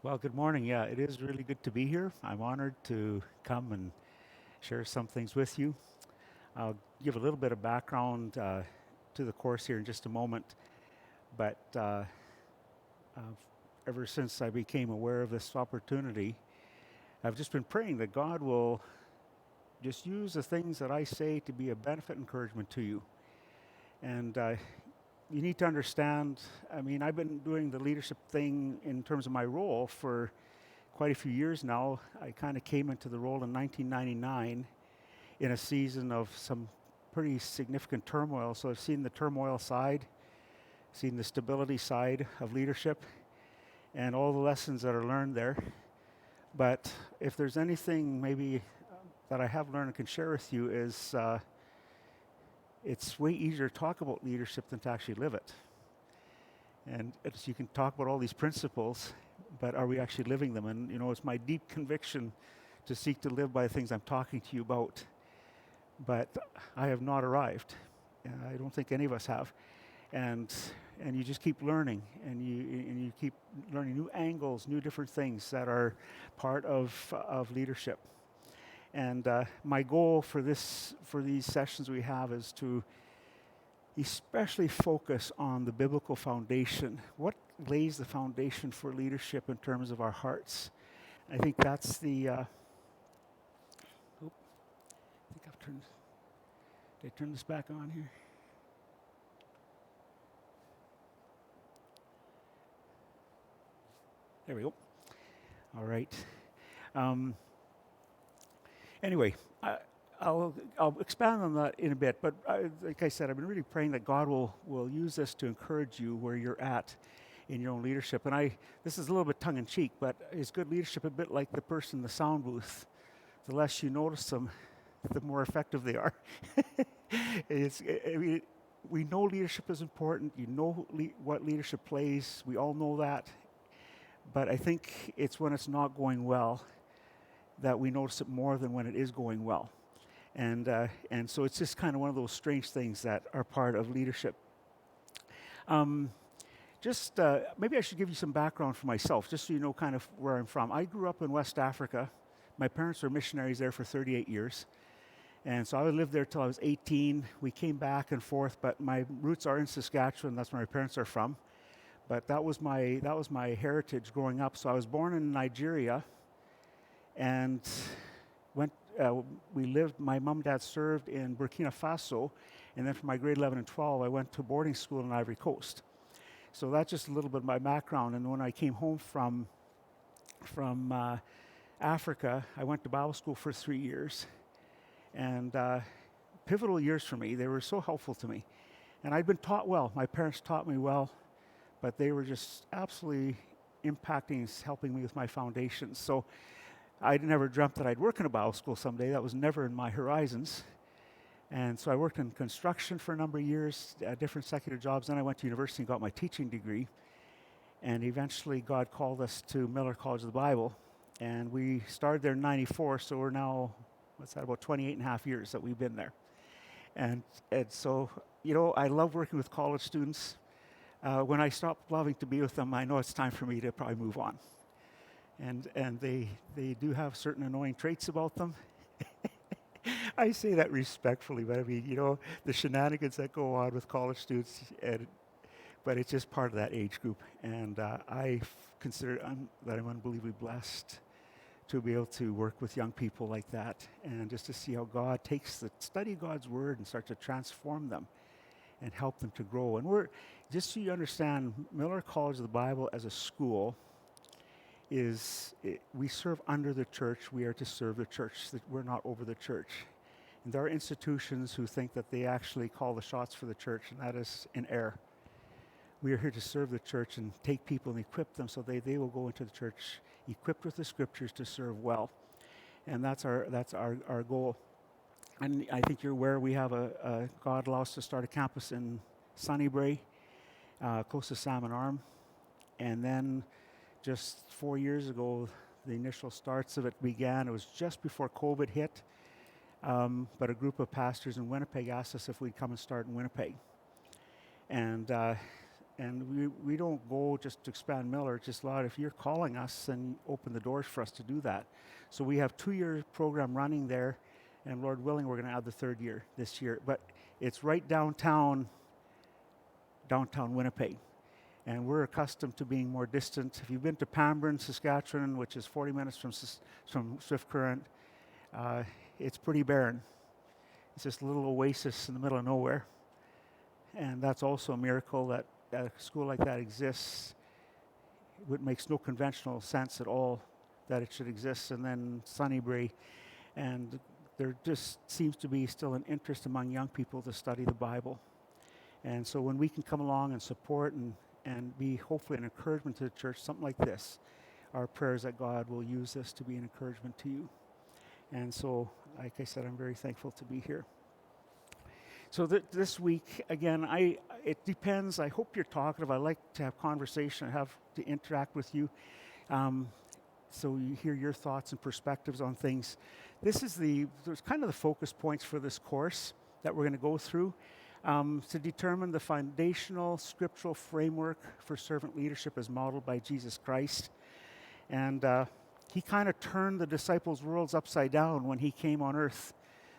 Well, good morning. Yeah, it is really good to be here. I'm honored to come and share some things with you. I'll give a little bit of background to the course here in just a moment, but uh, ever since I became aware of this opportunity, I've just been praying that God will just use the things that I say to be a benefit and encouragement to you. And you need to understand, I mean, I've been doing the leadership thing in terms of my role for quite a few years now. I kind of came into the role in 1999 in a season of some pretty significant turmoil. So I've seen the turmoil side, seen the stability side of leadership, and all the lessons that are learned there. But if there's anything maybe that I have learned and can share with you is it's way easier to talk about leadership than to actually live it. And you can talk about all these principles, but are we actually living them? And it's my deep conviction to seek to live by the things I'm talking to you about. But I have not arrived. I don't think any of us have. And you just keep learning, and you keep learning new angles, new different things that are part of leadership. And my goal for these sessions we have is to especially focus on the biblical foundation. What lays the foundation for leadership in terms of our hearts? I think that's the. I think I've turned. Did I turn this back on here? There we go. All right. Um, anyway, I'll expand on that in a bit, but like I said, I've been really praying that God will use this to encourage you where you're at in your own leadership. And this is a little bit tongue-in-cheek, but is good leadership a bit like the person in the sound booth? The less you notice them, the more effective they are. I mean, we know leadership is important. You know what leadership plays. We all know that. But I think it's when it's not going well that we notice it more than when it is going well. And so it's just kind of one of those strange things that are part of leadership. Maybe I should give you some background for myself, just so you know kind of where I'm from. I grew up in West Africa. My parents were missionaries there for 38 years. And so I lived there till I was 18. We came back and forth, but my roots are in Saskatchewan. That's where my parents are from. But that was my heritage growing up. So I was born in Nigeria, and went. We lived. My mom and dad served in Burkina Faso, and then for my grade 11 and 12, I went to boarding school in Ivory Coast. So that's just a little bit of my background. And when I came home from Africa, I went to Bible school for 3 years, and pivotal years for me. They were so helpful to me, and I'd been taught well. My parents taught me well, but they were just absolutely impacting, helping me with my foundations. So I never dreamt that I'd work in a Bible school someday. That was never in my horizons. And so I worked in construction for a number of years, different secular jobs. Then I went to university and got my teaching degree. And eventually God called us to Miller College of the Bible. And we started there in 94, so we're now, about 28 and a half years that we've been there. And so, I love working with college students. When I stop loving to be with them, I know it's time for me to probably move on. And they do have certain annoying traits about them. I say that respectfully, but I mean, the shenanigans that go on with college students, but it's just part of that age group. And I consider that I'm unbelievably blessed to be able to work with young people like that, and just to see how God takes the study of God's Word and starts to transform them and help them to grow. And just so you understand, Miller College of the Bible as a school we serve under the church. We are to serve the church. That we're not over the church. And there are institutions who think that they actually call the shots for the church, and that is in error. We are here to serve the church and take people and equip them so they will go into the church equipped with the scriptures to serve well. And that's our goal. And I think you're aware we have God allows us to start a campus in Sunnybray, close to Salmon Arm. And then just 4 years ago, the initial starts of it began. It was just before COVID hit. But a group of pastors in Winnipeg asked us if we'd come and start in Winnipeg. And And we don't go just to expand Miller, just Lord, if you're calling us, then open the doors for us to do that. So we have 2 year program running there, and Lord willing, we're going to add the 3rd year this year. But it's right downtown Winnipeg. And we're accustomed to being more distant. If you've been to Pamburn, Saskatchewan, which is 40 minutes from Swift Current, it's pretty barren. It's just a little oasis in the middle of nowhere. And that's also a miracle that a school like that exists. It makes no conventional sense at all that it should exist. And then Sunnybury, and there just seems to be still an interest among young people to study the Bible. And so when we can come along and support and be hopefully an encouragement to the church, something like this, our prayers that God will use this to be an encouragement to you. And so, like I said, I'm very thankful to be here. So this week, again, it depends. I hope you're talkative. I like to have conversation, to interact with you, so you hear your thoughts and perspectives on things. There's kind of the focus points for this course that we're going to go through. To determine the foundational scriptural framework for servant leadership as modeled by Jesus Christ. And he kind of turned the disciples' worlds upside down when he came on earth,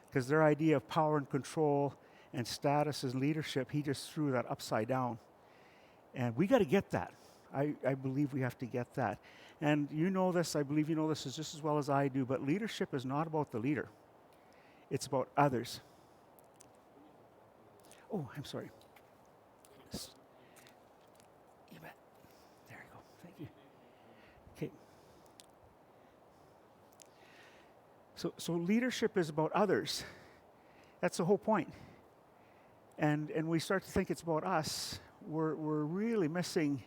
because their idea of power and control and status as leadership, he just threw that upside down. And we got to get that. I believe we have to get that. And you know this, I believe you know this just as well as I do, but leadership is not about the leader. It's about others. Oh, I'm sorry. You bet. There you go. Thank you. Okay. So leadership is about others. That's the whole point. And we start to think it's about us. We're really missing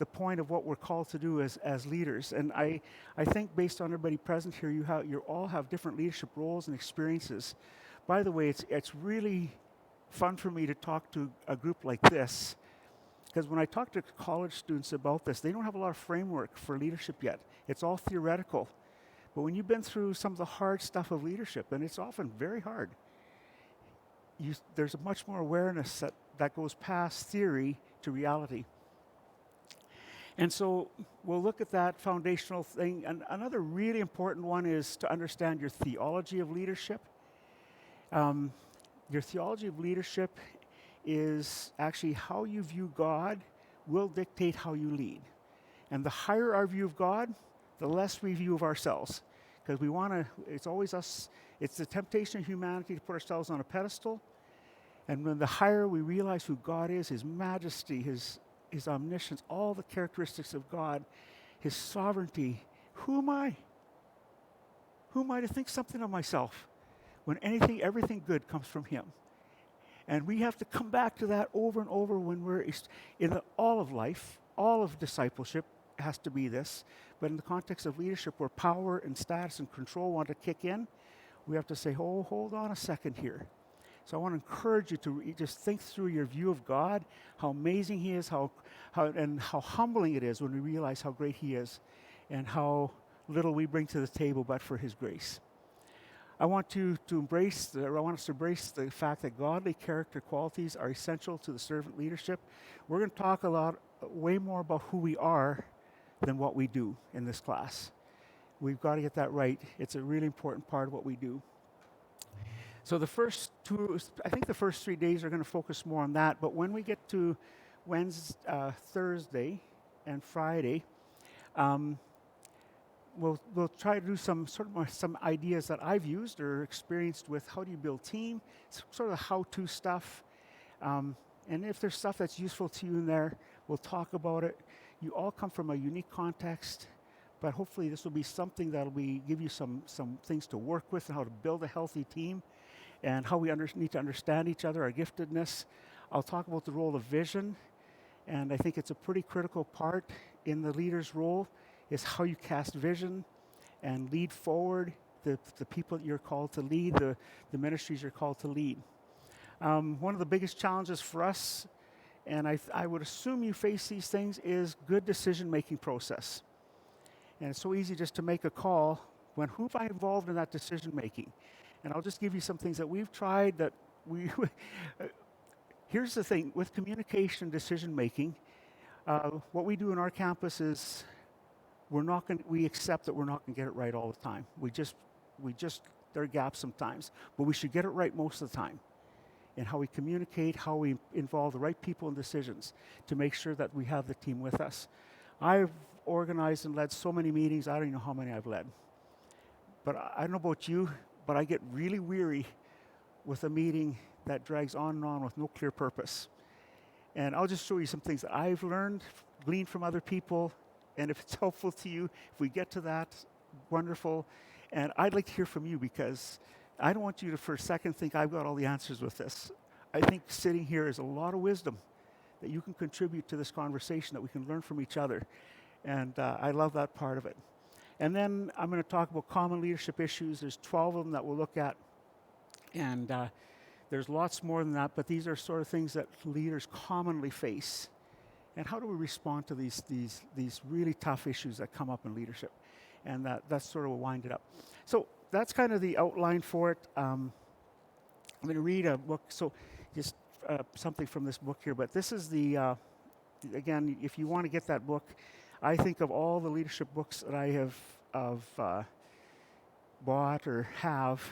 the point of what we're called to do as leaders. And I think based on everybody present here, you all have different leadership roles and experiences. By the way, it's really fun for me to talk to a group like this, because when I talk to college students about this, they don't have a lot of framework for leadership yet. It's all theoretical. But when you've been through some of the hard stuff of leadership, and it's often very hard, there's a much more awareness that goes past theory to reality. And so we'll look at that foundational thing. And another really important one is to understand your theology of leadership. Your theology of leadership is actually how you view God will dictate how you lead. And the higher our view of God, the less we view of ourselves. Because it's always us, it's the temptation of humanity to put ourselves on a pedestal. And when the higher we realize who God is, his majesty, his omniscience, all the characteristics of God, his sovereignty, who am I? Who am I to think something of myself? When everything good comes from him. And we have to come back to that over and over when we're in all of life, all of discipleship has to be this. But in the context of leadership, where power and status and control want to kick in, we have to say, oh, hold on a second here. So I want to encourage you to just think through your view of God, how amazing he is, how humbling it is when we realize how great he is, and how little we bring to the table but for his grace. I want us to embrace the fact that godly character qualities are essential to the servant leadership. We're going to talk way more about who we are than what we do in this class. We've got to get that right. It's a really important part of what we do. So the first 3 days are going to focus more on that. But when we get to Thursday and Friday, we'll try to do some ideas that I've used or experienced with how do you build team, sort of how-to stuff. And if there's stuff that's useful to you in there, we'll talk about it. You all come from a unique context, but hopefully this will be something that'll give you some things to work with and how to build a healthy team and how we need to understand each other, our giftedness. I'll talk about the role of vision, and I think it's a pretty critical part in the leader's role is how you cast vision and lead forward the people that you're called to lead, the ministries you're called to lead. One of the biggest challenges for us, and I would assume you face these things, is good decision-making process. And it's so easy just to make a call when who have I involved in that decision-making? And I'll just give you some things that we've tried that here's the thing, with communication and decision-making, What we do in our campus is we accept that we're not going to get it right all the time. We just, there are gaps sometimes, but we should get it right most of the time in how we communicate, how we involve the right people in decisions to make sure that we have the team with us. I've organized and led so many meetings, I don't even know how many I've led. But I don't know about you, but I get really weary with a meeting that drags on and on with no clear purpose. And I'll just show you some things that I've learned, gleaned from other people, and if it's helpful to you, if we get to that, wonderful. And I'd like to hear from you because I don't want you to for a second think I've got all the answers with this. I think sitting here is a lot of wisdom that you can contribute to this conversation, that we can learn from each other. And I love that part of it. And then I'm going to talk about common leadership issues. There's 12 of them that we'll look at. And there's lots more than that, but these are sort of things that leaders commonly face. And how do we respond to these really tough issues that come up in leadership? And that's sort of what wind it up. So that's kind of the outline for it. I'm going to read a book, so just something from this book here. But this is again, if you want to get that book, I think of all the leadership books that I have bought or have,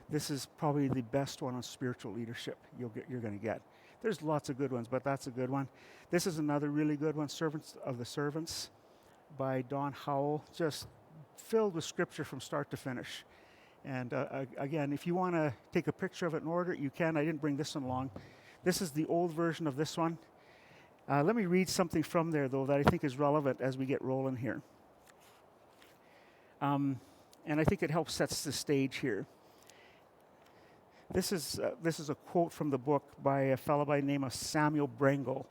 this is probably the best one on spiritual leadership you're going to get. There's lots of good ones, but that's a good one. This is another really good one, Servants of the Servants by Don Howell, just filled with scripture from start to finish. And again, if you want to take a picture of it and order it, you can. I didn't bring this one along. This is the old version of this one. Let me read something from there, though, that I think is relevant as we get rolling here. And I think it helps sets the stage here. This is a quote from the book by a fellow by the name of Samuel Brangle.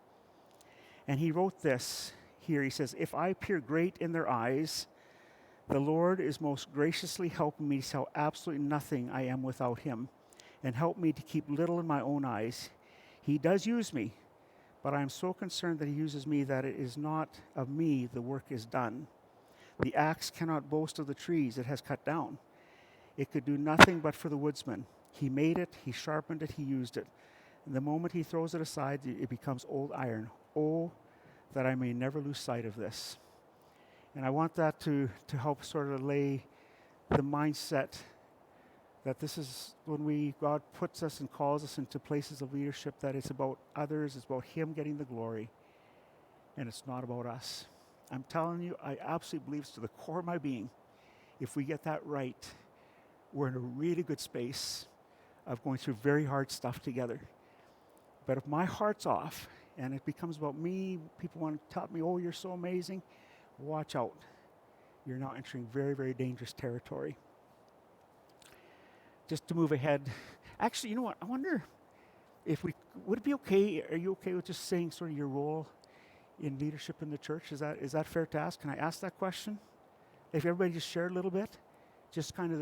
And he wrote this here. He says, "If I appear great in their eyes, the Lord is most graciously helping me to see how absolutely nothing I am without him, and help me to keep little in my own eyes. He does use me, but I am so concerned that he uses me that it is not of me the work is done. The axe cannot boast of the trees it has cut down. It could do nothing but for the woodsman. He made it, he sharpened it, he used it. And the moment he throws it aside, it becomes old iron. Oh, that I may never lose sight of this." And I want that to help sort of lay the mindset that this is when God puts us and calls us into places of leadership, that it's about others, it's about him getting the glory, and it's not about us. I'm telling you, I absolutely believe to the core of my being, if we get that right, we're in a really good space of going through very hard stuff together. But if my heart's off and it becomes about me, people want to tell me, "Oh, you're so amazing," watch out. You're now entering very, very dangerous territory. Just to move ahead. Actually, you know what? I wonder if would it be okay, are you okay with just saying sort of your role in leadership in the church? Is that fair to ask? Can I ask that question? If everybody just shared a little bit, just kind of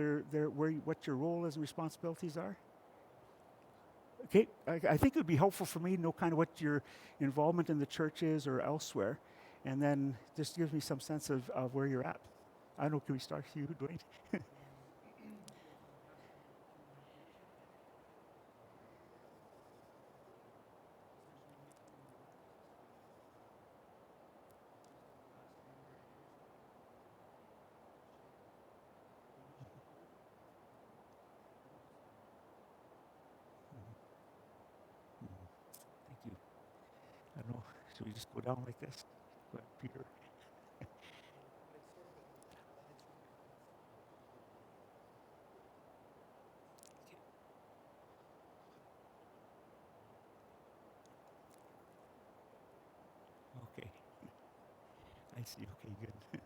what your role is and responsibilities are. Okay, I think it would be helpful for me to know kind of what your involvement in the church is or elsewhere, and then just gives me some sense of where you're at. I don't know, can we start with you, Dwayne? Thank you. I don't know, should we just go down like this? Go ahead, Peter. Okay, I see. Okay, good. Okay.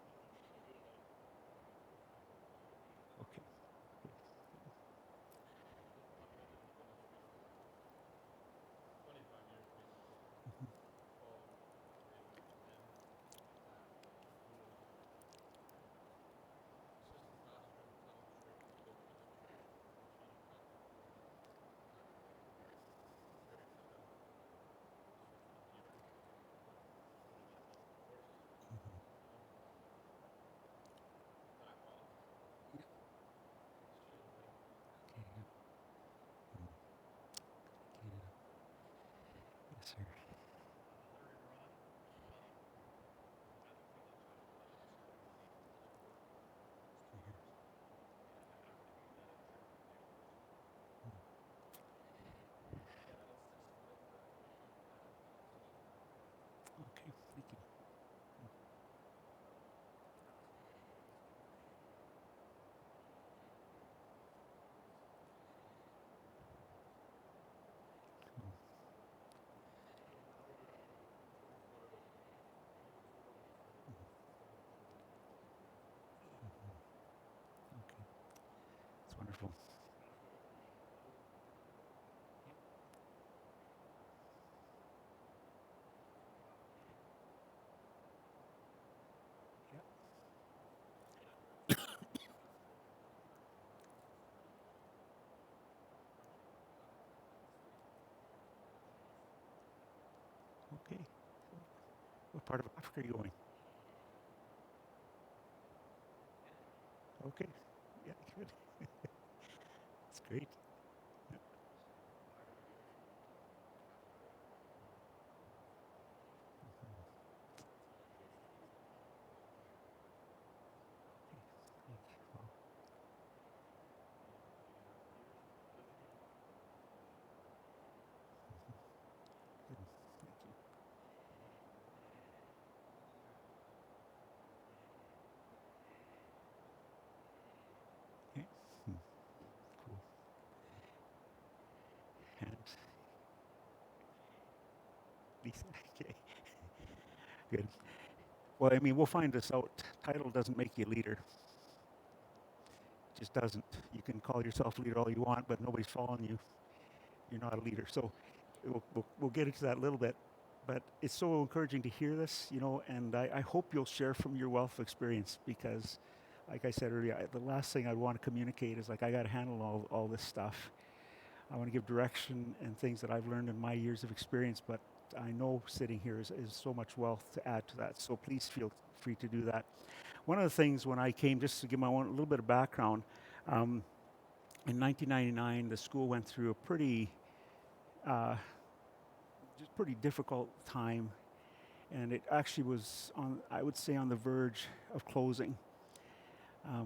Okay. What part of Africa are you going? Okay. Yeah, good. That's great. Yeah. Well, good. Thank you. Okay. Hmm. Cool. And Lisa. Okay. Good. Well, I mean, we'll find this out. Title doesn't make you a leader. It just doesn't. You can call yourself a leader all you want, but nobody's following you. You're not a leader. So we'll get into that a little bit. But it's so encouraging to hear this, and I hope you'll share from your wealth of experience because, like I said earlier, the last thing I'd want to communicate is like, I got to handle all this stuff. I want to give direction and things that I've learned in my years of experience, but I know sitting here is so much wealth to add to that. So please feel free to do that. One of the things when I came, just to give my own a little bit of background, um, in 1999, the school went through a uh, pretty difficult time, and it actually was on, I would say, on the verge of closing.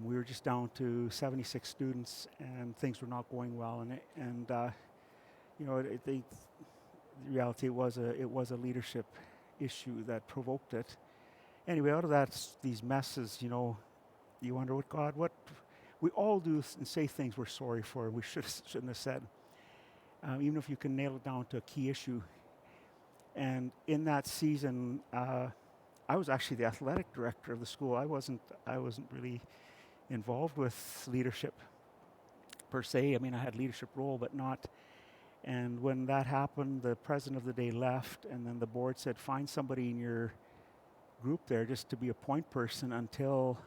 We were just down to 76 students, and things were not going well. And the reality it was a leadership issue that provoked it. Anyway, out of that, these messes, you wonder what we all do and say things we're sorry for. We shouldn't have said, even if you can nail it down to a key issue. And in that season, I was actually the athletic director of the school. I wasn't really involved with leadership per se. I mean, I had leadership role, but not. And when that happened, the president of the day left, and then the board said, find somebody in your group there just to be a point person until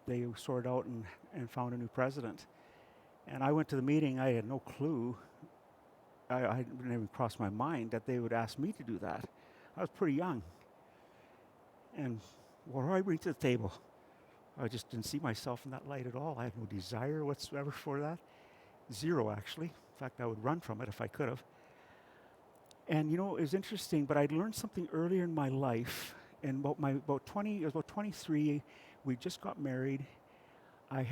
they sort out and found a new president. And I went to the meeting. I had no clue. I didn't even cross my mind that they would ask me to do that. I was pretty young. And what do I bring to the table? I just didn't see myself in that light at all. I had no desire whatsoever for that. Zero, actually. In fact, I would run from it if I could have. And it was interesting, but I'd learned something earlier in my life. And about 20, I was about 23. We just got married. I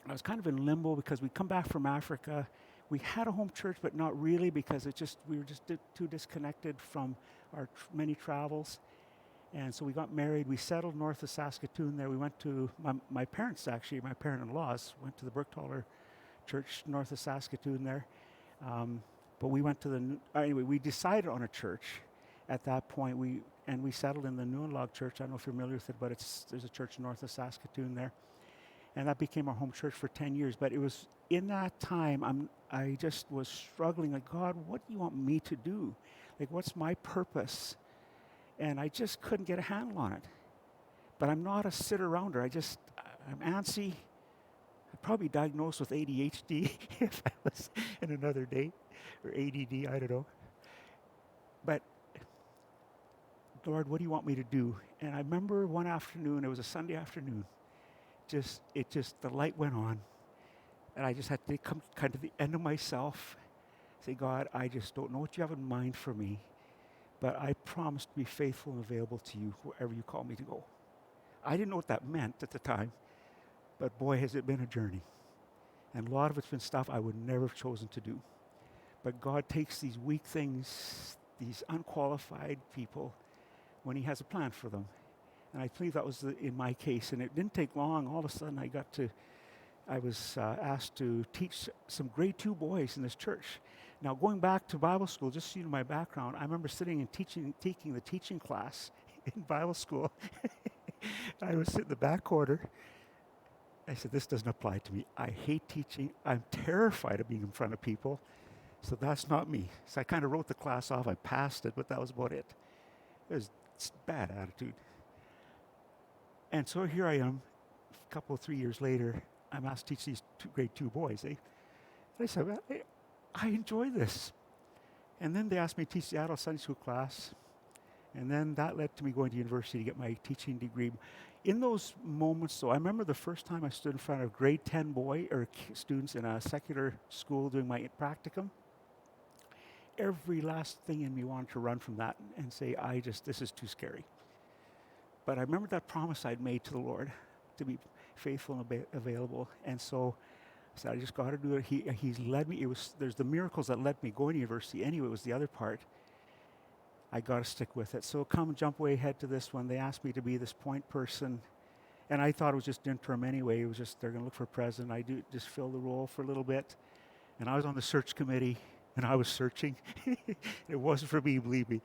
was kind of in limbo because we'd come back from Africa. We had a home church, but not really because we were just too disconnected from our many travels. And so we got married. We settled north of Saskatoon there. We went to my parents, actually, my parent-in-laws, went to the Brooktaller Church north of Saskatoon there. But we went to anyway, we decided on a church at that point. We settled in the Nuanlog Church. I don't know if you're familiar with it, but there's a church north of Saskatoon there. And that became our home church for 10 years. But it was in that time, I just was struggling, like, God, what do you want me to do? Like, what's my purpose? And I just couldn't get a handle on it. But I'm not a sit-arounder. I'm antsy. I'd probably diagnosed with ADHD if I was in another day, or ADD, I don't know. But Lord, what do you want me to do? And I remember one afternoon, it was a Sunday afternoon, the light went on, and I just had to come kind of the end of myself, say, God, I just don't know what you have in mind for me, but I promise to be faithful and available to you wherever you call me to go. I didn't know what that meant at the time, but boy, has it been a journey. And a lot of it's been stuff I would never have chosen to do. But God takes these weak things, these unqualified people, when he has a plan for them. And I believe that was in my case. And it didn't take long. All of a sudden, I was asked to teach some grade 2 boys in this church. Now, going back to Bible school, just so you know my background, I remember sitting and taking the teaching class in Bible school. I was sitting in the back corner. I said, this doesn't apply to me. I hate teaching. I'm terrified of being in front of people. So that's not me. So I kind of wrote the class off. I passed it, but that was about it. It was bad attitude. And so here I am, a couple, 3 years later. I'm asked to teach these grade 2 boys. And I said, well, I enjoy this. And then they asked me to teach the adult Sunday school class. And then that led to me going to university to get my teaching degree. In those moments, though, I remember the first time I stood in front of grade 10 students in a secular school doing my practicum. Every last thing in me wanted to run from that and say, this is too scary. But I remember that promise I'd made to the Lord to be faithful and available. And so I said, I just got to do it. He's led me. There's the miracles that led me going to university. Anyway, it was the other part. I got to stick with it. So jump way ahead to this one. They asked me to be this point person. And I thought it was just interim anyway. It was just, they're going to look for a president. I just fill the role for a little bit. And I was on the search committee, and I was searching. It wasn't for me, believe me.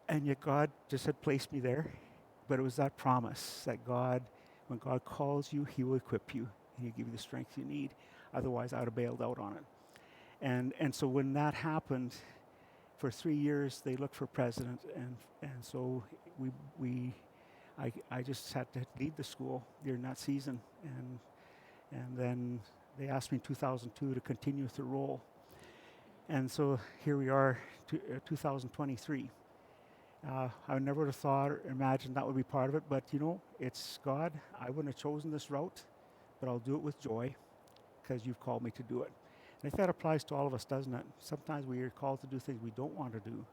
And yet God just had placed me there. But it was that promise that God, when God calls you, he will equip you, and he'll give you the strength you need. Otherwise, I would have bailed out on it. And so when that happened, for 3 years, they looked for president, and so I just had to leave the school during that season, and then they asked me in 2002 to continue with the role, and so here we are, 2023. I never would have thought or imagined that would be part of it, but it's God. I wouldn't have chosen this route, but I'll do it with joy because you've called me to do it. And I think that applies to all of us, doesn't it? Sometimes we are called to do things we don't want to do.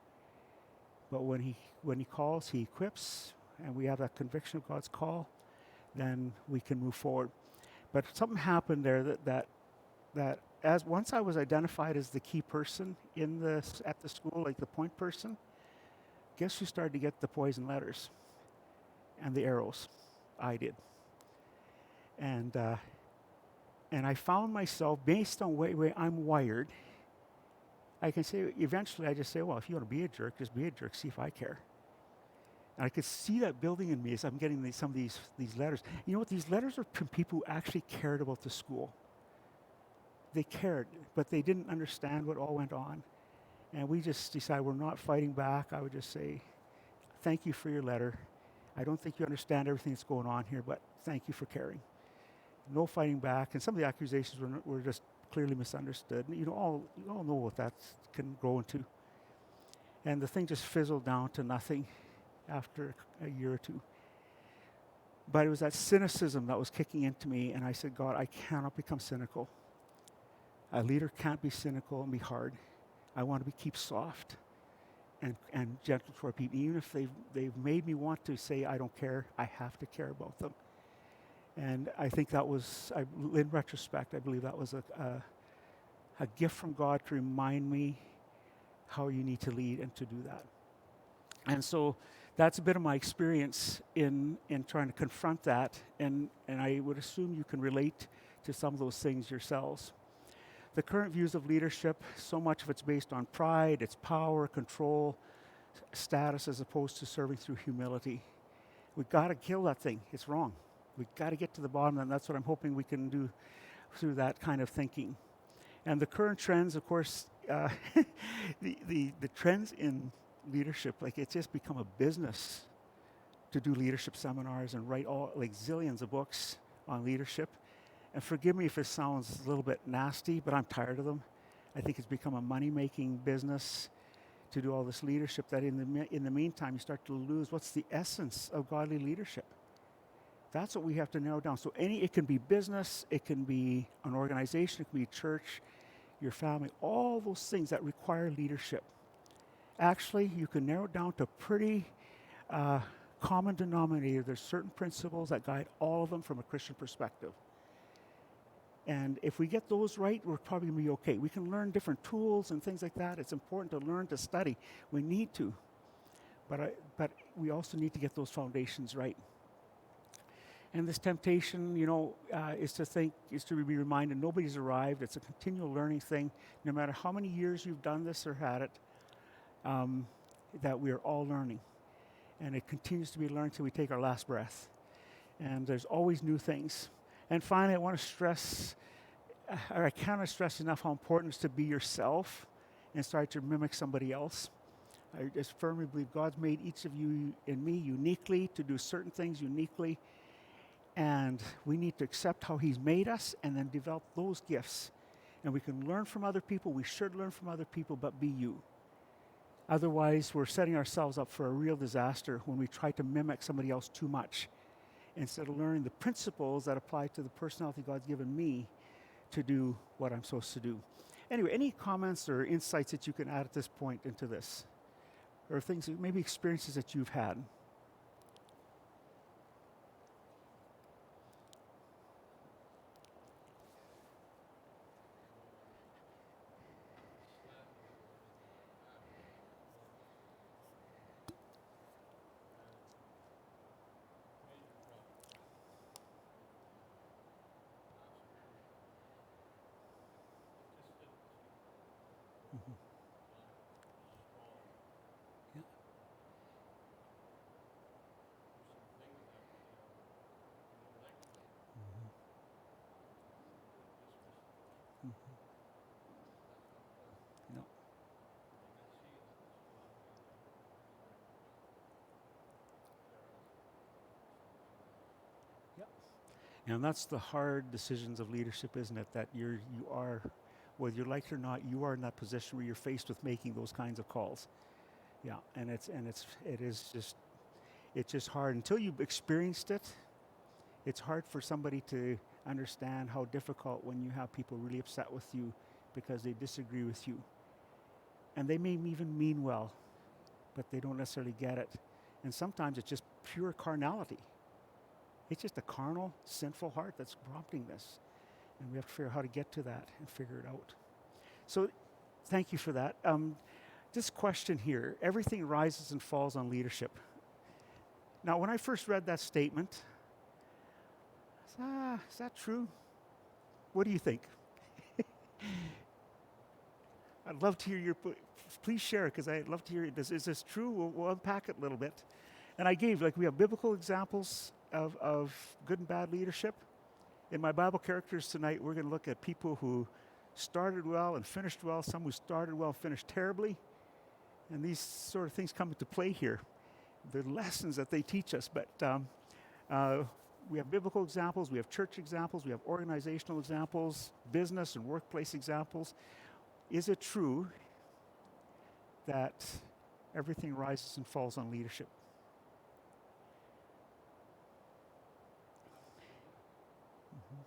But when he calls, he equips, and we have that conviction of God's call, then we can move forward. But something happened there that as once I was identified as the key person at the school, like the point person, guess who started to get the poison letters and the arrows? I did. And I found myself, based on the way I'm wired, I can say, eventually I just say, well, if you want to be a jerk, just be a jerk, see if I care. And I could see that building in me as I'm getting some of these letters. You know what? These letters are from people who actually cared about the school. They cared, but they didn't understand what all went on. And we just decided we're not fighting back. I would just say, thank you for your letter. I don't think you understand everything that's going on here, but thank you for caring. No fighting back. And some of the accusations were just clearly misunderstood. You all know what that can grow into. And the thing just fizzled down to nothing after a year or two. But it was that cynicism that was kicking into me, and I said, God, I cannot become cynical. A leader can't be cynical and be hard. I want to keep soft and gentle toward people. Even if they've made me want to say I don't care, I have to care about them. And I think that was, in retrospect, I believe that was a gift from God to remind me how you need to lead and to do that. And so that's a bit of my experience in trying to confront that, and I would assume you can relate to some of those things yourselves. The current views of leadership, so much of it's based on pride, it's power, control, status, as opposed to serving through humility. We've got to kill that thing. It's wrong. We've got to get to the bottom, and that's what I'm hoping we can do through that kind of thinking. And the current trends, of course, the trends in leadership, like it's just become a business to do leadership seminars and write zillions of books on leadership. And forgive me if it sounds a little bit nasty, but I'm tired of them. I think it's become a money-making business to do all this leadership that in the meantime you start to lose what's the essence of godly leadership. That's what we have to narrow down. So it can be business, it can be an organization, it can be a church, your family, all those things that require leadership. Actually, you can narrow it down to pretty common denominator. There's certain principles that guide all of them from a Christian perspective. And if we get those right, we're probably going to be okay. We can learn different tools and things like that. It's important to learn to study. We need to. But we also need to get those foundations right. And this temptation, is to be reminded nobody's arrived. It's a continual learning thing. No matter how many years you've done this or had it, that we are all learning. And it continues to be learned till we take our last breath. And there's always new things. And finally, I want to stress, or I cannot stress enough how important it is to be yourself and start to mimic somebody else. I just firmly believe God's made each of you and me uniquely to do certain things uniquely. And we need to accept how he's made us and then develop those gifts. And we can learn from other people. We should learn from other people, but be you. Otherwise, we're setting ourselves up for a real disaster when we try to mimic somebody else too much instead of learning the principles that apply to the personality God's given me to do what I'm supposed to do. Anyway, any comments or insights that you can add at this point into this? Or things, maybe experiences that you've had? Mm-hmm. Yeah. Mm-hmm. No. Yeah. And that's the hard decisions of leadership, isn't it? That you are, whether you like it or not, you are in that position where you're faced with making those kinds of calls. Yeah, and it's just hard until you've experienced it. It's hard for somebody to understand how difficult when you have people really upset with you because they disagree with you, and they may even mean well, but they don't necessarily get it. And sometimes it's just pure carnality. It's just a carnal, sinful heart that's prompting this. And we have to figure out how to get to that and figure it out. So thank you for that. This question here, everything rises and falls on leadership. Now, when I first read that statement, I said, is that true? What do you think? I'd love to hear please share, because I'd love to hear it. Is this true? We'll unpack it a little bit. And I gave, we have biblical examples of good and bad leadership. In my Bible characters tonight, we're going to look at people who started well and finished well, some who started well, finished terribly. And these sort of things come into play here. The lessons that they teach us. But we have biblical examples, we have church examples, we have organizational examples, business and workplace examples. Is it true that everything rises and falls on leadership? Mm-hmm.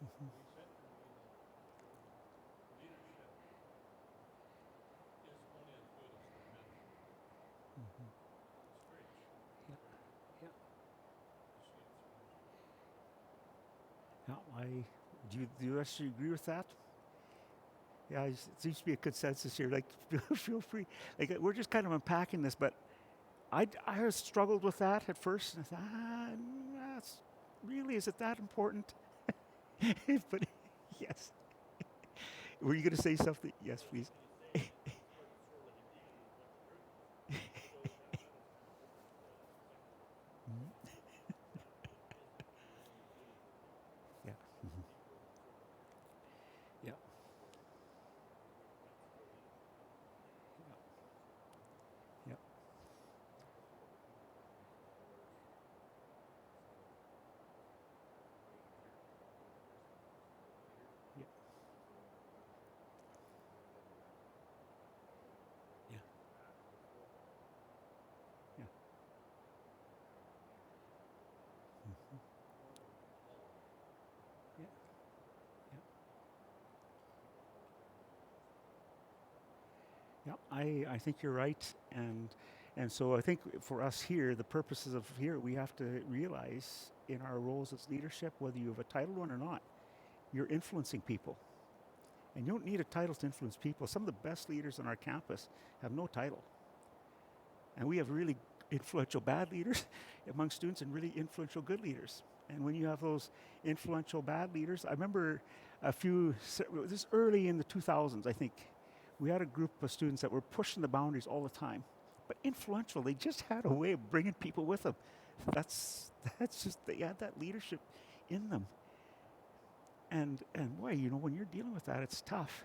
Mm-hmm. Mm-hmm. Yeah. Yeah. Yeah. Do you actually agree with that? Yeah, it seems to be a consensus here. Feel free. We're just kind of unpacking this, but I struggled with that at first. And I thought, that's really, is it that important? But yes. Were you going to say something? Yes, please. Mhm. Yeah. Mhm. Yeah. Yeah. Yeah. Yeah. Yeah. Mhm. Yeah. Yeah. Yeah. I think you're right, and so I think for us here, the purposes of here, we have to realize in our roles as leadership, whether you have a title one or not, you're influencing people. And you don't need a title to influence people. Some of the best leaders on our campus have no title. And we have really influential bad leaders among students and really influential good leaders. And when you have those influential bad leaders, I remember this early in the 2000s, I think, we had a group of students that were pushing the boundaries all the time. But influential, they just had a way of bringing people with them. That's just, they had that leadership in them. And boy, when you're dealing with that, it's tough.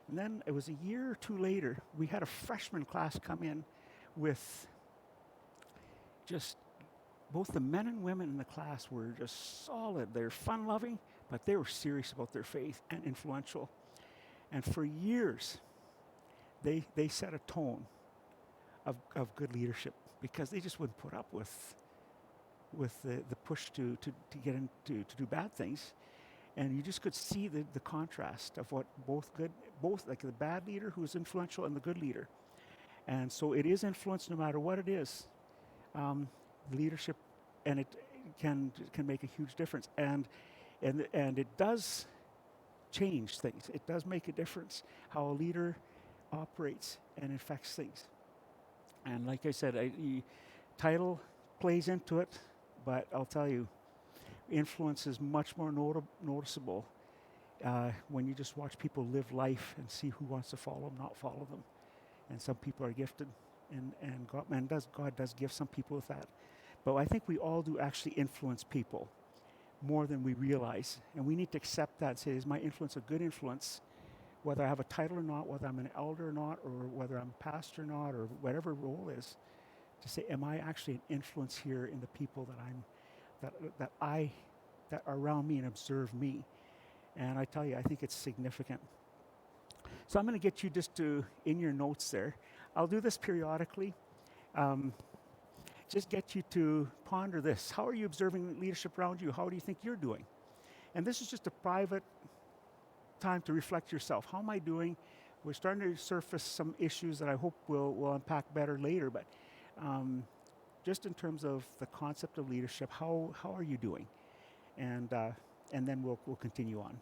And then it was a year or two later, we had a freshman class come in with just both the men and women in the class were just solid. They're fun loving, but they were serious about their faith and influential. And for years, they set a tone of good leadership because they just wouldn't put up with the push to get into to do bad things. And you just could see the contrast of what both like the bad leader who is influential and the good leader. And so it is influence no matter what it is. Leadership, and it can make a huge difference. And it does change things. It does make a difference how a leader operates and affects things. And like I said, the title plays into it, but I'll tell you, influence is much more noticeable when you just watch people live life and see who wants to follow them, not follow them. And some people are gifted, and God does give some people with that. But I think we all do actually influence people more than we realize. And we need to accept that and say, is my influence a good influence? Whether I have a title or not, whether I'm an elder or not, or whether I'm a pastor or not, or whatever role is, to say, am I actually an influence here in the people that are around me and observe me? And I tell you, I think it's significant. So I'm going to get you just in your notes there. I'll do this periodically. Just get you to ponder this. How are you observing leadership around you? How do you think you're doing? And this is just a private time to reflect yourself. How am I doing? We're starting to surface some issues that I hope we'll unpack better later. But just in terms of the concept of leadership, how are you doing? And then we'll continue on.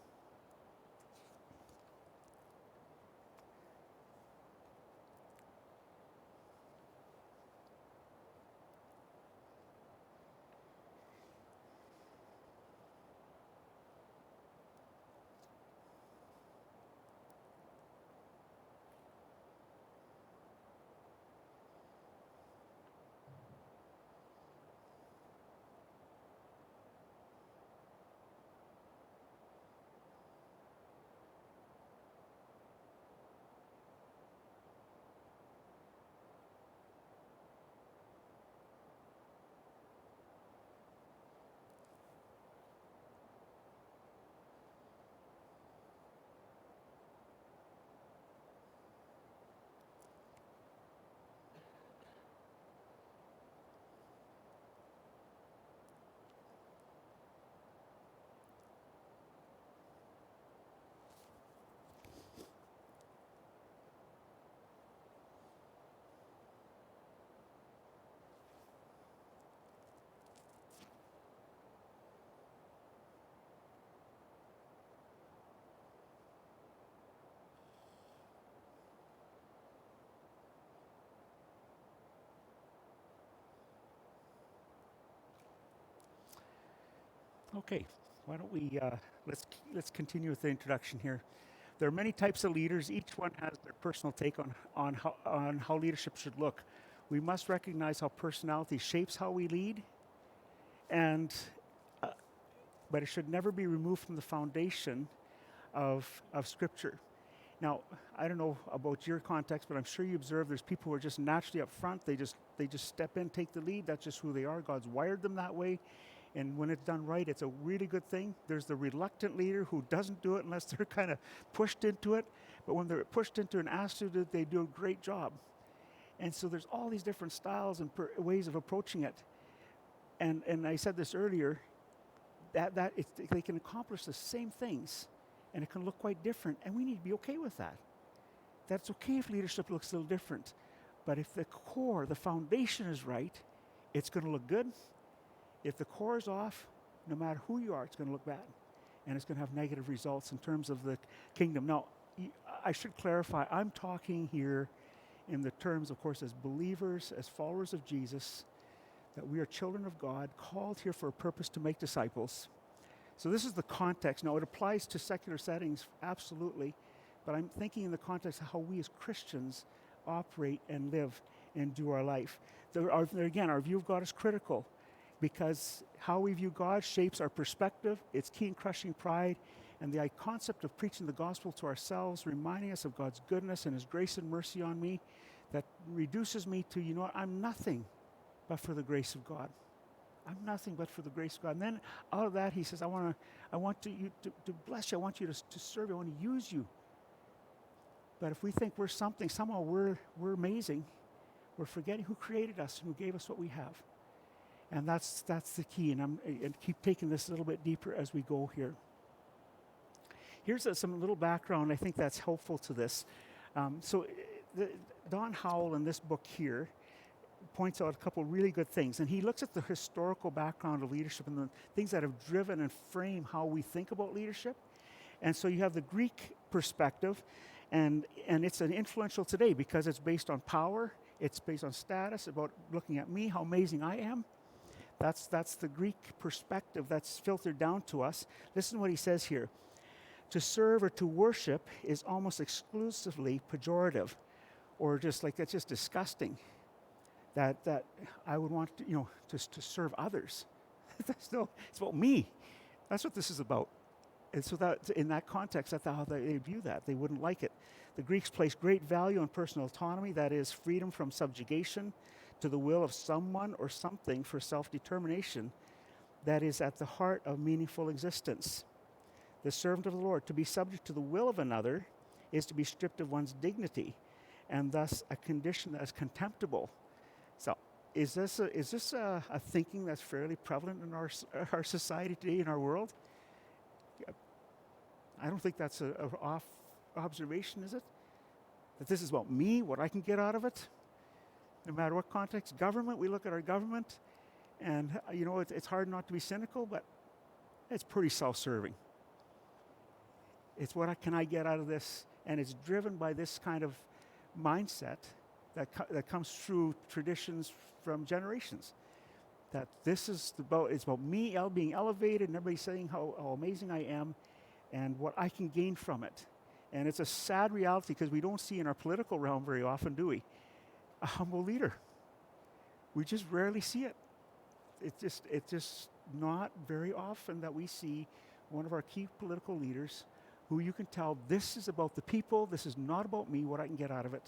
Okay, why don't we let's continue with the introduction here. There are many types of leaders. Each one has their personal take on how leadership should look. We must recognize how personality shapes how we lead, and but it should never be removed from the foundation of Scripture. Now, I don't know about your context, but I'm sure you observe there's people who are just naturally up front. They just step in, take the lead. That's just who they are. God's wired them that way. And when it's done right, it's a really good thing. There's the reluctant leader who doesn't do it unless they're kind of pushed into it. But when they're pushed into and asked to do it, they do a great job. And so there's all these different styles and ways of approaching it. And I said this earlier, they can accomplish the same things, and it can look quite different. And we need to be okay with that. That's okay if leadership looks a little different. But if the core, the foundation is right, it's going to look good. If the core is off, no matter who you are, it's going to look bad. And it's going to have negative results in terms of the kingdom. Now, I should clarify, I'm talking here in the terms, of course, as believers, as followers of Jesus, that we are children of God, called here for a purpose to make disciples. So this is the context. Now, it applies to secular settings, absolutely. But I'm thinking in the context of how we as Christians operate and live and do our life. Again, our view of God is critical, because how we view God shapes our perspective. It's key in crushing pride, And the concept of preaching the gospel to ourselves, reminding us of God's goodness and his grace and mercy on me, that reduces me to, you know what, I'm nothing but for the grace of God. I'm nothing but for the grace of God. And then out of that, he says, I want you to bless you. I want you to serve you. I want to use you. But if we think we're something, somehow we're amazing, we're forgetting who created us and who gave us what we have. And that's the key. And keep taking this a little bit deeper as we go here. Here's some little background. I think that's helpful to this. Don Howell in this book here points out a couple really good things. And he looks at the historical background of leadership and the things that have driven and framed how we think about leadership. And so you have the Greek perspective, and it's an influential today because it's based on power, it's based on status, about looking at me, how amazing I am. That's the Greek perspective that's filtered down to us. Listen to what he says here. To serve or to worship is almost exclusively pejorative, or just like that's just disgusting. That I would want to serve others. It's about me. That's what this is about. And so that in that context, that's how they view that. They wouldn't like it. The Greeks placed great value on personal autonomy, that is, freedom from subjugation to the will of someone or something for self-determination that is at the heart of meaningful existence. The servant of the Lord, to be subject to the will of another, is to be stripped of one's dignity, and thus a condition that is contemptible. So is this a thinking that's fairly prevalent in our society today, in our world? I don't think that's an off observation, is it? That this is about me, what I can get out of it, no matter what context. Government, we look at our government, and it's hard not to be cynical, but it's pretty self-serving. It's what can I get out of this, and it's driven by this kind of mindset that comes through traditions from generations. That this is it's about me being elevated, and everybody saying how amazing I am, and what I can gain from it. And it's a sad reality because we don't see in our political realm very often, do we? A humble leader. We just rarely see it. It's just not very often that we see one of our key political leaders who you can tell this is about the people, this is not about me, what I can get out of it.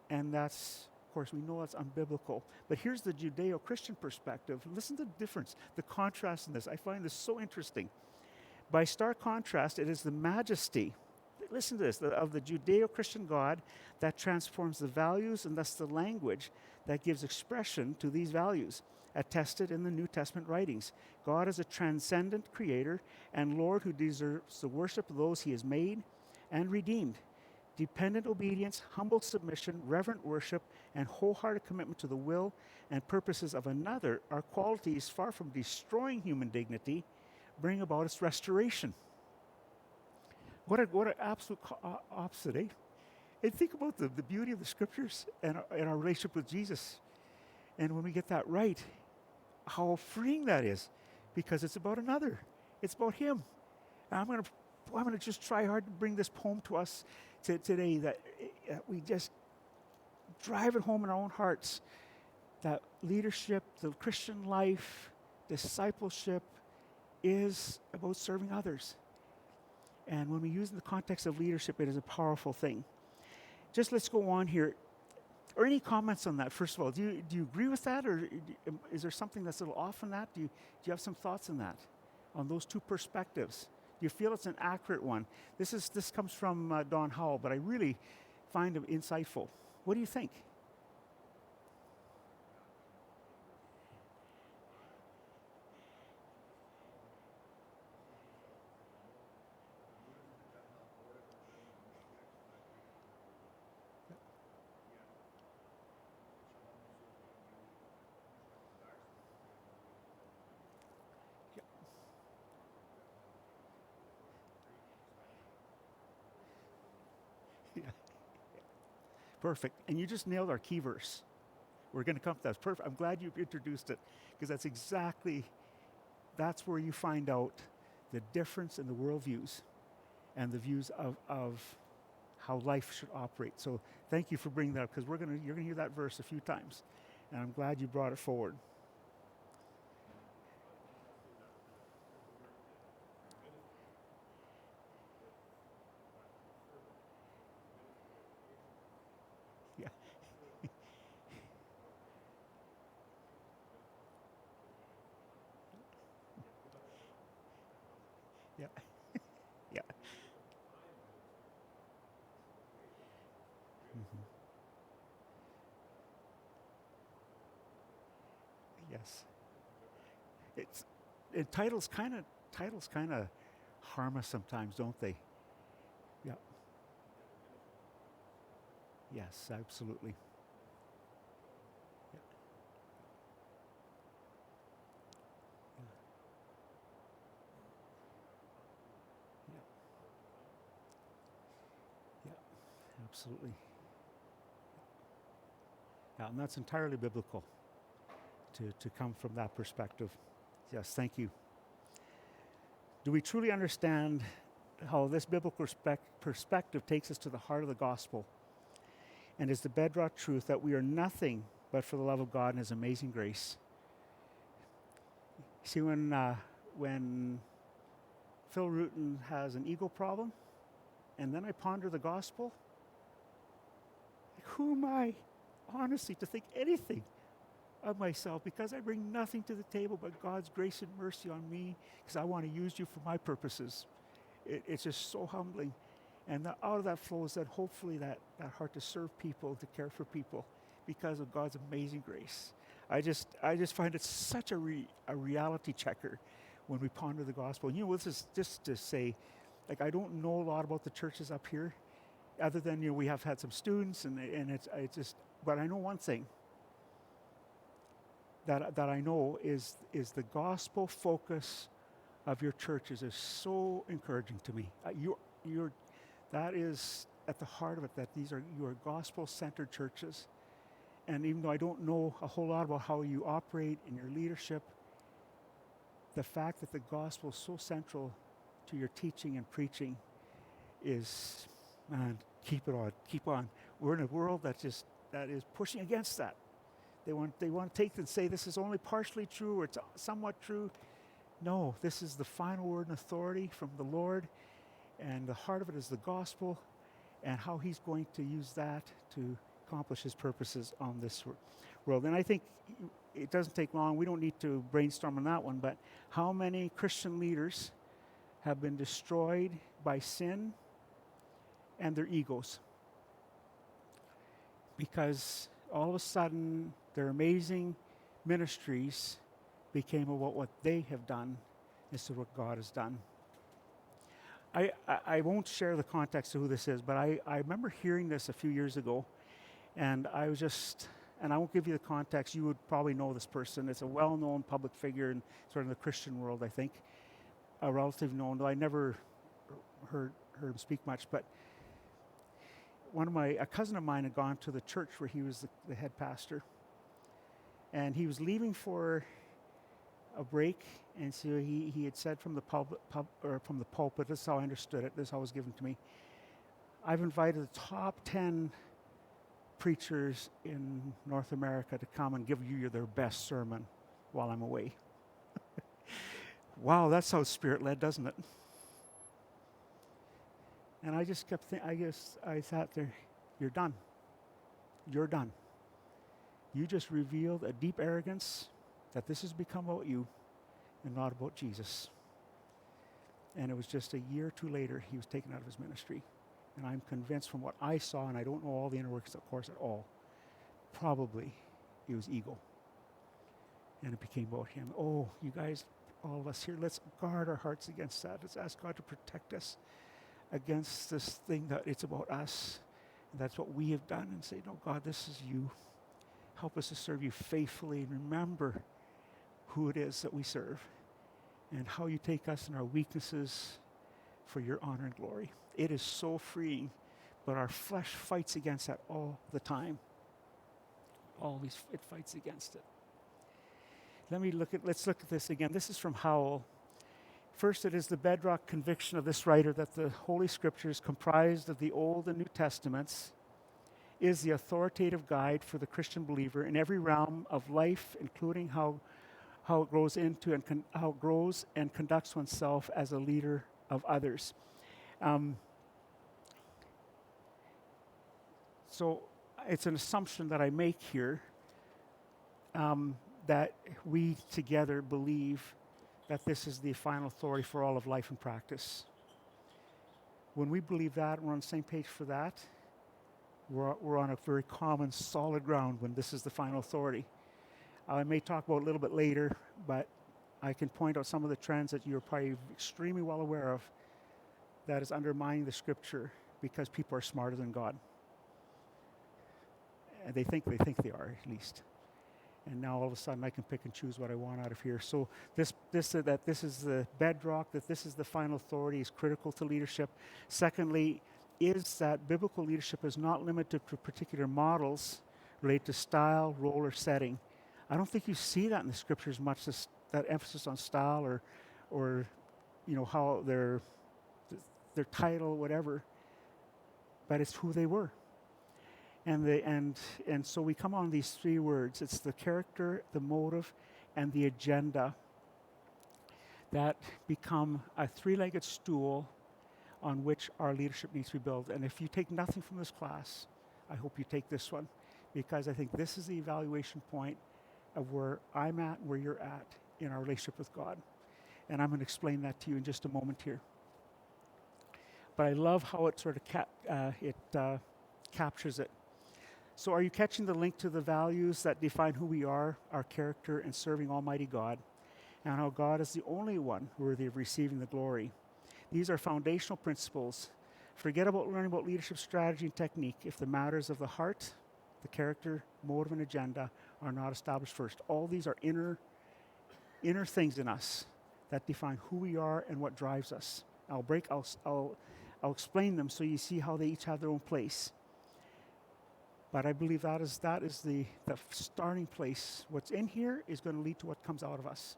And that's, of course, we know that's unbiblical. But here's the Judeo-Christian perspective. Listen to the difference, the contrast in this. I find this so interesting. By stark contrast, it is the majesty, listen to this, of the Judeo-Christian God that transforms the values and thus the language that gives expression to these values, attested in the New Testament writings. God is a transcendent creator and Lord who deserves the worship of those he has made and redeemed. Dependent obedience, humble submission, reverent worship, and wholehearted commitment to the will and purposes of another are qualities far from destroying human dignity, bring about its restoration. What an absolute opposite, eh? And think about the beauty of the scriptures and our relationship with Jesus. And when we get that right, how freeing that is, because it's about another. It's about him. And I'm going to just try hard to bring this home to us today, that we just drive it home in our own hearts, that leadership, the Christian life, discipleship is about serving others. And when we use it in the context of leadership, it is a powerful thing. Just let's go on here. Or any comments on that, first of all? Do you agree with that, or is there something that's a little off on that? Do you have some thoughts on that, on those two perspectives? Do you feel it's an accurate one? This comes from Don Howell, but I really find him insightful. What do you think? Yeah. Perfect. And you just nailed our key verse. We're going to come to that. Perfect. I'm glad you introduced it, because that's where you find out the difference in the worldviews and the views of how life should operate. So thank you for bringing that up, because you're going to hear that verse a few times, and I'm glad you brought it forward. Yes. It's it, titles kind of harm us sometimes, don't they? Yeah. Yes, absolutely. Yeah. Yeah. Yeah. Absolutely. Yeah, and that's entirely biblical to come from that perspective. Yes, thank you. Do we truly understand how this biblical perspective takes us to the heart of the gospel and is the bedrock truth that we are nothing but for the love of God and His amazing grace? See, when Phil Ruten has an ego problem, and then I ponder the gospel, who am I, honestly, to think anything of myself because I bring nothing to the table but God's grace and mercy on me because I want to use you for my purposes. It's just so humbling. And out of that flows that hopefully that heart to serve people, to care for people because of God's amazing grace. I just find it such a reality checker when we ponder the gospel. You know, this is just to say, like, I don't know a lot about the churches up here, other than, we have had some students, and it's just. But I know one thing that I know is the gospel focus of your churches is so encouraging to me. You're that is at the heart of it. That these are your gospel-centered churches, and even though I don't know a whole lot about how you operate in your leadership, the fact that the gospel is so central to your teaching and preaching is, man, keep it on, keep on. We're in a world that is pushing against that. They want to take and say this is only partially true or it's somewhat true. No, this is the final word and authority from the Lord, and the heart of it is the gospel and how He's going to use that to accomplish His purposes on this world. And I think it doesn't take long. We don't need to brainstorm on that one, but how many Christian leaders have been destroyed by sin and their egos? Because all of a sudden, their amazing ministries became about what they have done instead of what God has done. I won't share the context of who this is, but I remember hearing this a few years ago, and and I won't give you the context. You would probably know this person. It's a well-known public figure in sort of the Christian world, I think. A relative known, though I never heard him speak much, but a cousin of mine had gone to the church where he was the head pastor, and he was leaving for a break, and so he had said from the from the pulpit, this is how I understood it, this is how it was given to me, I've invited the top 10 preachers in North America to come and give you their best sermon while I'm away. Wow, that sounds spirit-led, doesn't it? And I just kept thinking, I thought there, you're done. You're done. You just revealed a deep arrogance that this has become about you and not about Jesus. And it was just a year or two later, he was taken out of his ministry. And I'm convinced from what I saw, and I don't know all the inner workings, of course, at all, probably it was ego. And it became about him. Oh, you guys, all of us here, let's guard our hearts against that. Let's ask God to protect us against this thing that it's about us. And that's what we have done. And say, no, God, this is you. Help us to serve you faithfully, and remember who it is that we serve and how you take us in our weaknesses for your honor and glory. It is so freeing, but our flesh fights against that all the time. It fights against it. Let's look at this again. This is from Howell. First, it is the bedrock conviction of this writer that the Holy Scriptures, comprised of the Old and New Testaments, is the authoritative guide for the Christian believer in every realm of life, including how it grows into and how it grows and conducts oneself as a leader of others. So it's an assumption that I make here, that we together believe that this is the final authority for all of life and practice. When we believe that, we're on the same page for that, we're on a very common, solid ground when this is the final authority. I may talk about a little bit later, but I can point out some of the trends that you're probably extremely well aware of that is undermining the scripture because people are smarter than God. And they think they are, at least. And now all of a sudden I can pick and choose what I want out of here. So this is the bedrock, that this is the final authority, is critical to leadership. Secondly, is that biblical leadership is not limited to particular models related to style, role, or setting. I don't think you see that in the scriptures much, that emphasis on style or how their title, whatever. But it's who they were. And so we come on these three words. It's the character, the motive, and the agenda that become a three-legged stool on which our leadership needs to be built. And if you take nothing from this class, I hope you take this one, because I think this is the evaluation point of where I'm at and where you're at in our relationship with God. And I'm going to explain that to you in just a moment here. But I love how it sort of captures it. So are you catching the link to the values that define who we are, our character, and serving Almighty God, and how God is the only one worthy of receiving the glory? These are foundational principles. Forget about learning about leadership strategy and technique if the matters of the heart, the character, motive, and agenda are not established first. All these are inner things in us that define who we are and what drives us. I'll explain them so you see how they each have their own place. But I believe that is the starting place. What's in here is going to lead to what comes out of us.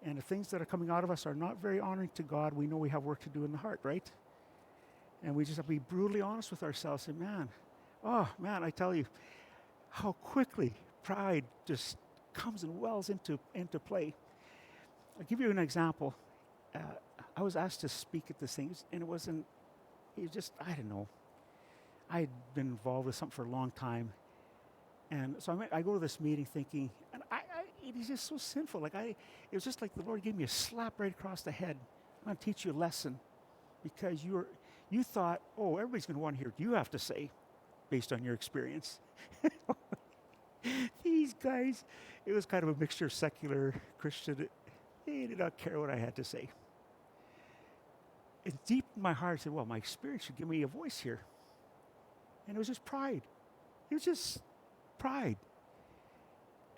And the things that are coming out of us are not very honoring to God. We know we have work to do in the heart, right? And we just have to be brutally honest with ourselves. And man, I tell you, how quickly pride just comes and wells into play. I'll give you an example. I was asked to speak at this thing, and it was just, I don't know. I had been involved with something for a long time. And so I go to this meeting thinking, and it is just so sinful. It was just like the Lord gave me a slap right across the head. I'm going to teach you a lesson because you thought, oh, everybody's going to want to hear what you have to say based on your experience. These guys, it was kind of a mixture of secular, Christian. They did not care what I had to say. And deep in my heart, I said, well, my experience should give me a voice here. And it was just pride. It was just pride.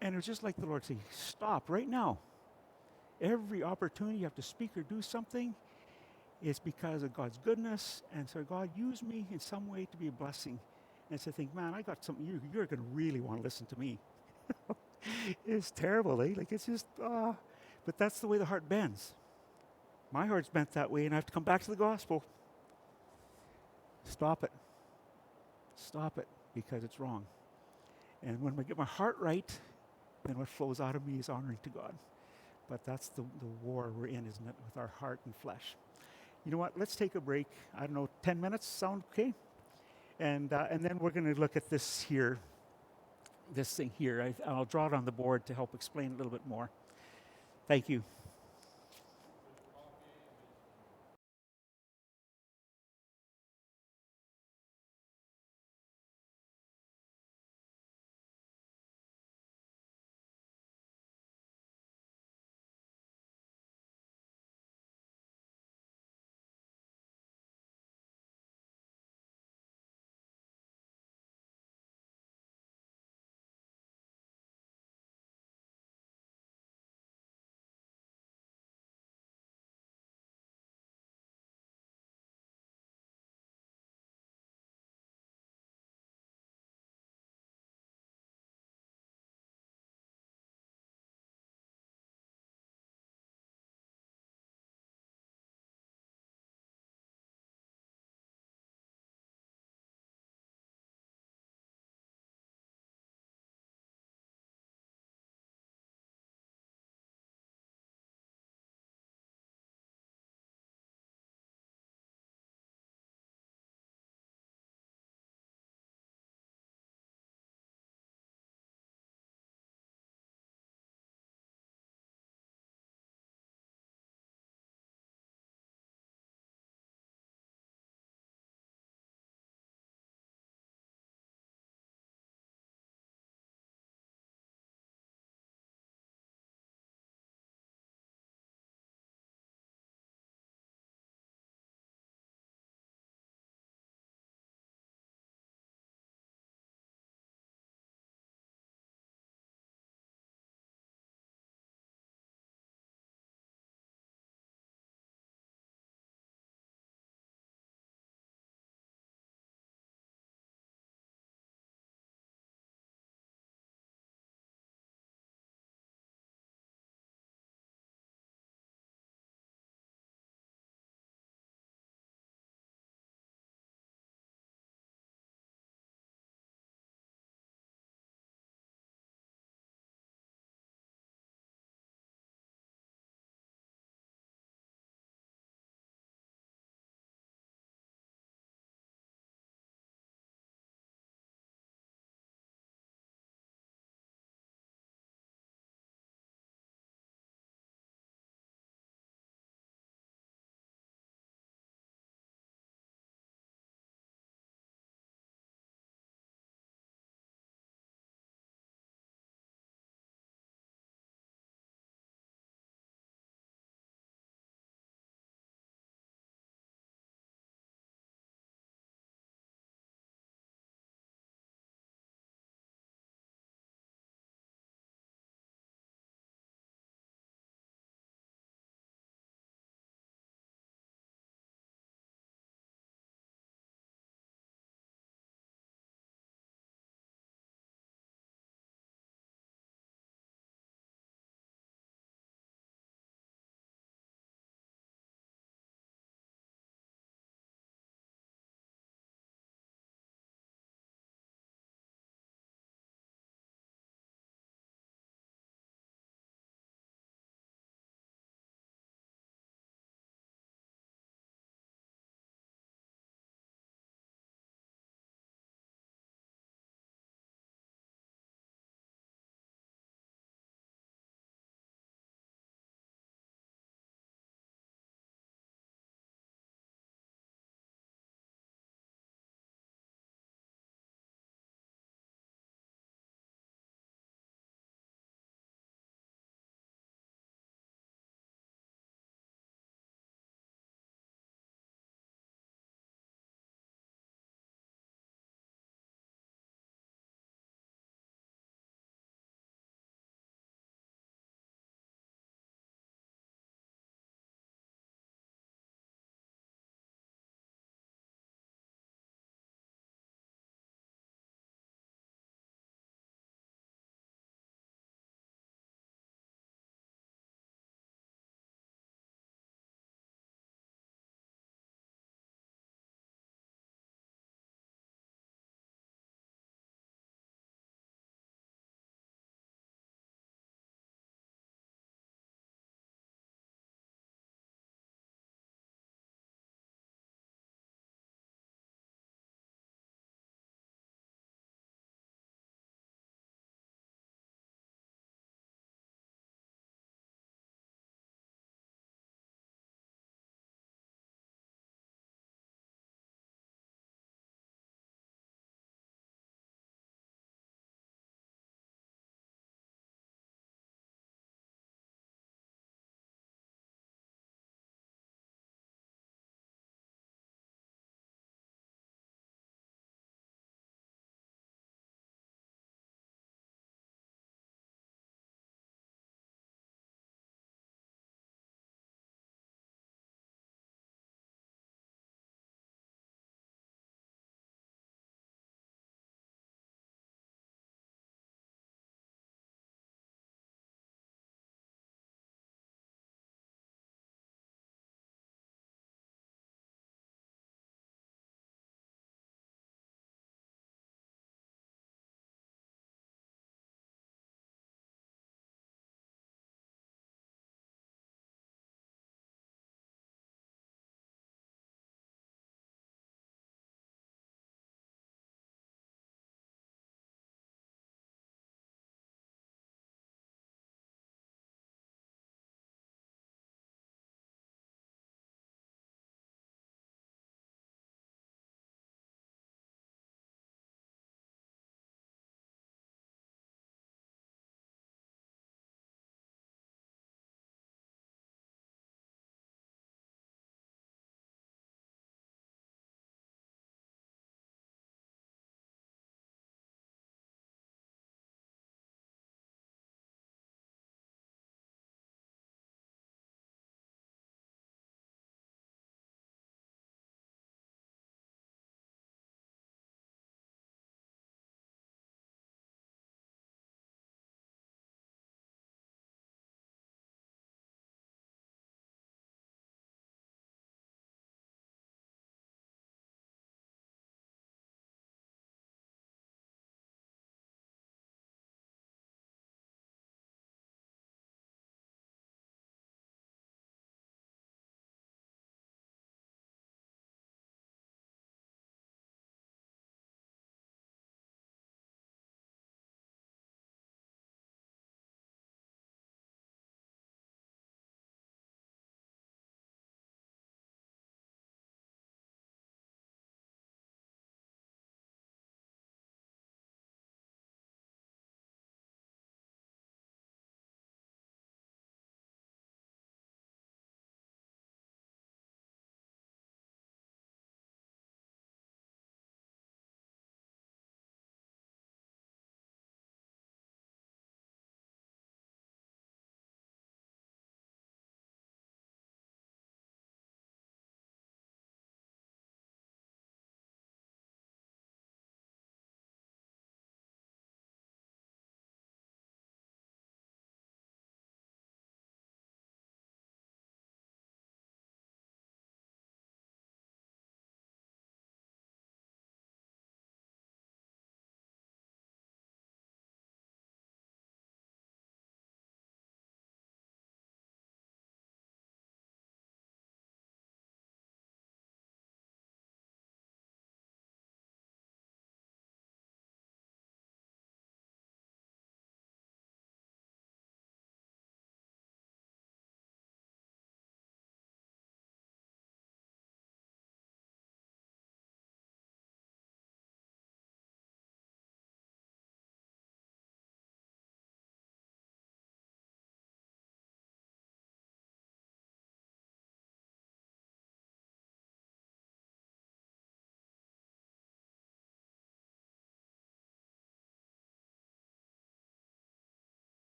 And it was just like the Lord saying, stop right now. Every opportunity you have to speak or do something is because of God's goodness. And so God, use me in some way to be a blessing. And so I think, man, I got something, you're going to really want to listen to me. It's terrible, eh? It's just, but that's the way the heart bends. My heart's bent that way, and I have to come back to the gospel. Stop it. Stop it, because it's wrong. And when I get my heart right, then what flows out of me is honoring to God. But that's the war we're in, isn't it, with our heart and flesh. You know what? Let's take a break. I don't know, 10 minutes sound okay? And then we're going to look at this here, this thing here. I'll draw it on the board to help explain a little bit more. Thank you.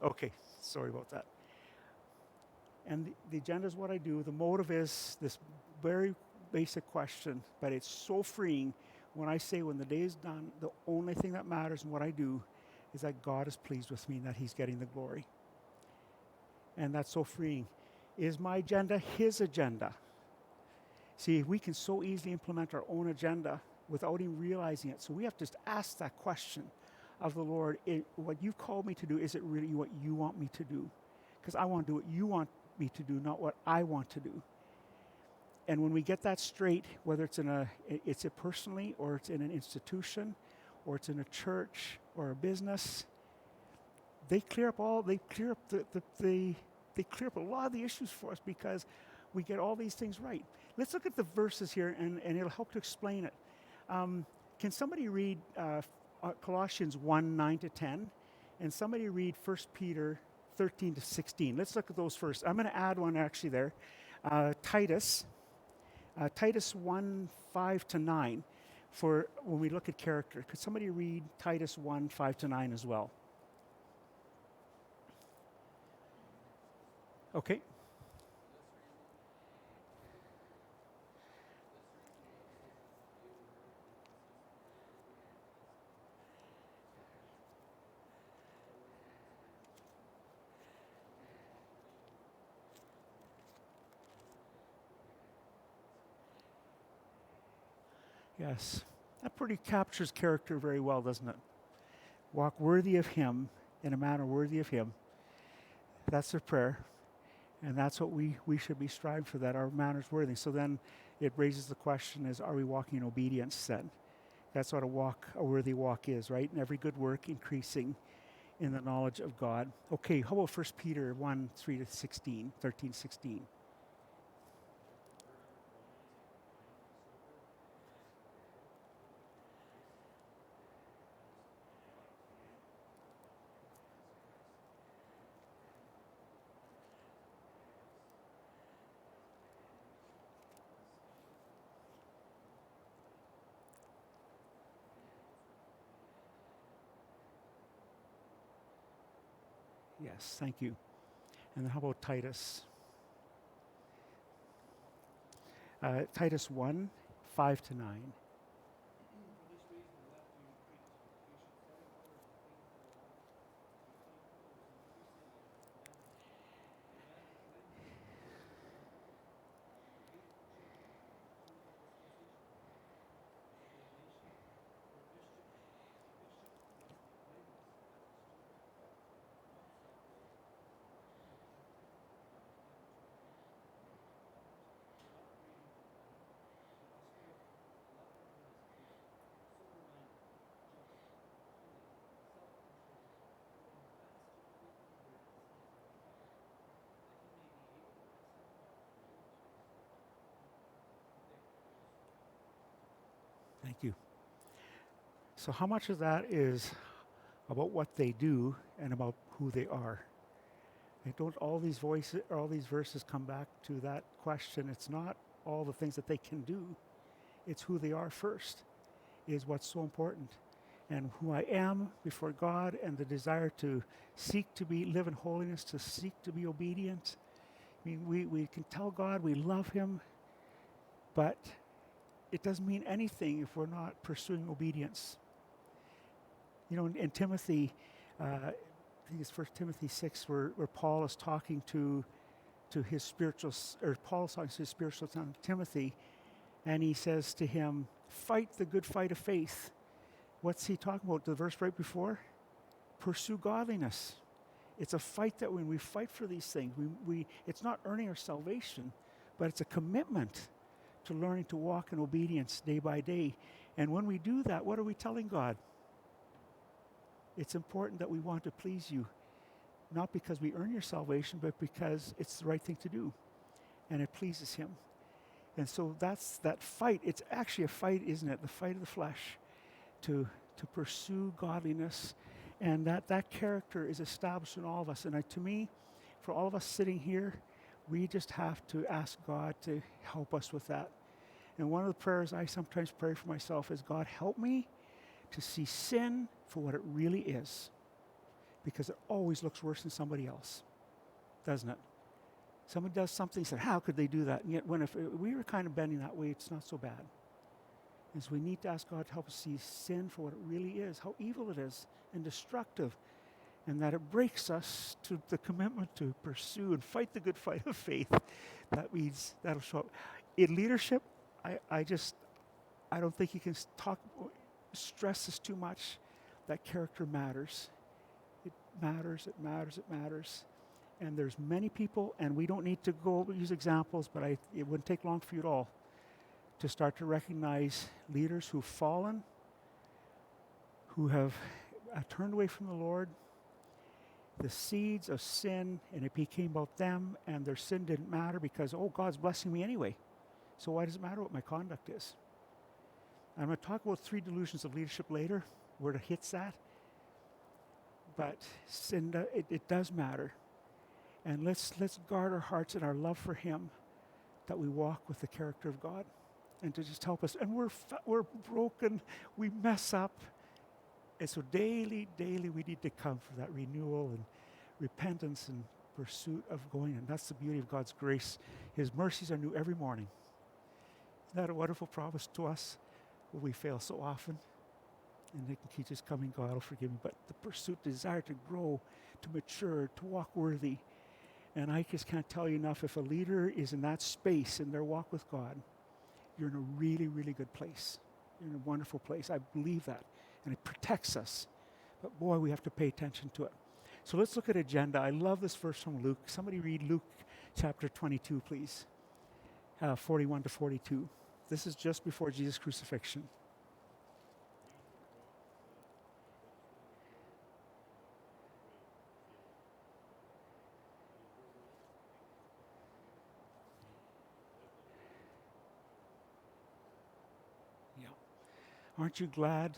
Okay, sorry about that. And the agenda is what I do. The motive is this very basic question, but it's so freeing when I say when the day is done, the only thing that matters in what I do is that God is pleased with me and that He's getting the glory. And that's so freeing. Is my agenda His agenda? See, we can so easily implement our own agenda without even realizing it. So we have to just ask that question of the Lord, what you've called me to do, is it really what you want me to do? Because I want to do what you want me to do, not what I want to do. And when we get that straight, whether it's it personally, or it's in an institution, or it's in a church or a business, they clear up they clear up a lot of the issues for us because we get all these things right. Let's look at the verses here, and it'll help to explain it. Can somebody read Colossians 1, 9 to 10? And somebody read 1 Peter 13 to 16. Let's look at those first. I'm going to add one actually there. Titus 1, 5 to 9, for when we look at character. Could somebody read Titus 1, 5 to 9 as well? Okay. Yes. That pretty captures character very well, doesn't it? Walk worthy of Him, in a manner worthy of Him. That's their prayer. And that's what we should be striving for, that our manner is worthy. So then it raises the question is, are we walking in obedience then? That's what a worthy walk is, right? And every good work increasing in the knowledge of God. Okay, how about 1 Peter 1, 3 to 16, 13, 16? Yes, thank you. And then how about Titus? Titus 1, 5 to 9. Thank you. So how much of that is about what they do and about who they are? And don't all these verses come back to that question? It's not all the things that they can do. It's who they are first is what's so important. And who I am before God, and the desire to live in holiness, to seek to be obedient. I mean, we can tell God we love Him, but it doesn't mean anything if we're not pursuing obedience. You know, in Timothy, I think it's 1 Timothy 6, where Paul is talking to his spiritual, or Paul is talking to his spiritual son Timothy, and he says to him, fight the good fight of faith. What's he talking about? The verse right before? Pursue godliness. It's a fight that when we fight for these things, it's not earning our salvation, but it's a commitment to learning to walk in obedience day by day. And when we do that, what are we telling God? It's important that we want to please you, not because we earn your salvation, but because it's the right thing to do, and it pleases Him. And so that's that fight. It's actually a fight, isn't it? The fight of the flesh to pursue godliness, and that character is established in all of us. And to me, for all of us sitting here, we just have to ask God to help us with that. And one of the prayers I sometimes pray for myself is, God, help me to see sin for what it really is. because it always looks worse than somebody else, doesn't it? Someone does something, said, how could they do that? And yet if we were kind of bending that way, it's not so bad. And so we need to ask God to help us see sin for what it really is, how evil it is and destructive, and that it breaks us to the commitment to pursue and fight the good fight of faith. That'll show up. In leadership, I don't think you can stress this too much, that character matters. It matters. And there's many people, and we don't need to go use examples, but it wouldn't take long for you at all to start to recognize leaders who've fallen, who have turned away from the Lord, the seeds of sin, and it became about them, and their sin didn't matter because, God's blessing me anyway. So why does it matter what my conduct is? I'm going to talk about 3 delusions of leadership later, where it hits that. But sin, it does matter. And let's guard our hearts and our love for Him, that we walk with the character of God, and to just help us. And we're broken, we mess up. And so daily we need to come for that renewal and repentance and pursuit of going. And that's the beauty of God's grace. His mercies are new every morning. Isn't that a wonderful promise to us? Well, we fail so often. And they can keep just coming, God will forgive me. But the pursuit, desire to grow, to mature, to walk worthy. And I just can't tell you enough, if a leader is in that space in their walk with God, you're in a really, really good place. You're in a wonderful place. I believe that. And it protects us. But boy, we have to pay attention to it. So let's look at agenda. I love this verse from Luke. Somebody read Luke chapter 22, please. 41 to 42. This is just before Jesus' crucifixion. Yeah. Aren't you glad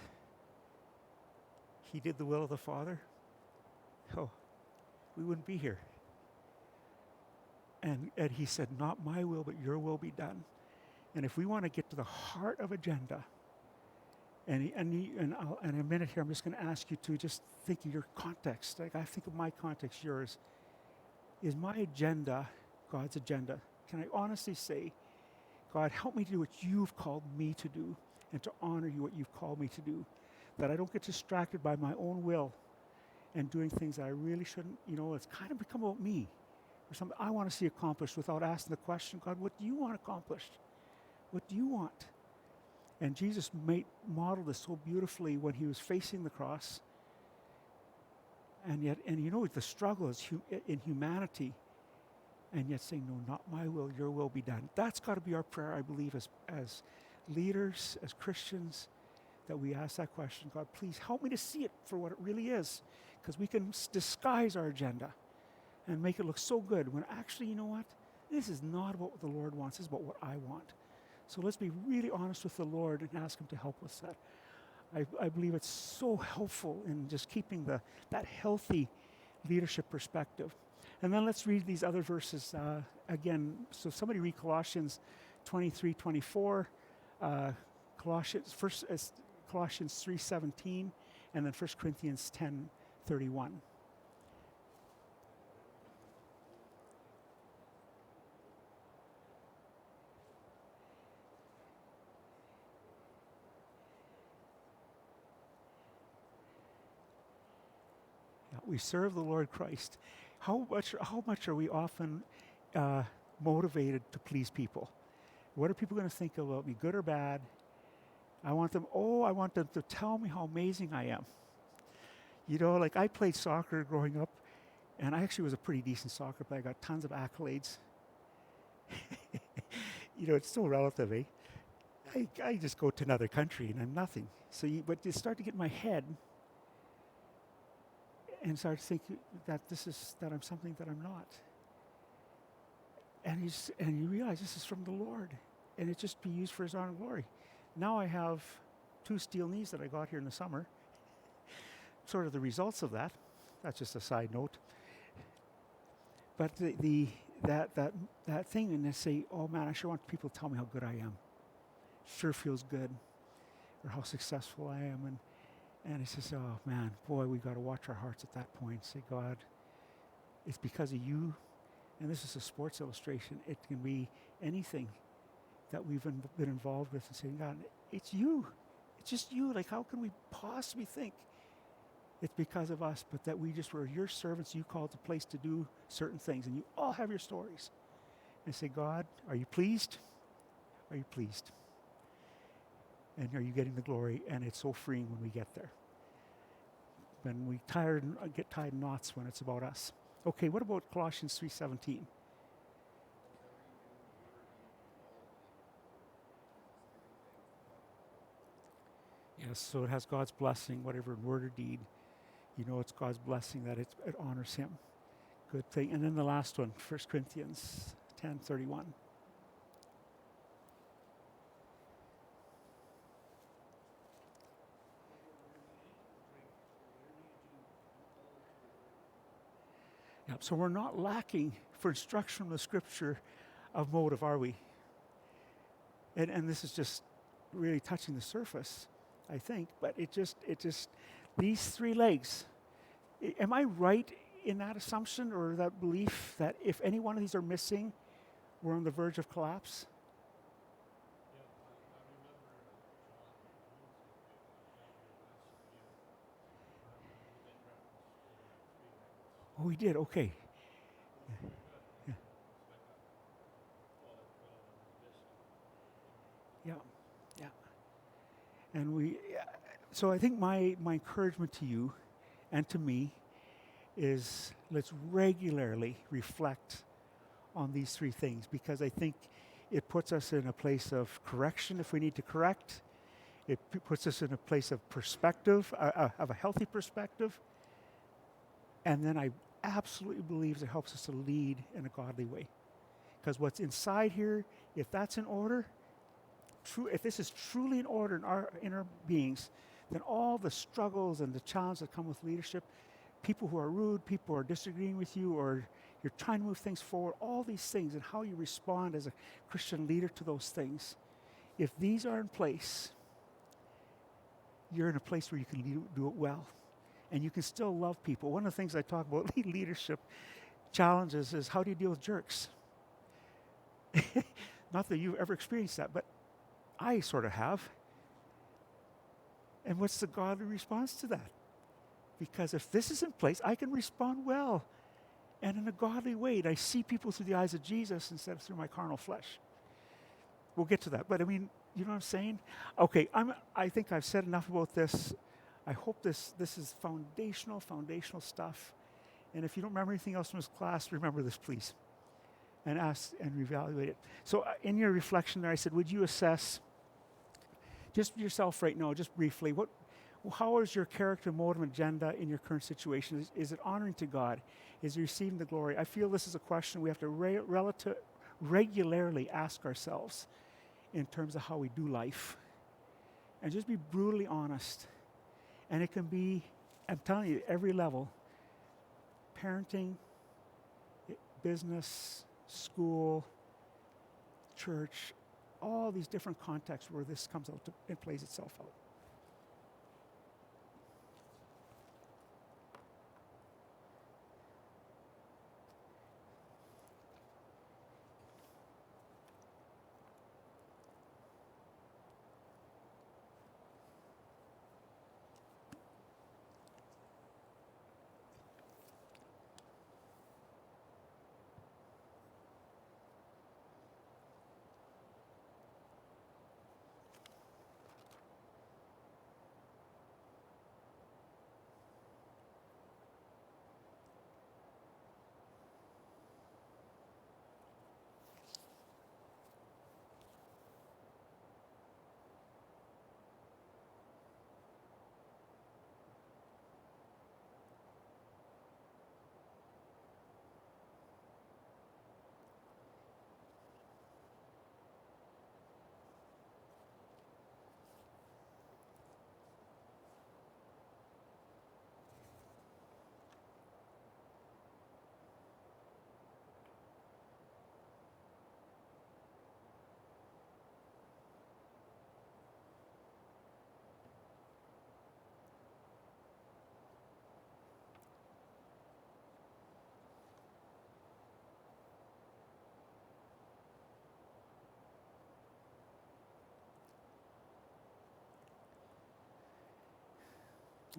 He did the will of the Father? Oh, we wouldn't be here. And He said, not my will, but your will be done. And if we want to get to the heart of agenda, and in a minute here, I'm just going to ask you to just think of your context. Like I think of my context, yours. Is my agenda God's agenda? Can I honestly say, God, help me to do what you've called me to do, and to honor you what you've called me to do, that I don't get distracted by my own will and doing things that I really shouldn't. It's kind of become about me, or something I want to see accomplished, without asking the question, God, what do you want accomplished? What do you want? And Jesus modeled this so beautifully when He was facing the cross. And the struggle is in humanity, and yet saying, no, not my will, your will be done. That's got to be our prayer, I believe, as leaders, as Christians, that we ask that question. God, please help me to see it for what it really is, because we can disguise our agenda and make it look so good when actually, you know what? This is not about what the Lord wants. This is about what I want. So let's be really honest with the Lord and ask Him to help us. I believe it's so helpful in just keeping that healthy leadership perspective. And then let's read these other verses again. So somebody read Colossians 23:24, Colossians 3:17, and then 1 Corinthians 10:31. We serve the Lord Christ. How much are we often motivated to please people? What are people going to think about me, good or bad? I want them to tell me how amazing I am. Like I played soccer growing up, and I actually was a pretty decent soccer player. I got tons of accolades. It's still relative, eh? I just go to another country and I'm nothing. But you start to get in my head and start to think that I'm something that I'm not. And you realize this is from the Lord, and it just be used for His honor and glory. Now I have 2 steel knees that I got here in the summer. Sort of the results of that. That's just a side note. But that thing, and they say, oh man, I sure want people to tell me how good I am. Sure feels good, or how successful I am. And it says, oh man, boy, we got to watch our hearts at that point. Say, God, it's because of you. And this is a sports illustration. It can be anything that we've been involved with, and saying, God, it's you. It's just you. Like, how can we possibly think it's because of us, but that we just were your servants, you called the place to do certain things, and you all have your stories. And say, God, are you pleased? Are you pleased? And are you getting the glory? And it's so freeing when we get there. When we get tied in knots when it's about us. Okay, what about Colossians 3:17? Yes, so it has God's blessing, whatever in word or deed. You know it's God's blessing, that it honors him. Good thing. And then the last one, 1 Corinthians 10:31. Yep, so we're not lacking for instruction from the scripture of motive, are we? And this is just really touching the surface, I think. But it just these three legs. Am I right in that assumption or that belief that if any one of these are missing, we're on the verge of collapse? Oh, we did. Okay. Yeah. Yeah. Yeah. And so I think my encouragement to you and to me is let's regularly reflect on these three things, because I think it puts us in a place of correction if we need to correct. It puts us in a place of perspective, of a healthy perspective. And then I absolutely believe it helps us to lead in a godly way. Because what's inside here, if that's in order, if this is truly in order in our inner beings, then all the struggles and the challenges that come with leadership, people who are rude, people who are disagreeing with you, or you're trying to move things forward, all these things and how you respond as a Christian leader to those things, if these are in place, you're in a place where you can do it well. And you can still love people. One of the things I talk about leadership challenges is how do you deal with jerks? Not that you've ever experienced that, but I sort of have. And what's the godly response to that? Because if this is in place, I can respond well and in a godly way. And I see people through the eyes of Jesus instead of through my carnal flesh. We'll get to that. But I mean, you know what I'm saying? Okay, I think I've said enough about this. I hope this is foundational stuff. And if you don't remember anything else from this class, remember this, please. And ask and reevaluate it. So in your reflection there, I said, would you assess just yourself right now, just briefly, how is your character, motive, and agenda in your current situation? Is it honoring to God? Is it receiving the glory? I feel this is a question we have to regularly ask ourselves in terms of how we do life. And just be brutally honest. And it can be, I'm telling you, every level. Parenting, business, school, church, all these different contexts where this comes out, it plays itself out.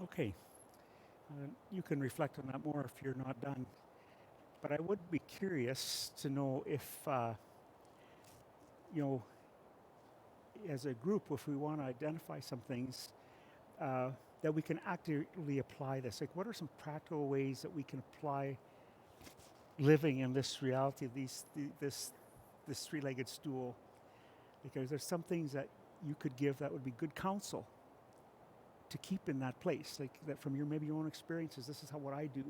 Okay, you can reflect on that more if you're not done. But I would be curious to know if, you know, as a group, if we want to identify some things uh, that we can actively apply this. Like, what are some practical ways that we can apply living in this reality of this three-legged stool? Because there's some things that you could give that would be good counsel to keep in that place, like that from your maybe your own experiences. This is how what I do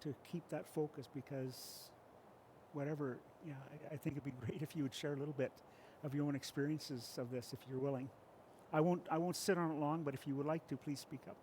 to keep that focus because whatever, yeah, I think it'd be great if you would share a little bit of your own experiences of this if you're willing. I won't sit on it long, but if you would like to, please speak up.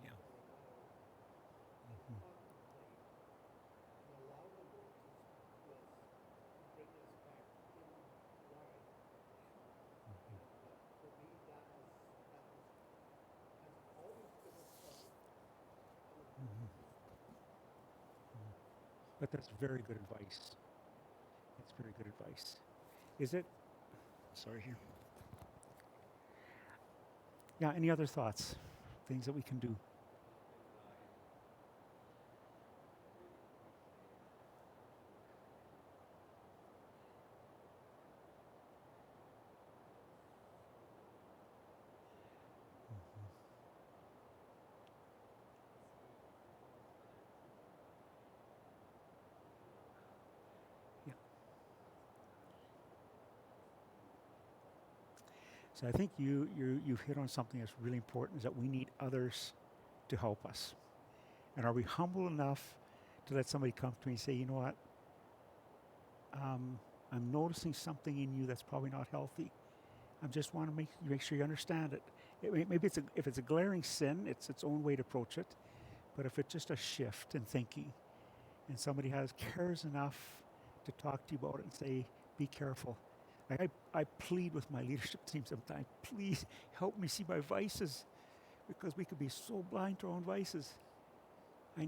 Yeah. Mhm. Mhm. But that's very good advice. That's very good advice. Is it? Sorry here. Yeah. Any other thoughts? Things that we can do. Yeah. So I think you've hit on something that's really important. Is that we need others to help us, and are we humble enough to let somebody come to me and say, you know what, um, I'm noticing something in you that's probably not healthy. I just want to make sure you understand it. Maybe if it's a glaring sin, it's its own way to approach it. But if it's just a shift in thinking, and somebody has cares enough to talk to you about it and say, be careful. Like I plead with my leadership team sometimes, please help me see my vices because we could be so blind to our own vices. We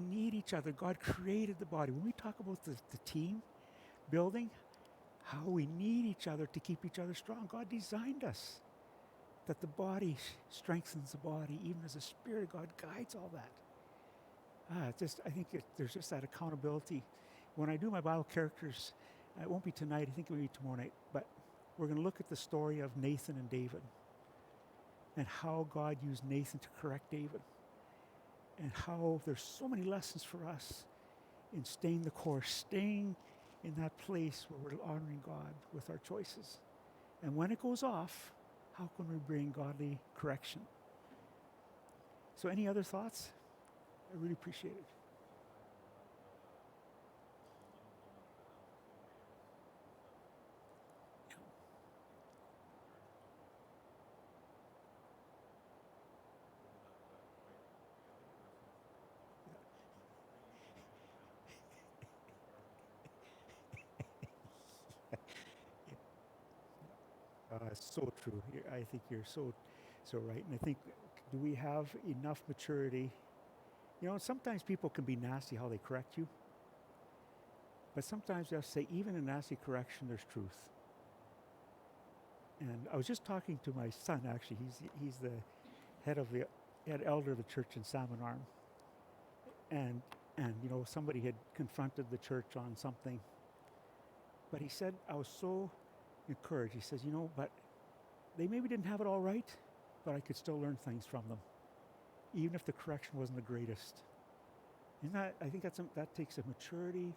need each other. God created the body. When we talk about the team building, how we need each other to keep each other strong. God designed us that the body strengthens the body, even as the Spirit of God guides all that. I think there's just that accountability. When I do my Bible characters, it won't be tonight, I think it will be tomorrow night, but we're going to look at the story of Nathan and David and how God used Nathan to correct David and how there's so many lessons for us in staying the course, staying in that place where we're honoring God with our choices. And when it goes off, how can we bring godly correction? So, any other thoughts? I really appreciate it. So true. I think you're so right. And I think, do we have enough maturity? You know, sometimes people can be nasty how they correct you, but sometimes they'll say, even in nasty correction, there's truth. And I was just talking to my son, actually. He's the head of the head elder of the church in Salmon Arm. And, somebody had confronted the church on something. But he said, I was so encouraged. He says, but they maybe didn't have it all right, but I could still learn things from them, even if the correction wasn't the greatest. Isn't that, I think that takes a maturity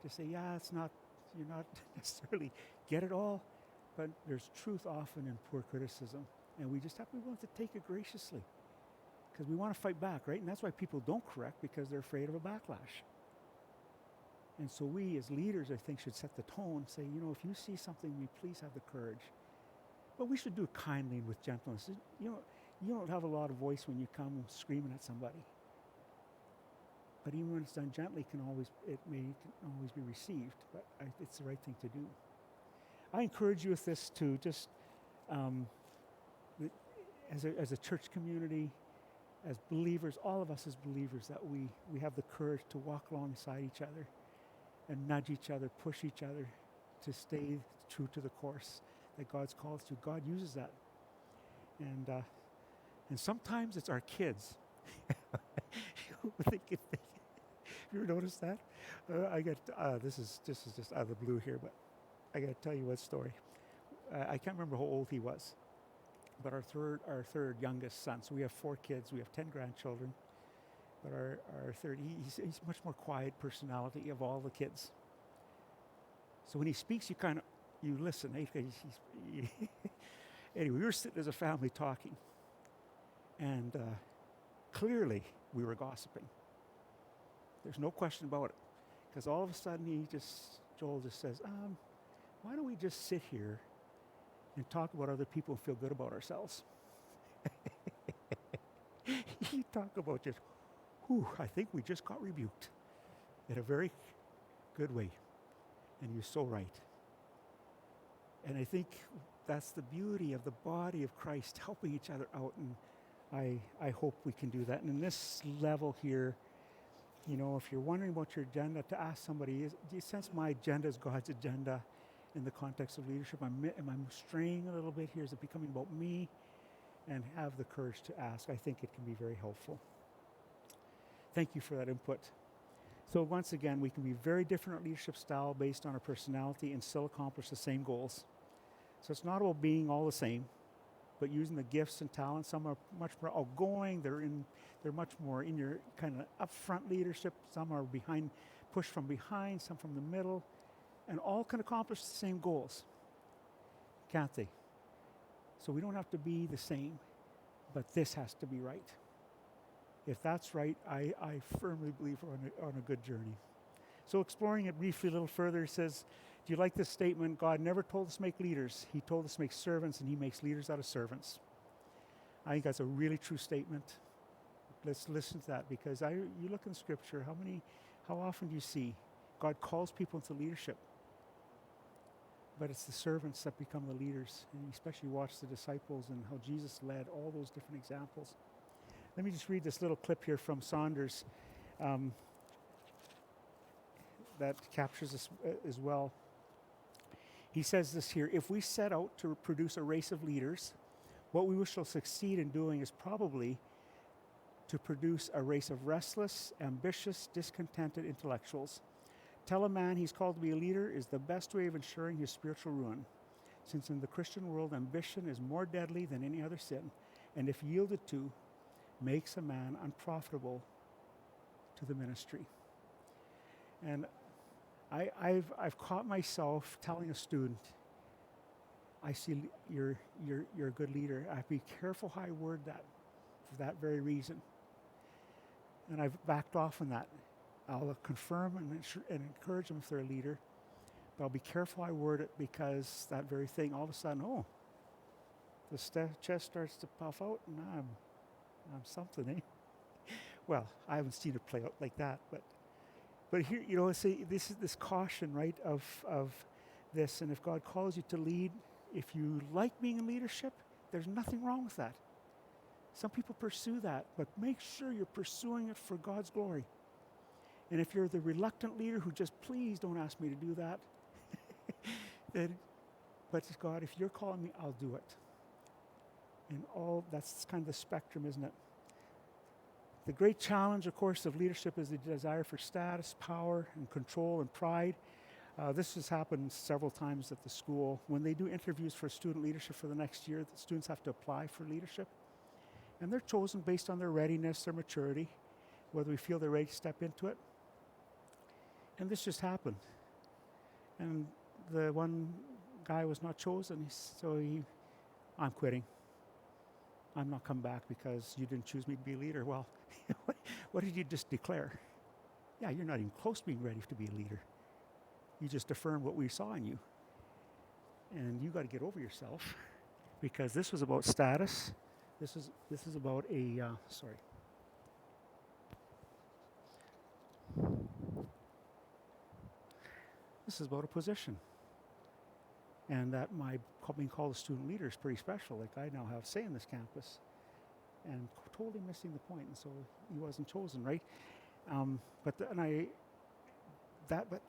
to say, yeah, you're not necessarily get it all, but there's truth often in poor criticism. And we just have to be willing to take it graciously because we want to fight back, right? And that's why people don't correct, because they're afraid of a backlash. And so we as leaders, I think, should set the tone, say, if you see something, please have the courage. But we should do it kindly and with gentleness. You don't have a lot of voice when you come screaming at somebody. But even when it's done gently, it can always be received. But it's the right thing to do. I encourage you with this to just, as a church community, as believers, all of us as believers, that we have the courage to walk alongside each other and nudge each other, push each other to stay true to the course that God's called us to. God uses that. And sometimes it's our kids. You ever noticed that? This is just out of the blue here, but I got to tell you one story. I can't remember how old he was, but our third youngest son. So we have 4 kids. We have 10 grandchildren. But our third, he's much more quiet personality of all the kids. So when he speaks, you listen. Anyway, we were sitting as a family talking, and clearly we were gossiping. There's no question about it. Because all of a sudden Joel just says, why don't we just sit here and talk about other people and feel good about ourselves? You talk about just, I think we just got rebuked in a very good way. And you're so right. And I think that's the beauty of the body of Christ, helping each other out. And I hope we can do that. And in this level here, if you're wondering about your agenda, to ask somebody, do you sense my agenda is God's agenda in the context of leadership? Am I straying a little bit here? Is it becoming about me? And have the courage to ask. I think it can be very helpful. Thank you for that input. So once again, we can be very different at leadership style based on our personality and still accomplish the same goals. So it's not about being all the same, but using the gifts and talents. Some are much more outgoing. They're much more in your kind of upfront leadership. Some are pushed from behind, some from the middle, and all can accomplish the same goals, can't they? So we don't have to be the same, but this has to be right. If that's right, I firmly believe we're on a good journey. So exploring it briefly a little further, it says, do you like this statement? God never told us to make leaders. He told us to make servants, and he makes leaders out of servants. I think that's a really true statement. Let's listen to that, because you look in Scripture, how often do you see God calls people into leadership? But it's the servants that become the leaders. And you especially watch the disciples and how Jesus led all those different examples. Let me just read this little clip here from Saunders that captures this as well. He says this here: if we set out to produce a race of leaders, what we shall succeed in doing is probably to produce a race of restless, ambitious, discontented intellectuals. Tell a man he's called to be a leader is the best way of ensuring his spiritual ruin, since in the Christian world, ambition is more deadly than any other sin, and if yielded to, makes a man unprofitable to the ministry. And I've caught myself telling a student, I see you're a good leader. I have to be careful how I word that for that very reason. And I've backed off on that. I'll confirm and encourage them if they're a leader, but I'll be careful how I word it, because that very thing, all of a sudden, the chest starts to puff out, and I'm something, eh? Well, I haven't seen it play out like that, but here, this is this caution, right, of this. And if God calls you to lead, if you like being in leadership, there's nothing wrong with that. Some people pursue that, but make sure you're pursuing it for God's glory. And if you're the reluctant leader who just, please don't ask me to do that, but God, if you're calling me, I'll do it. And that's kind of the spectrum, isn't it? The great challenge, of course, of leadership is the desire for status, power, and control and pride. This has happened several times at the school. When they do interviews for student leadership for the next year, the students have to apply for leadership. And they're chosen based on their readiness, their maturity. whether we feel they're ready to step into it. And this just happened. And the one guy was not chosen, I'm quitting. I'm not coming back because you didn't choose me to be a leader. Well, what did you just declare? Yeah, you're not even close to being ready to be a leader. You just affirmed what we saw in you. And you got to get over yourself, because this was about status. This is about this is about a position. And that my being called a student leader is pretty special. Like, I now have say in this campus, and totally missing the point. And so he wasn't chosen, right? But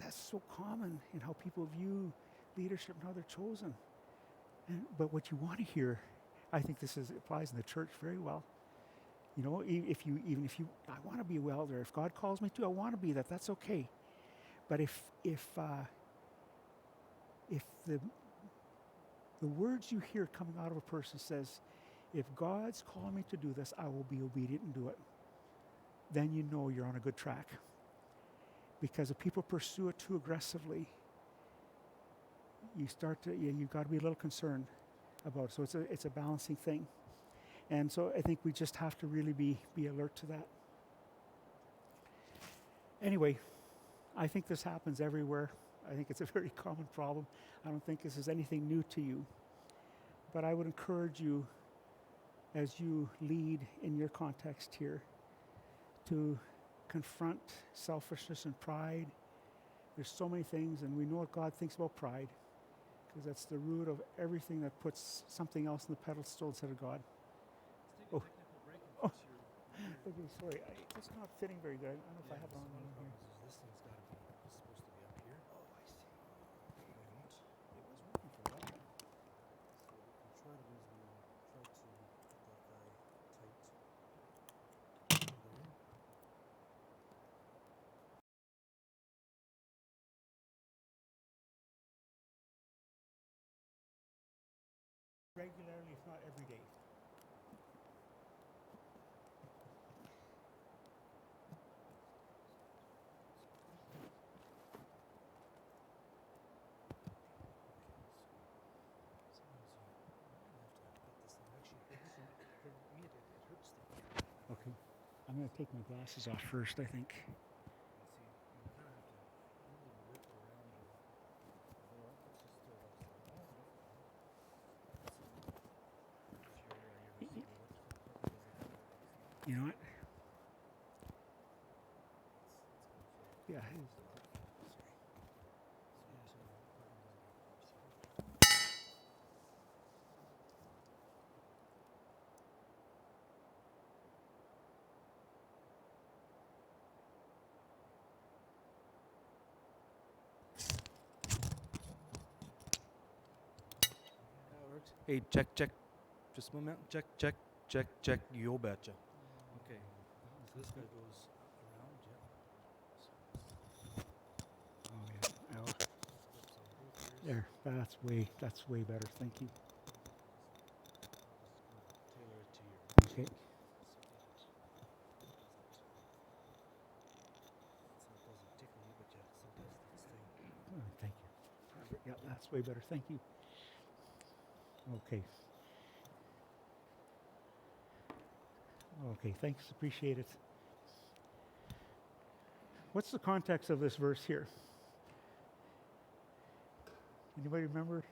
that's so common in how people view leadership and how they're chosen. But what you want to hear, I think applies in the church very well. You know, I want to be a welder. If God calls me to, I want to be that. That's okay. But if the words you hear coming out of a person says, if God's calling me to do this, I will be obedient and do it, then you know you're on a good track. Because if people pursue it too aggressively, you've got to be a little concerned about it. So it's a balancing thing. And so I think we just have to really be alert to that. Anyway, I think this happens everywhere. I think it's a very common problem. I don't think this is anything new to you. But I would encourage you, as you lead in your context here, to confront selfishness and pride. There's so many things, and we know what God thinks about pride, because that's the root of everything that puts something else in the pedestal instead of God. Let's take a technical break and fix your... Okay, sorry, it's not fitting very good. I don't know if I have it on one of the here. problems is this thing's got to be, it's supposed to be up here. Oh, I see. Wait. It was working for a while. So what we can try to do is we try to get that guy tight there. Regularly, if not every day. Okay. I'm going to take my glasses off first, I think. You know what? Yeah. Hey, check. Just a moment. Check. You betcha. Okay. So this guy goes around, Oh, yeah. There. That's way better. Thank you. Tailor it to your... Okay. It doesn't tickle you, but yeah, sometimes that's the thing. Oh, thank you. Yeah, that's way better. Thank you. Okay. Okay, thanks. Appreciate it. What's the context of this verse here? Anybody remember?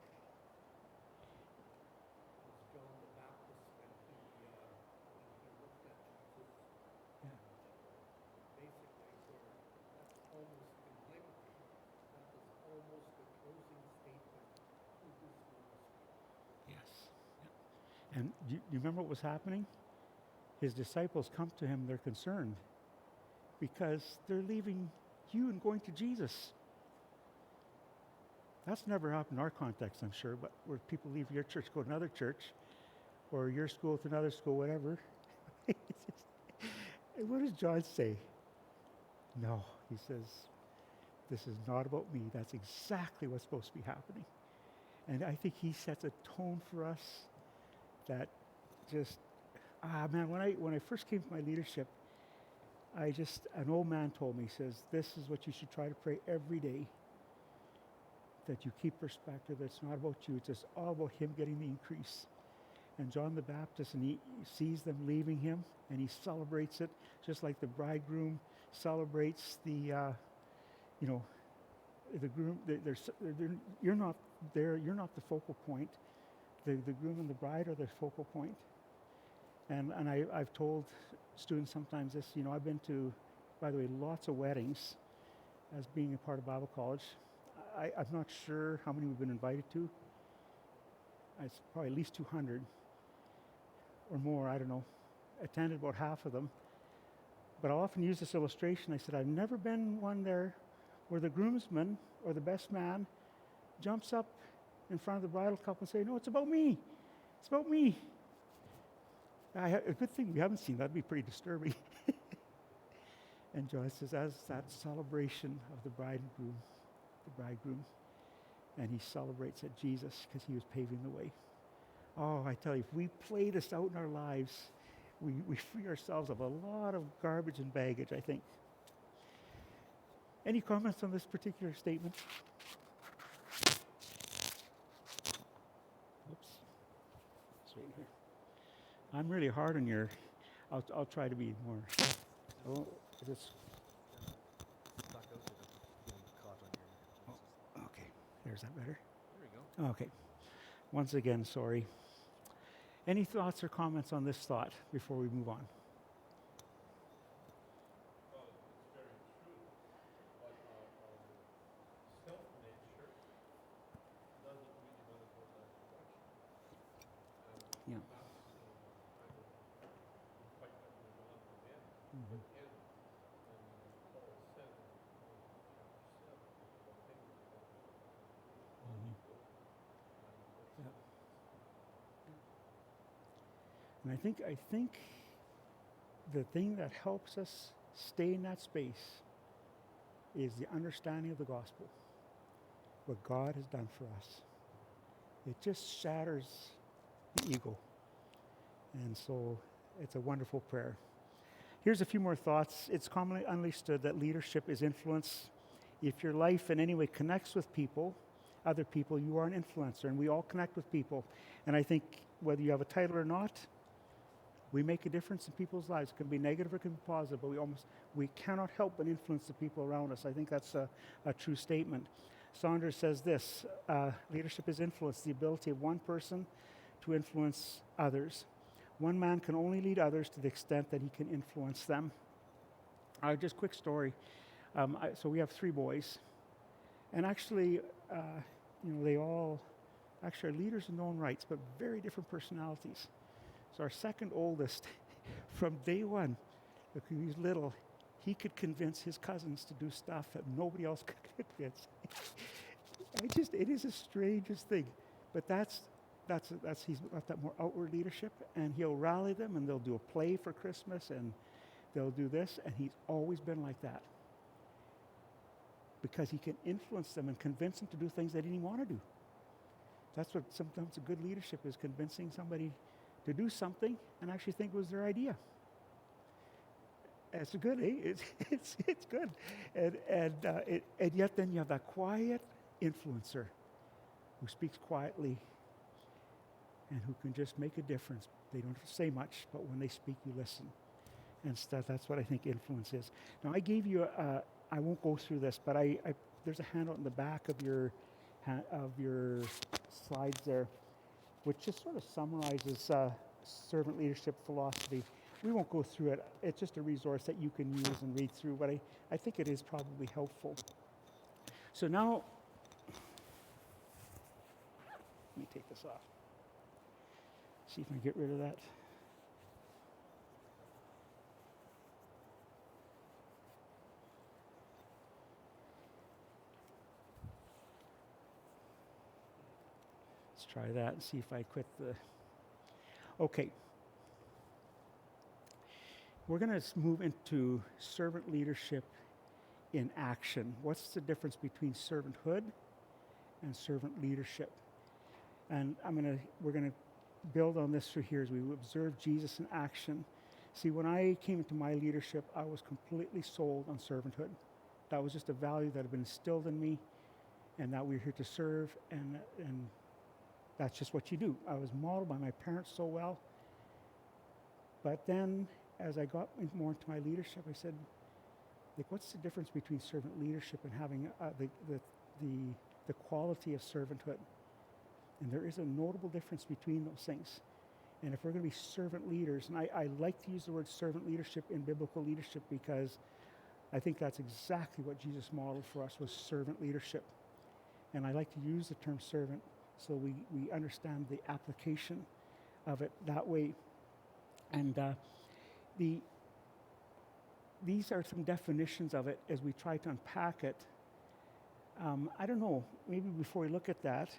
Yes. And do you remember what was happening? His disciples come to him, they're concerned because they're leaving you and going to Jesus. That's never happened in our context, I'm sure, but where people leave your church, go to another church, or your school to another school, whatever. And what does John say? No, he says, this is not about me. That's exactly what's supposed to be happening. And I think he sets a tone for us that just, man, when I first came to my leadership, an old man told me, he says, this is what you should try to pray every day, that you keep perspective. It's not about you. It's just all about him getting the increase. And John the Baptist, and he sees them leaving him, and he celebrates it, just like the bridegroom celebrates the, the groom. You're not there. You're not the focal point. The groom and the bride are the focal point. And I've told students sometimes this. I've been to, by the way, lots of weddings as being a part of Bible college. I'm not sure how many we've been invited to. It's probably at least 200 or more, I don't know. Attended about half of them. But I often use this illustration. I said, I've never been one there where the groomsman or the best man jumps up in front of the bridal couple and say, no, it's about me. It's about me. A good thing we haven't seen. That'd be pretty disturbing. And John says, as that celebration of the bridegroom, and he celebrates at Jesus because he was paving the way. Oh, I tell you, if we play this out in our lives, we free ourselves of a lot of garbage and baggage, I think. Any comments on this particular statement? Oops. It's right here. I'm really hard on your. I'll try to be more. Oh, is this? Okay. There's that better. There we go. Okay. Once again, sorry. Any thoughts or comments on this thought before we move on? Yeah. Mhm. Mhm. Yeah. And I think the thing that helps us stay in that space is the understanding of the gospel, what God has done for us. It just shatters the ego. And so it's a wonderful prayer. Here's a few more thoughts. It's commonly understood that leadership is influence. If your life in any way connects with people, other people, you are an influencer, and we all connect with people. And I think whether you have a title or not, we make a difference in people's lives. It can be negative or it can be positive, but we cannot help but influence the people around us. I think that's a true statement. Saunders says this, leadership is influence, the ability of one person to influence others. One man can only lead others to the extent that he can influence them. Just quick story. So we have 3 boys, and actually, they all actually are leaders in their own rights, but very different personalities. So our second oldest, from day one, look, he was little, he could convince his cousins to do stuff that nobody else could convince. It is the strangest thing, but that's he's got that more outward leadership, and he'll rally them, and they'll do a play for Christmas, and they'll do this, and he's always been like that because he can influence them and convince them to do things they didn't even want to do. That's what sometimes a good leadership is, convincing somebody to do something and actually think it was their idea. It's good, eh? It's good, and yet then you have that quiet influencer who speaks quietly and who can just make a difference. They don't say much, but when they speak, you listen. And stuff. That's what I think influence is. Now, I gave you I won't go through this, but there's a handout in the back of your slides there, which just sort of summarizes servant leadership philosophy. We won't go through it. It's just a resource that you can use and read through, but I think it is probably helpful. So now, let me take this off. See if I can get rid of that. Let's try that and see if I quit the... Okay. We're going to move into servant leadership in action. What's the difference between servanthood and servant leadership? And we're going to build on this through here as we observe Jesus in action, See, when I came into my leadership, I was completely sold on servanthood. That was just a value that had been instilled in me, and that we're here to serve, and that's just what you do. I was modeled by my parents so well. But then, as I got more into my leadership, I said, like, what's the difference between servant leadership and having the quality of servanthood? And there is a notable difference between those things. And if we're going to be servant leaders, and I like to use the word servant leadership in biblical leadership because I think that's exactly what Jesus modeled for us, was servant leadership. And I like to use the term servant so we understand the application of it that way. And these are some definitions of it as we try to unpack it. I don't know, maybe before we look at that,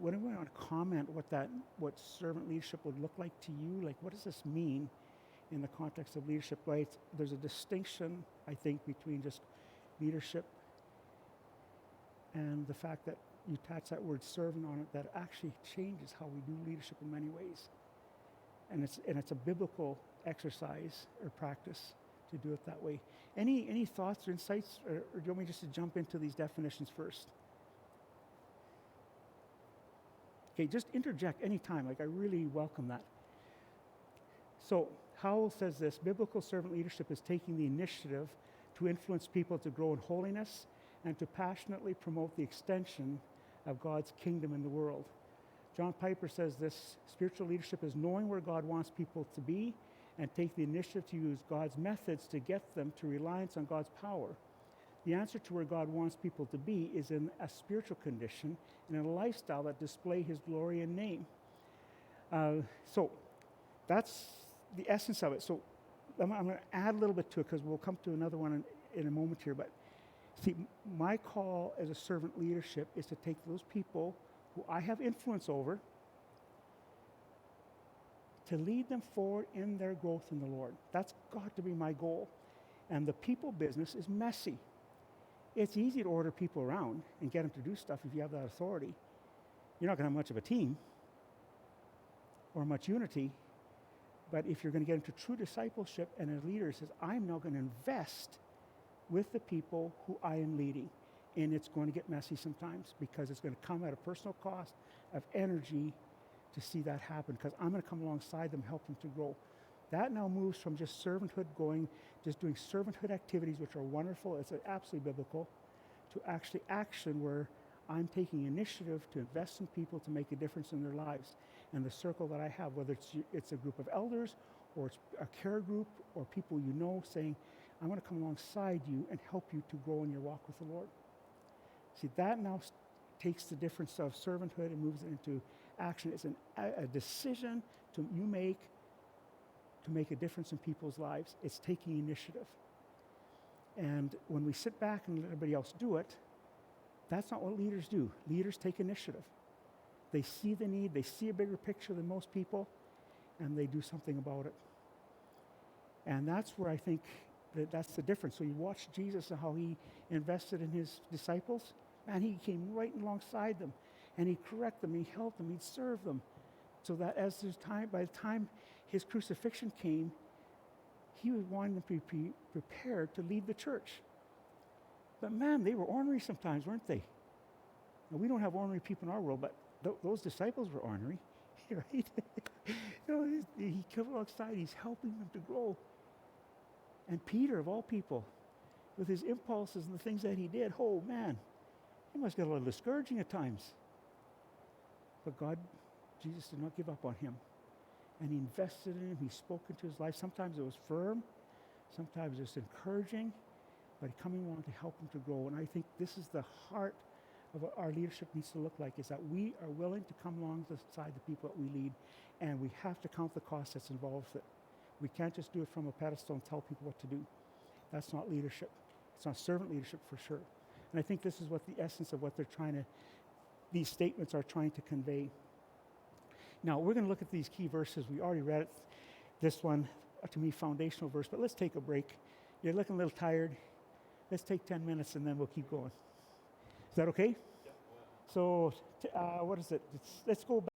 would anyone want to comment what servant leadership would look like to you? Like, what does this mean in the context of leadership? Right? There's a distinction, I think, between just leadership and the fact that you attach that word servant on it that actually changes how we do leadership in many ways. And it's a biblical exercise or practice to do it that way. Any thoughts or insights, or do you want me just to jump into these definitions first? Okay, just interject anytime. Like, I really welcome that. So Howell says this: biblical servant leadership is taking the initiative to influence people to grow in holiness and to passionately promote the extension of God's kingdom in the world. John Piper says this: spiritual leadership is knowing where God wants people to be and take the initiative to use God's methods to get them to reliance on God's power. The answer to where God wants people to be is in a spiritual condition and in a lifestyle that display his glory and name. So that's the essence of it. So I'm going to add a little bit to it because we'll come to another one in a moment here. But see, my call as a servant leadership is to take those people who I have influence over to lead them forward in their growth in the Lord. That's got to be my goal. And the people business is messy. It's easy to order people around and get them to do stuff if you have that authority. You're not going to have much of a team or much unity. But if you're going to get into true discipleship and a leader says, I'm now going to invest with the people who I am leading. And it's going to get messy sometimes because it's going to come at a personal cost of energy to see that happen, because I'm going to come alongside them, help them to grow. That now moves from just servanthood just doing servanthood activities, which are wonderful, it's absolutely biblical, to actually action where I'm taking initiative to invest in people to make a difference in their lives. And the circle that I have, whether it's a group of elders or it's a care group or people you know, saying, I want to come alongside you and help you to grow in your walk with the Lord. See, that now takes the difference of servanthood and moves it into action. It's a decision you make to make a difference in people's lives. It's taking initiative. And when we sit back and let everybody else do it, that's not what leaders do. Leaders take initiative. They see the need, they see a bigger picture than most people, and they do something about it. And that's where I think that's the difference. So you watch Jesus and how he invested in his disciples. Man, he came right alongside them, and he'd correct them, he'd help them, he'd serve them, so that by the time his crucifixion came, he was wanting them to be prepared to lead the church. But man, they were ornery sometimes, weren't they? Now, we don't have ornery people in our world, but those disciples were ornery, right? He came alongside, he's helping them to grow. And Peter, of all people, with his impulses and the things that he did, oh man, he must get a little discouraging at times. But Jesus did not give up on him. And he invested in him, he spoke into his life. Sometimes it was firm, sometimes it was encouraging, but coming along to help him to grow. And I think this is the heart of what our leadership needs to look like, is that we are willing to come alongside the people that we lead, and we have to count the cost that's involved with it. We can't just do it from a pedestal and tell people what to do. That's not leadership. It's not servant leadership for sure. And I think this is what the essence of what these statements are trying to convey. Now, we're going to look at these key verses. We already read it. This one, to me, foundational verse, but let's take a break. You're looking a little tired. Let's take 10 minutes and then we'll keep going. Is that okay? Yeah. So, what is it? Let's go back.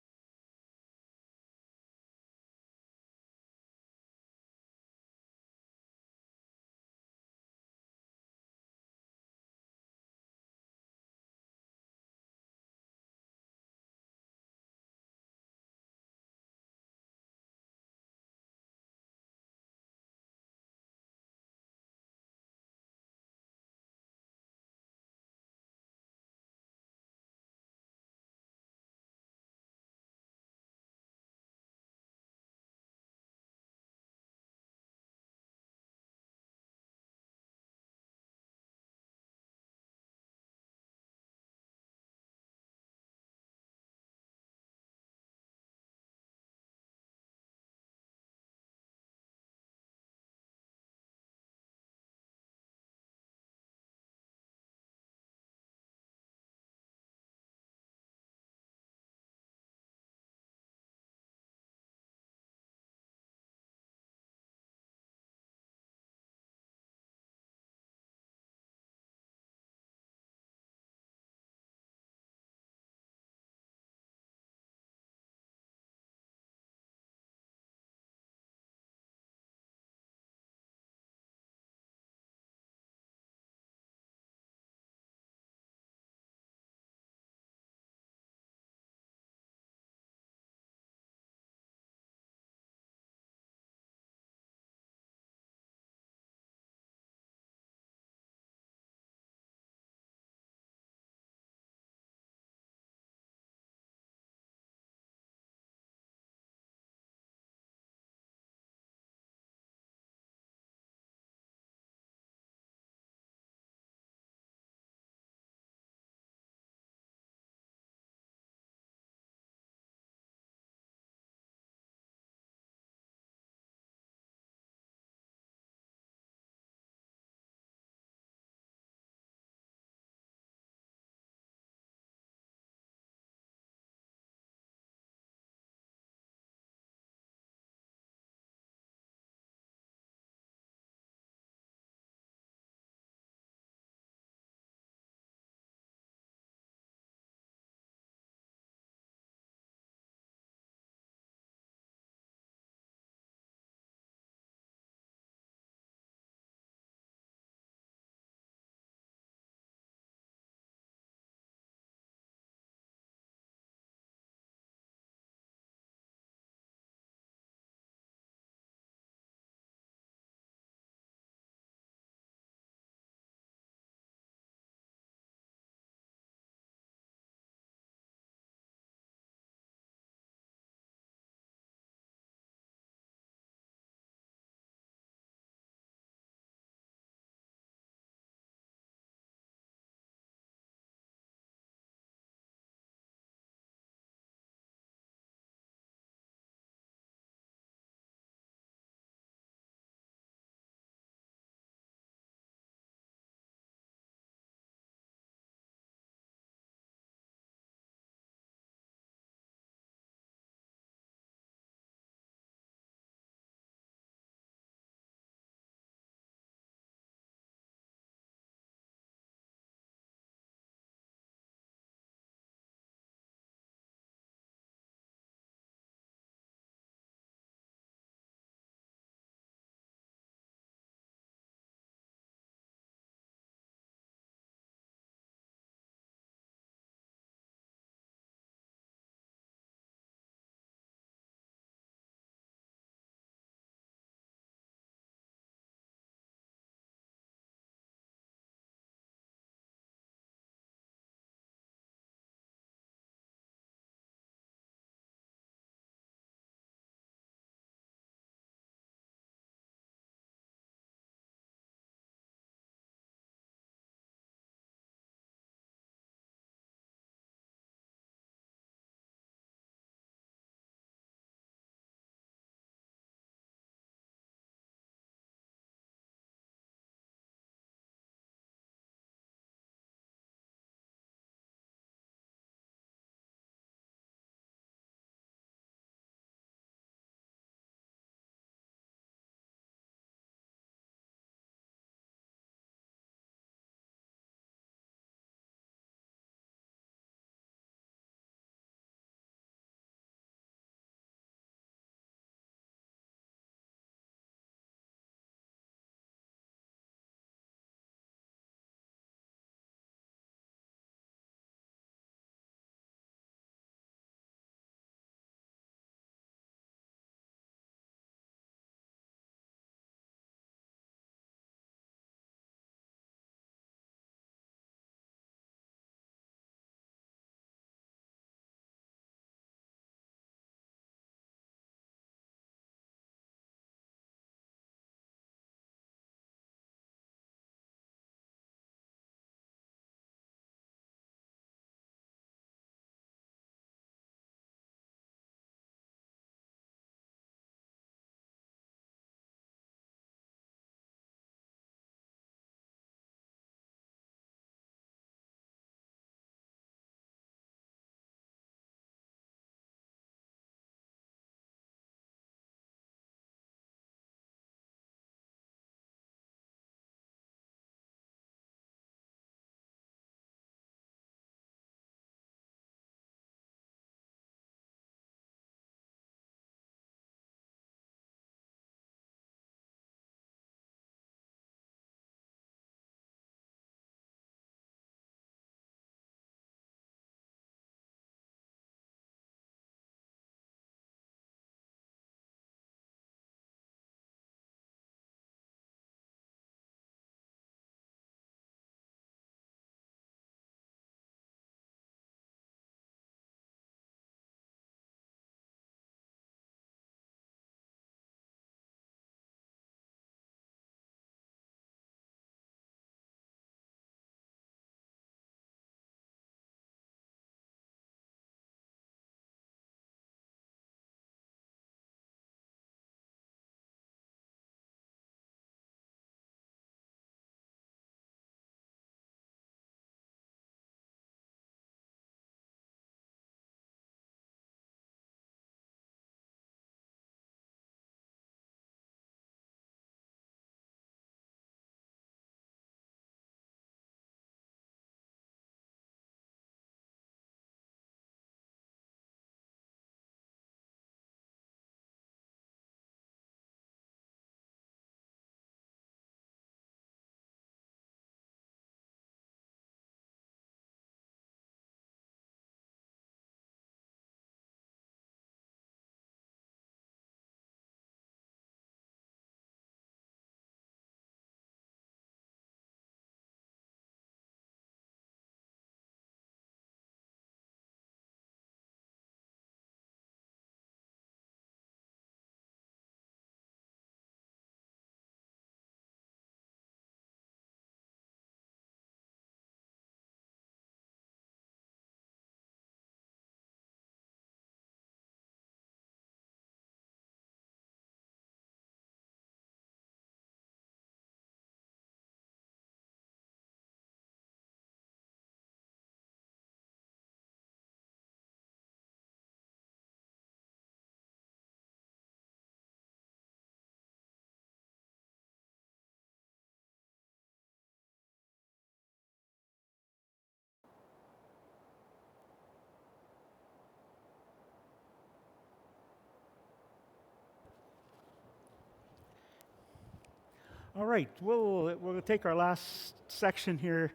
All right, we'll take our last section here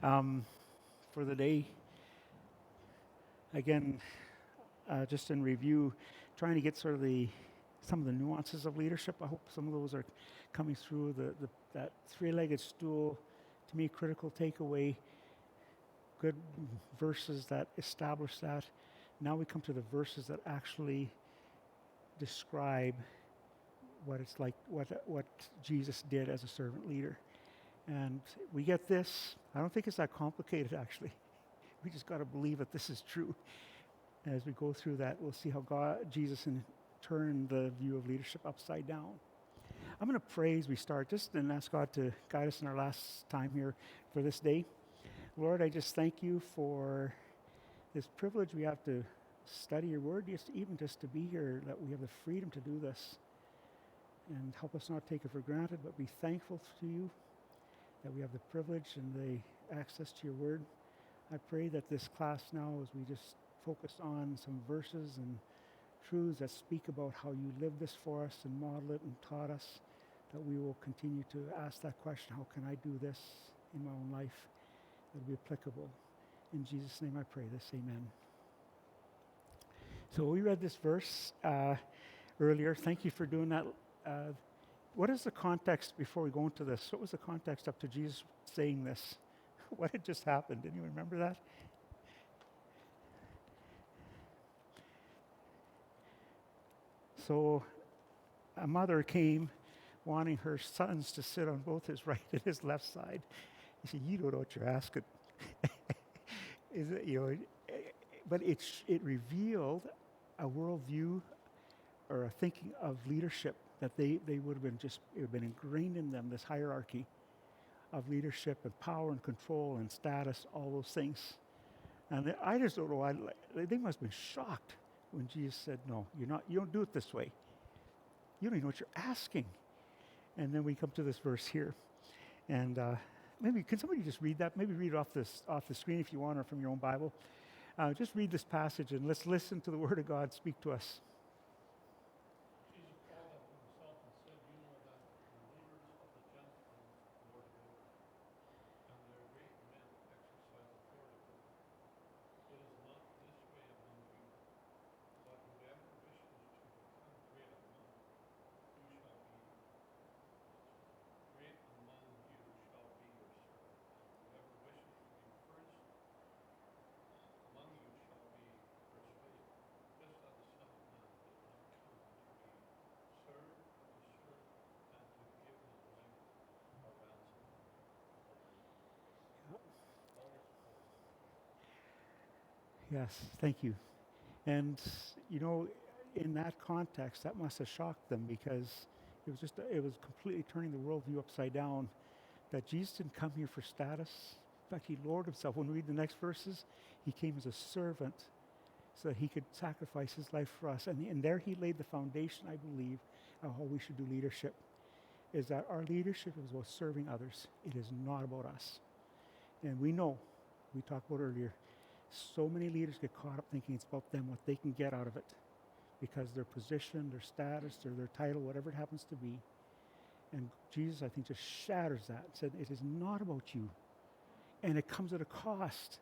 for the day. Again, just in review, trying to get sort of some of the nuances of leadership. I hope some of those are coming through. That three-legged stool, to me, critical takeaway. Good verses that establish that. Now we come to the verses that actually describe what it's like, what Jesus did as a servant leader. And we get this. I don't think it's that complicated, actually. We just got to believe that this is true. As we go through that, we'll see how Jesus turned the view of leadership upside down. I'm going to pray as we start, just and ask God to guide us in our last time here for this day. Lord, I just thank you for this privilege we have to study your word, even just to be here, that we have the freedom to do this. And help us not take it for granted, but be thankful to you that we have the privilege and the access to your word. I pray that this class now, as we just focus on some verses and truths that speak about how you lived this for us and modeled it and taught us, that we will continue to ask that question, how can I do this in my own life? That will be applicable. In Jesus' name I pray this, amen. So we read this verse earlier. Thank you for doing that. What is the context before we go into this? What was the context up to Jesus saying this? What had just happened? Did you remember that? So a mother came wanting her sons to sit on both his right and his left side. He said, you don't know what you're asking. Is it, but it revealed a worldview or a thinking of leadership that they would have been it would have been ingrained in them, this hierarchy of leadership and power and control and status, all those things. And I just don't know why, they must have been shocked when Jesus said, no, you don't do it this way. You don't even know what you're asking. And then we come to this verse here. And maybe, can somebody just read that? Maybe read it off the screen if you want, or from your own Bible. Just read this passage and let's listen to the Word of God speak to us. Yes, thank you. And, in that context, that must have shocked them, because it was completely turning the worldview upside down, that Jesus didn't come here for status. In fact, he lowered himself. When we read the next verses, he came as a servant so that he could sacrifice his life for us. And there he laid the foundation, I believe, of how we should do leadership, is that our leadership is about serving others. It is not about us. And we talked about earlier, so many leaders get caught up thinking it's about them, what they can get out of it, because their position, their status, or their title, whatever it happens to be. And Jesus, I think, just shatters that and said, it is not about you. And it comes at a cost.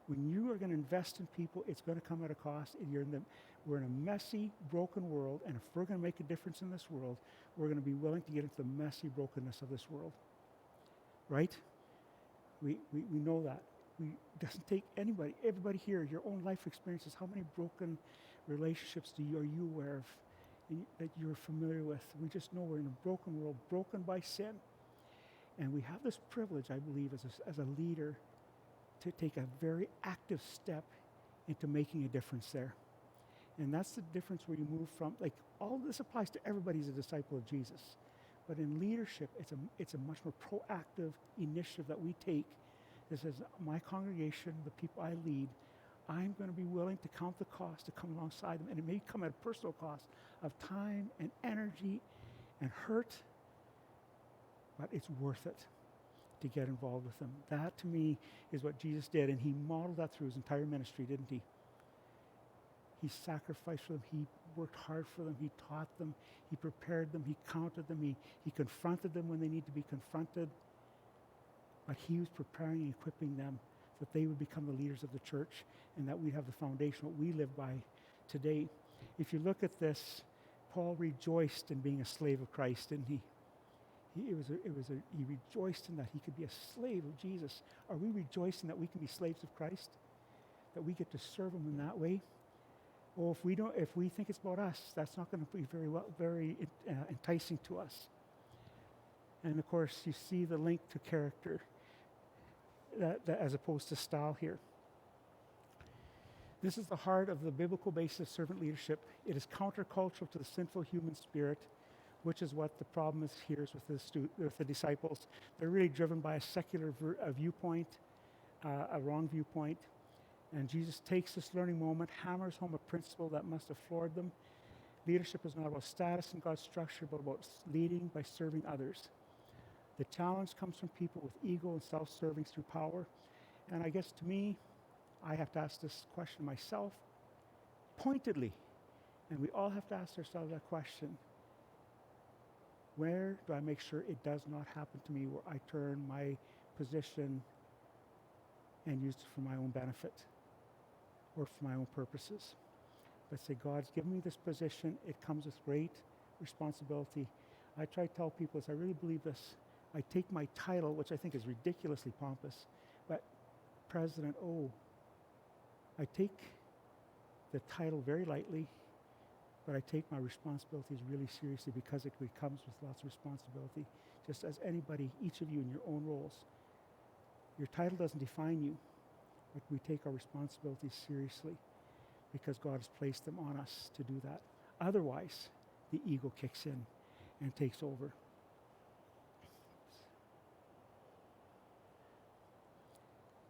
When you are going to invest in people, it's going to come at a cost. And we're in a messy, broken world, and if we're going to make a difference in this world, we're going to be willing to get into the messy brokenness of this world. Right? We know that. It doesn't take everybody here, your own life experiences. How many broken relationships are you aware of that you're familiar with? We just know we're in a broken world, broken by sin. And we have this privilege, I believe, as a leader, to take a very active step into making a difference there. And that's the difference where you move from, all this applies to everybody as a disciple of Jesus. But in leadership, it's a much more proactive initiative that we take. This is my congregation, the people I lead. I'm going to be willing to count the cost to come alongside them. And it may come at a personal cost of time and energy and hurt, but it's worth it to get involved with them. That, to me, is what Jesus did. And he modeled that through his entire ministry, didn't he? He sacrificed for them. He worked hard for them. He taught them. He prepared them. He counted them. He confronted them when they need to be confronted. But he was preparing and equipping them so that they would become the leaders of the church and that we have the foundation, what we live by today. If you look at this, Paul rejoiced in being a slave of Christ, didn't he? He rejoiced in that he could be a slave of Jesus. Are we rejoicing that we can be slaves of Christ? That we get to serve him in that way? Well, if we think it's about us, that's not going to be very enticing to us. And of course, you see the link to character, that as opposed to style here. This is the heart of the biblical basis of servant leadership. It is countercultural to the sinful human spirit, which is what the problem is here with the disciples. They're really driven by a secular viewpoint, a wrong viewpoint. And Jesus takes this learning moment, hammers home a principle that must have floored them. Leadership is not about status in God's structure, but about leading by serving others. The challenge comes from people with ego and self-serving through power. And I guess to me, I have to ask this question myself pointedly. And we all have to ask ourselves that question. Where do I make sure it does not happen to me where I turn my position and use it for my own benefit or for my own purposes? But say, God's given me this position. It comes with great responsibility. I try to tell people this. I really believe this. I take my title, which I think is ridiculously pompous, but President I take the title very lightly, but I take my responsibilities really seriously because it comes with lots of responsibility, just as anybody, each of you in your own roles. Your title doesn't define you, but we take our responsibilities seriously because God has placed them on us to do that. Otherwise, the ego kicks in and takes over.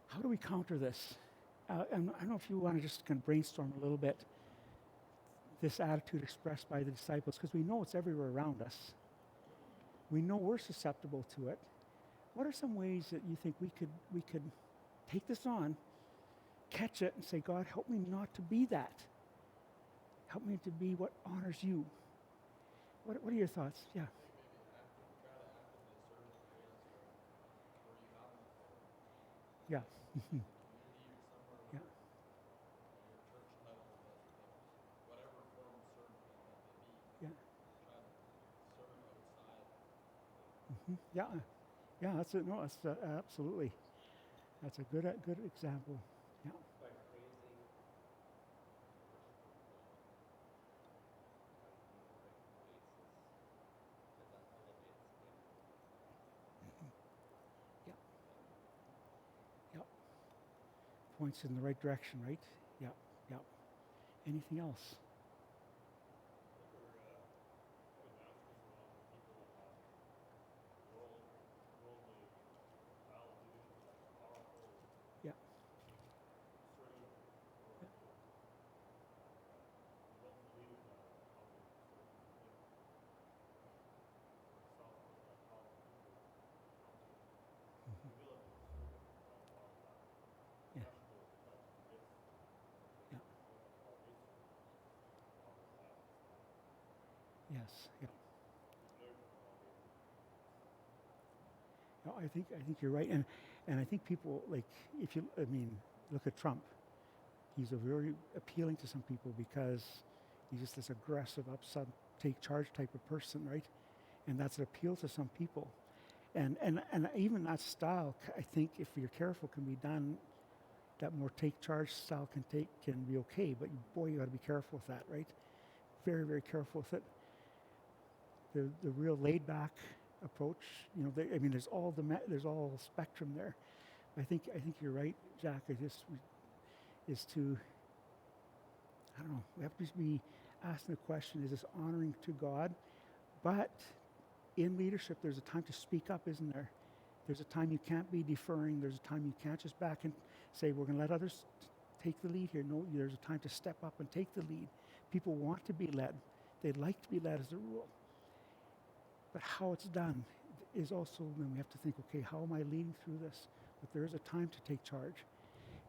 How do we counter this? And I don't know if you want to just kind of brainstorm a little bit this attitude expressed by the disciples, because we know it's everywhere around us. We know we're susceptible to it. What are some ways that you think we could take this on, catch it, and say, God, help me not to be that. Help me to be what honors you. What are your thoughts? Yeah. Yeah. Yeah. Yeah. Yeah. Yeah. That's absolutely. That's a good example. Yeah. Yeah. Yeah. Points in the right direction, right? Yeah. Yeah. Anything else? Yeah. Yeah. Yeah. Yes. Yeah. No, I think you're right, and I think people look at Trump. He's a very appealing to some people because he's just this aggressive, upset, take charge type of person, right? And that's an appeal to some people, and even that style, I think, if you're careful, can be done. That more take charge style can be okay, but boy, you got to be careful with that, right? Very, very careful with it. The real laid back approach, there's all spectrum there. I think you're right, Jack. Is to, I don't know, we have to just be asking the question: is this honoring to God? But in leadership, there's a time to speak up, isn't there? There's a time you can't be deferring. There's a time you can't just back and say, we're going to let others take the lead here. No, there's a time to step up and take the lead. People want to be led. They like to be led as a rule. But how it's done is also, then we have to think, okay, how am I leading through this? But there is a time to take charge.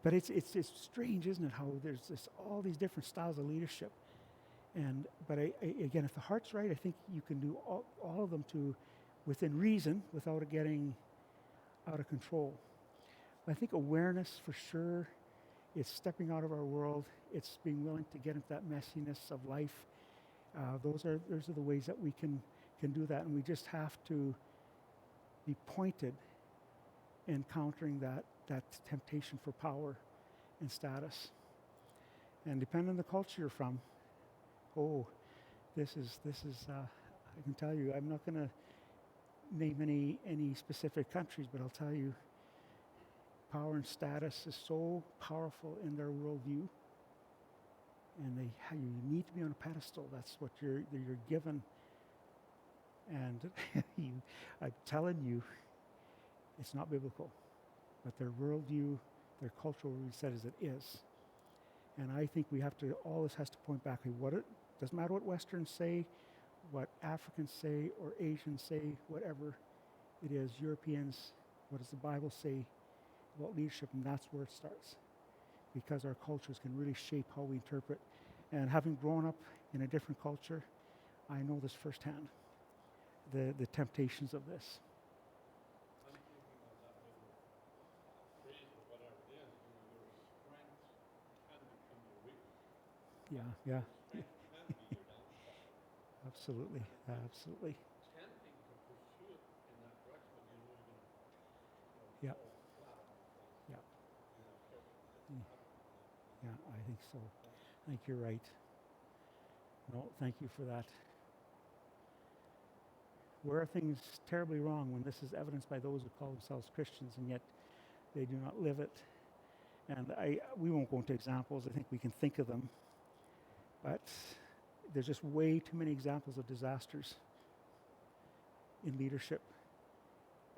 But it's strange, isn't it, how there's all these different styles of leadership. But again, if the heart's right, I think you can do all of them to within reason without it getting out of control. I think awareness for sure is stepping out of our world. It's being willing to get into that messiness of life. Those are the ways that we can do that, and we just have to be pointed in countering that temptation for power and status. And depending on the culture you're from, this is I can tell you, I'm not going to name any specific countries, but I'll tell you, power and status is so powerful in their worldview, and you need to be on a pedestal. That's what you're given. And I'm telling you, it's not biblical, but their worldview, their cultural reset as it is. And I think all this has to point back to doesn't matter what Westerns say, what Africans say, or Asians say, whatever it is, Europeans, what does the Bible say about leadership? And that's where it starts. Because our cultures can really shape how we interpret. And having grown up in a different culture, I know this firsthand, the temptations of this. I'm thinking of that little phrase or whatever it is, your strength can become your weakness. Yeah. Your strength can be your downfall. Absolutely. And Absolutely. it's tempting to pursue it in that direction, but you know you're going to Yeah. fall flat on your face. Yeah. You know, careful. Mm. Yeah. Yeah, I think so. I think you're right. No, thank you for that. Where are things terribly wrong when this is evidenced by those who call themselves Christians and yet they do not live it? And we won't go into examples. I think we can think of them. But there's just way too many examples of disasters in leadership.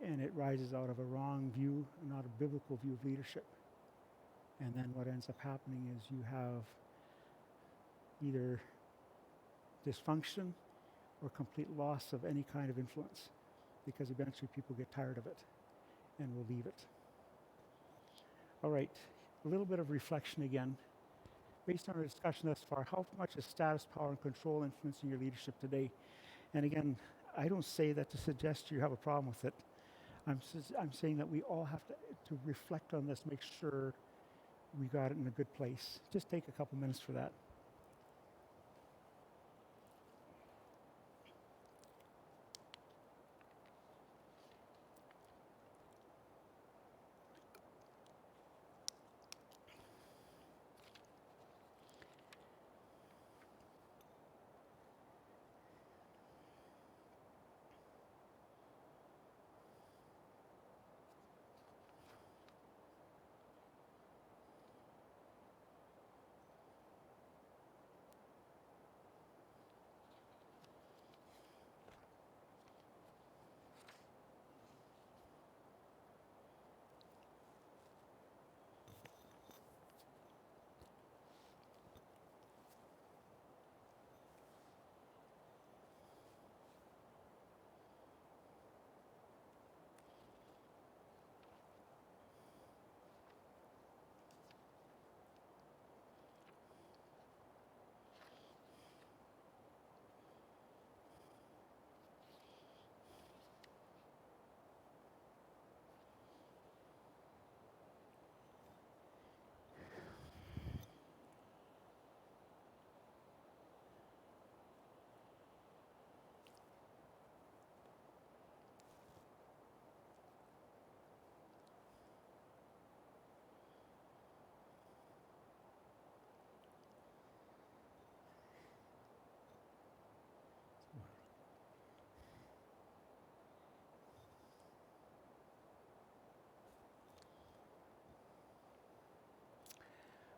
And it rises out of a wrong view, not a biblical view of leadership. And then what ends up happening is you have either dysfunction or complete loss of any kind of influence, because eventually people get tired of it and will leave it. All right, a little bit of reflection again. Based on our discussion thus far, how much is status, power, and control influencing your leadership today? And again, I don't say that to suggest you have a problem with it. I'm saying that we all have to reflect on this, make sure we got it in a good place. Just take a couple minutes for that.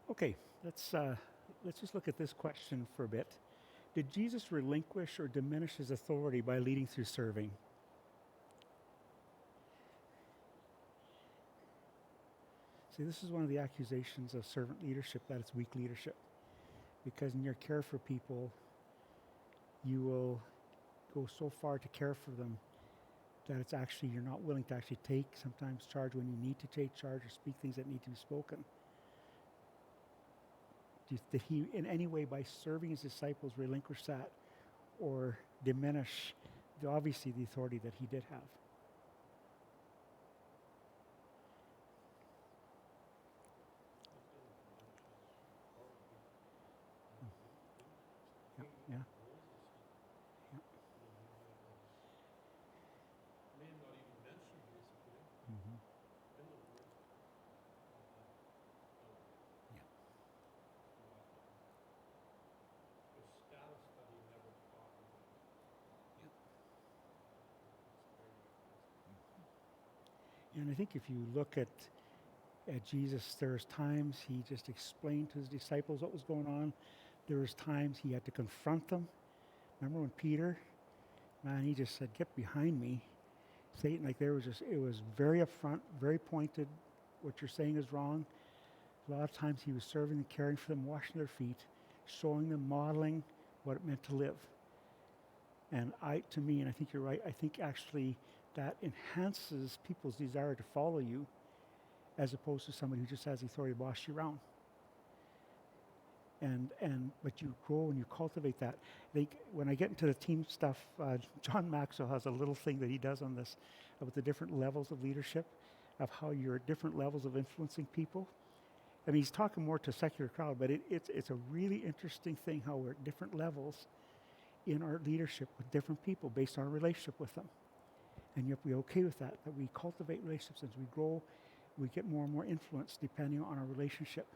Okay, let's just look at this question for a bit. Did Jesus relinquish or diminish his authority by leading through serving? See, this is one of the accusations of servant leadership, that it's weak leadership. Because in your care for people, you will go so far to care for them that you're not willing to actually take sometimes charge when you need to take charge or speak things that need to be spoken. Did he in any way by serving his disciples relinquish that or diminish obviously the authority that he did have? Yeah, yeah, yeah. May not even mention his prayer Hmm. in the word. Yeah. The status that he never thought about. Yeah. It's very And I think if you look at Jesus, there's times he just explained to his disciples what was going on. There was times he had to confront them. Remember when Peter, man, he just said, "Get behind me, Satan." Like there was just, it was very upfront, very pointed. What you're saying is wrong. A lot of times he was serving and caring for them, washing their feet, showing them, modeling what it meant to live. And to me, and I think you're right, I think actually that enhances people's desire to follow you as opposed to somebody who just has the authority to boss you around. But you grow and you cultivate that. I think when I get into the team stuff, John Maxwell has a little thing that he does on this about the different levels of leadership, of how you're at different levels of influencing people. I mean, he's talking more to a secular crowd, but it's a really interesting thing how we're at different levels in our leadership with different people based on our relationship with them. And you have to be okay with that we cultivate relationships as we grow, we get more and more influence depending on our relationship.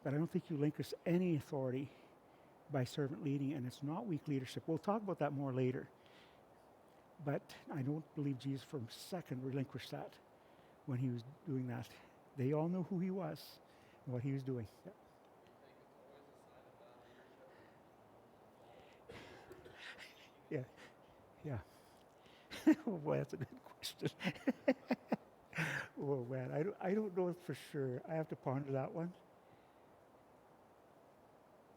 But I don't think you relinquish any authority by servant leading, and it's not weak leadership. We'll talk about that more later. But I don't believe Jesus for a second relinquished that when he was doing that. They all knew who he was and what he was doing. Yeah. Yeah. Yeah. Oh boy, that's a good question. Oh man, I don't know for sure. I have to ponder that one.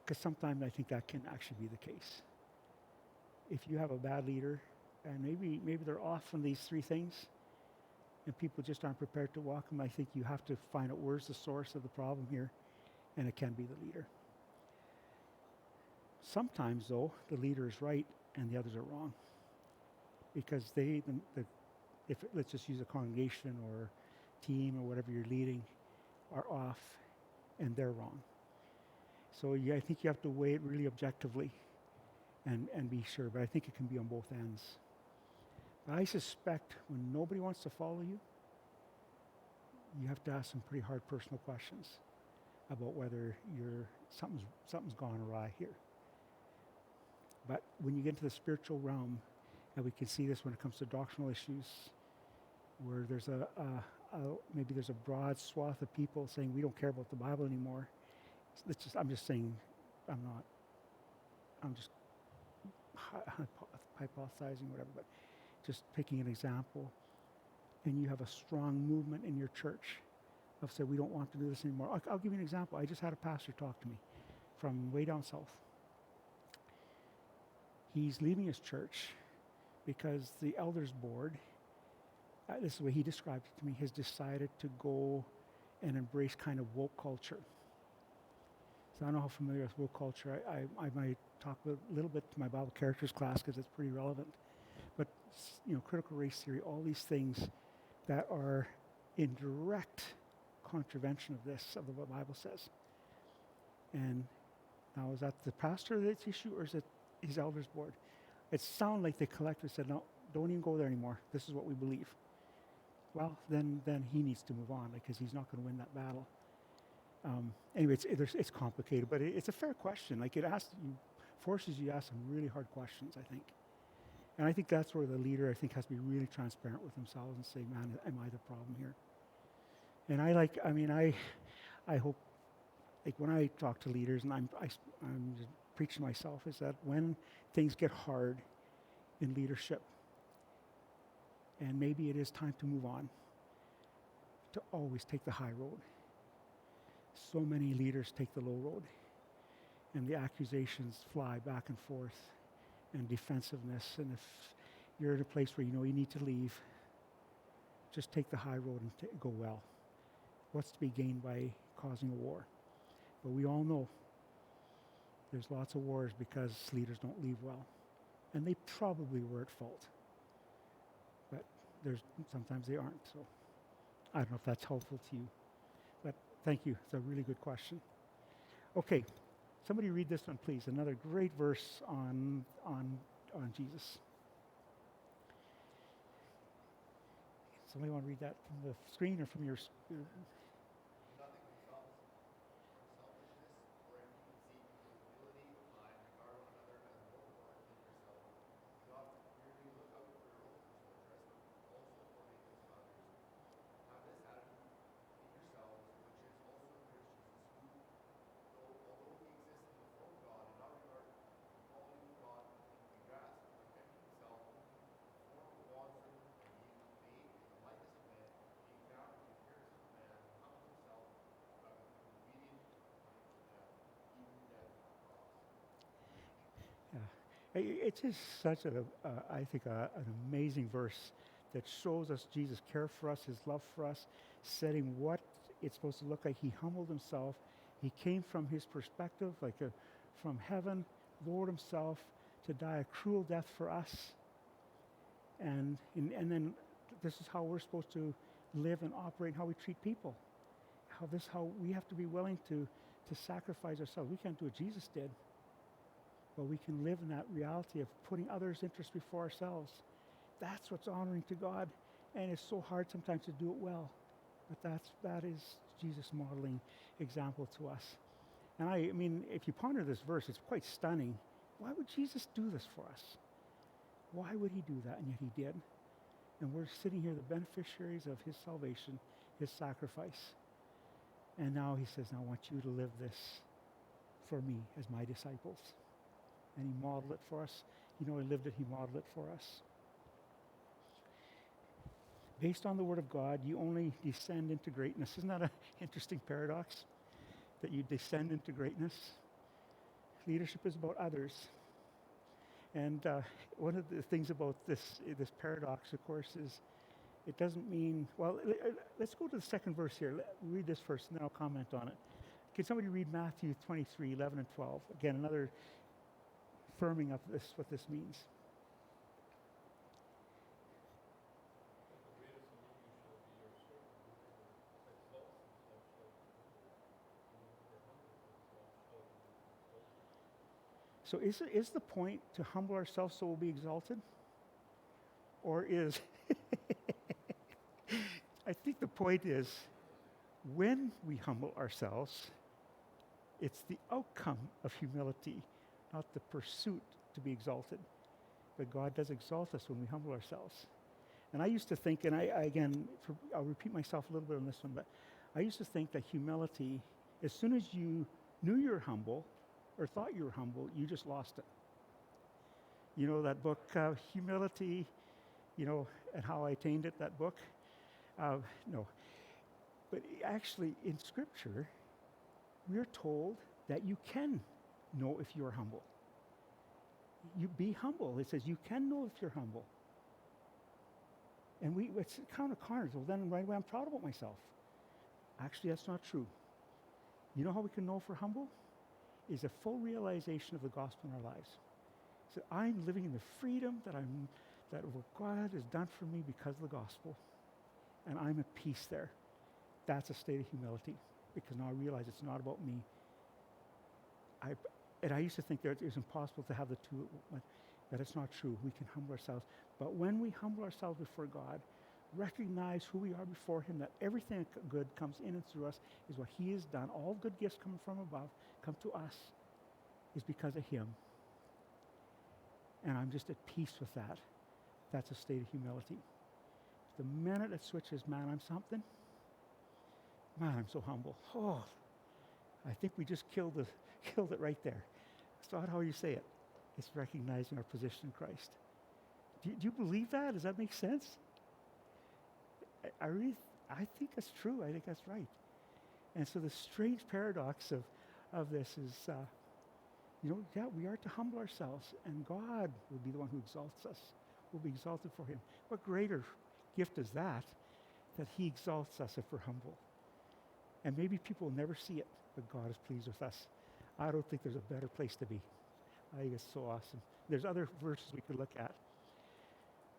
Because sometimes I think that can actually be the case. If you have a bad leader, and maybe they're off on these three things, and people just aren't prepared to walk them, I think you have to find out where's the source of the problem here, and it can be the leader. Sometimes, though, the leader is right and the others are wrong, because if let's just use a congregation or team or whatever you're leading, are off, and they're wrong. So yeah, I think you have to weigh it really objectively and be sure, but I think it can be on both ends. But I suspect when nobody wants to follow you, you have to ask some pretty hard personal questions about whether something's gone awry here. But when you get into the spiritual realm, and we can see this when it comes to doctrinal issues, where there's maybe there's a broad swath of people saying we don't care about the Bible anymore. I'm just saying, I'm just hypothesizing, whatever, but just picking an example. And you have a strong movement in your church of say we don't want to do this anymore. I'll give you an example. I just had a pastor talk to me from way down south. He's leaving his church because the elders board, this is the way he described it to me, has decided to go and embrace kind of woke culture. So I don't know how familiar with woke culture. I might talk a little bit to my Bible characters class because it's pretty relevant. But critical race theory, all these things that are in direct contravention of this, of what the Bible says. And now, is that the pastor that's issue, or is it his elders board? It sounded like they collectively said, no, don't even go there anymore. This is what we believe. Well, then he needs to move on because he's not going to win that battle. Anyway, it's complicated, but it's a fair question. Like forces you to ask some really hard questions, I think. And I think that's where the leader, I think, has to be really transparent with themselves and say, man, am I the problem here? And I hope, like when I talk to leaders, and I'm just preaching myself, is that when things get hard in leadership, and maybe it is time to move on, to always take the high road. So many leaders take the low road, and the accusations fly back and forth, and defensiveness. And if you're at a place where you know you need to leave, just take the high road and go well. What's to be gained by causing a war? But we all know there's lots of wars because leaders don't lead well. And they probably were at fault. But sometimes they aren't. So I don't know if that's helpful to you. But thank you. It's a really good question. Okay, somebody read this one, please. Another great verse on Jesus. Somebody want to read that from the screen or from your? Yeah. It's just such I think, an amazing verse that shows us Jesus' care for us, his love for us, setting what it's supposed to look like. He humbled himself. He came from his perspective, from heaven, lowered himself to die a cruel death for us. And then this is how we're supposed to live and operate, how we treat people. How we have to be willing to sacrifice ourselves. We can't do what Jesus did. But we can live in that reality of putting others' interests before ourselves. That's what's honoring to God. And it's so hard sometimes to do it well. But that is Jesus' modeling example to us. And I mean, if you ponder this verse, it's quite stunning. Why would Jesus do this for us? Why would he do that? And yet he did. And we're sitting here, the beneficiaries of his salvation, his sacrifice. And now he says, I want you to live this for me as my disciples. And he modeled it for us. He lived it, he modeled it for us. Based on the word of God, you only descend into greatness. Isn't that an interesting paradox? That you descend into greatness? Leadership is about others. And one of the things about this paradox, of course, is it doesn't mean, well, let's go to the second verse here. Read this first, and then I'll comment on it. Can somebody read Matthew 23, 11 and 12? Again, another firming of what this means. So is the point to humble ourselves so we'll be exalted? Or is, I think the point is, when we humble ourselves, it's the outcome of humility, not the pursuit to be exalted. But God does exalt us when we humble ourselves. And I used to think, and I'll repeat myself a little bit on this one, but I used to think that humility, as soon as you knew you were humble, or thought you were humble, you just lost it. You know that book, Humility, and How I Attained It, that book? No. But actually, in Scripture, we're told that you can know if you're humble. You be humble. It says you can know if you're humble. And it's kind of carnage. Well, then right away I'm proud about myself. Actually, that's not true. You know how we can know if we're humble? Is a full realization of the gospel in our lives. So I'm living in the freedom that what God has done for me because of the gospel. And I'm at peace there. That's a state of humility, because now I realize it's not about me. I used to think that it was impossible to have the two, but it's not true. We can humble ourselves. But when we humble ourselves before God, recognize who we are before him, that everything good comes in and through us is what he has done. All good gifts coming from above come to us is because of him. And I'm just at peace with that. That's a state of humility. The minute it switches, man, I'm something. Man, I'm so humble. Oh, I think we just killed it right there. It's not how you say it. It's recognizing our position in Christ. Do you believe that? Does that make sense? I think that's true. I think that's right. And so the strange paradox of this is, we are to humble ourselves, and God will be the one who exalts us. We'll be exalted for him. What greater gift is that he exalts us if we're humble? And maybe people will never see it. but God is pleased with us. I don't think there's a better place to be. I think it's so awesome. There's other verses we could look at.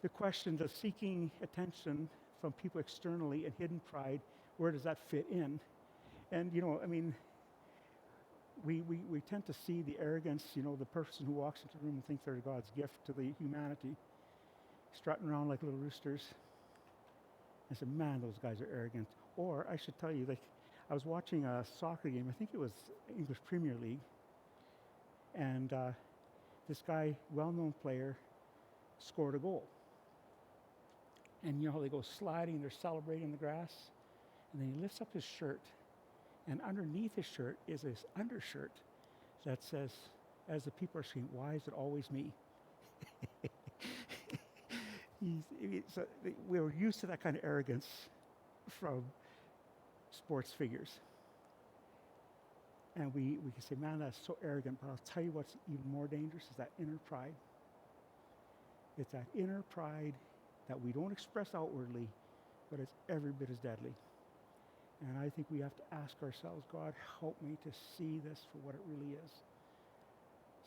The question, does seeking attention from people externally and hidden pride, where does that fit in? And, I mean, we tend to see the arrogance, the person who walks into the room and thinks they're God's gift to the humanity, strutting around like little roosters. I said, man, those guys are arrogant. Or I should tell you, like, I was watching a soccer game, I think it was English Premier League, and this guy, well-known player, scored a goal. And you know how they go sliding, they're celebrating in the grass, and then he lifts up his shirt, and underneath his shirt is this undershirt that says, as the people are screaming, why is it always me? We were used to that kind of arrogance from sports figures. And we can say, man, that's so arrogant, but I'll tell you what's even more dangerous is that inner pride. It's that inner pride that we don't express outwardly, but it's every bit as deadly. And I think we have to ask ourselves, God, help me to see this for what it really is.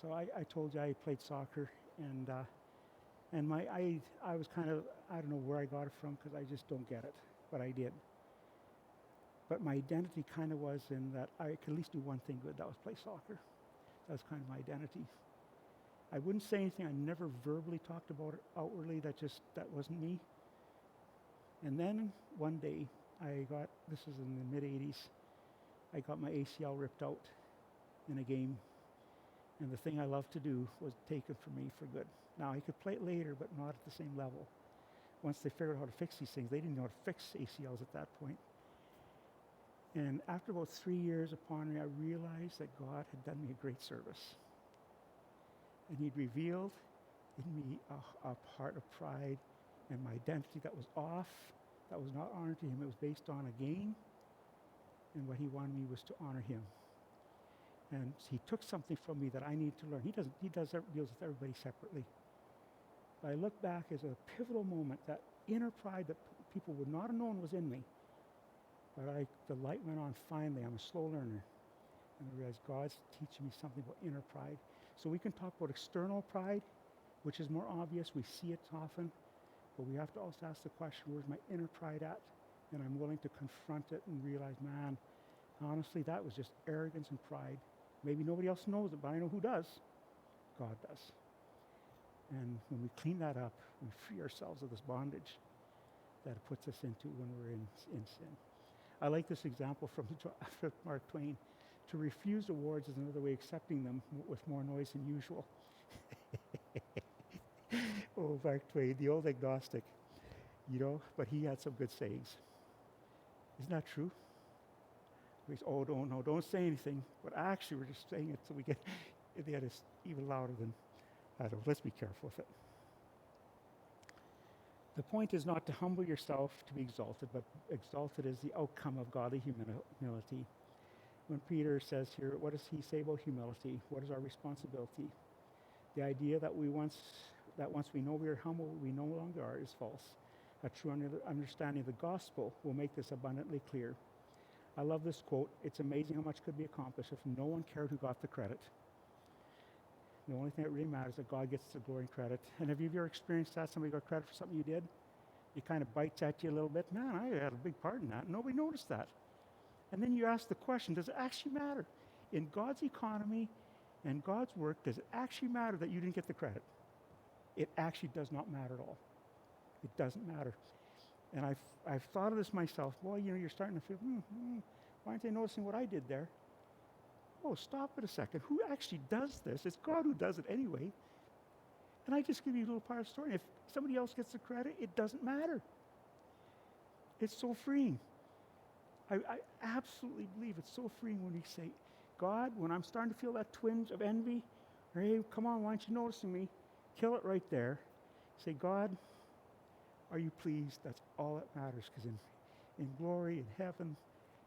So I told you I played soccer, and I was kind of, I don't know where I got it from because I just don't get it, but I did. But my identity kind of was in that I could at least do one thing good, that was play soccer. That was kind of my identity. I wouldn't say anything, I never verbally talked about it outwardly, that wasn't me. And then one day, this was in the mid-'80s, I got my ACL ripped out in a game. And the thing I loved to do was taken from me for good. Now, I could play it later, but not at the same level. Once they figured out how to fix these things, they didn't know how to fix ACLs at that point. And after about 3 years upon me, I realized that God had done me a great service. And he'd revealed in me a heart of pride and my identity that was off, that was not honored to him. It was based on a gain, and what he wanted me was to honor him. And he took something from me that I need to learn. He deals with everybody separately. But I look back as a pivotal moment, that inner pride that people would not have known was in me. But the light went on finally. I'm a slow learner. And I realized God's teaching me something about inner pride. So we can talk about external pride, which is more obvious. We see it often. But we have to also ask the question, where's my inner pride at? And I'm willing to confront it and realize, man, honestly, that was just arrogance and pride. Maybe nobody else knows it, but I know who does. God does. And when we clean that up, we free ourselves of this bondage that it puts us into when we're in sin. I like this example from Mark Twain. To refuse awards is another way of accepting them with more noise than usual. Oh, Mark Twain, the old agnostic, but he had some good sayings. Isn't that true? We say, oh, don't say anything. But actually, we're just saying it so we get, at the end, it's even louder than, I don't know, let's be careful with it. The point is not to humble yourself to be exalted, but exalted is the outcome of godly humility. When Peter says here, what does he say about humility? What is our responsibility? The idea that once we know we are humble, we no longer are is false. A true understanding of the gospel will make this abundantly clear. I love this quote. It's amazing how much could be accomplished if no one cared who got the credit. The only thing that really matters is that God gets the glory and credit. And have you ever experienced that? Somebody got credit for something you did? It kind of bites at you a little bit. Man, I had a big part in that. Nobody noticed that. And then you ask the question, does it actually matter? In God's economy and God's work, does it actually matter that you didn't get the credit? It actually does not matter at all. It doesn't matter. And I've thought of this myself. Well, you're starting to feel, why aren't they noticing what I did there? Oh, stop it a second. Who actually does this? It's God who does it anyway. And I just give you a little part of the story. If somebody else gets the credit, it doesn't matter. It's so freeing. I absolutely believe it's so freeing when we say, God, when I'm starting to feel that twinge of envy, or hey, come on, why aren't you noticing me? Kill it right there. Say, God, are you pleased? That's all that matters, because in glory, in heaven,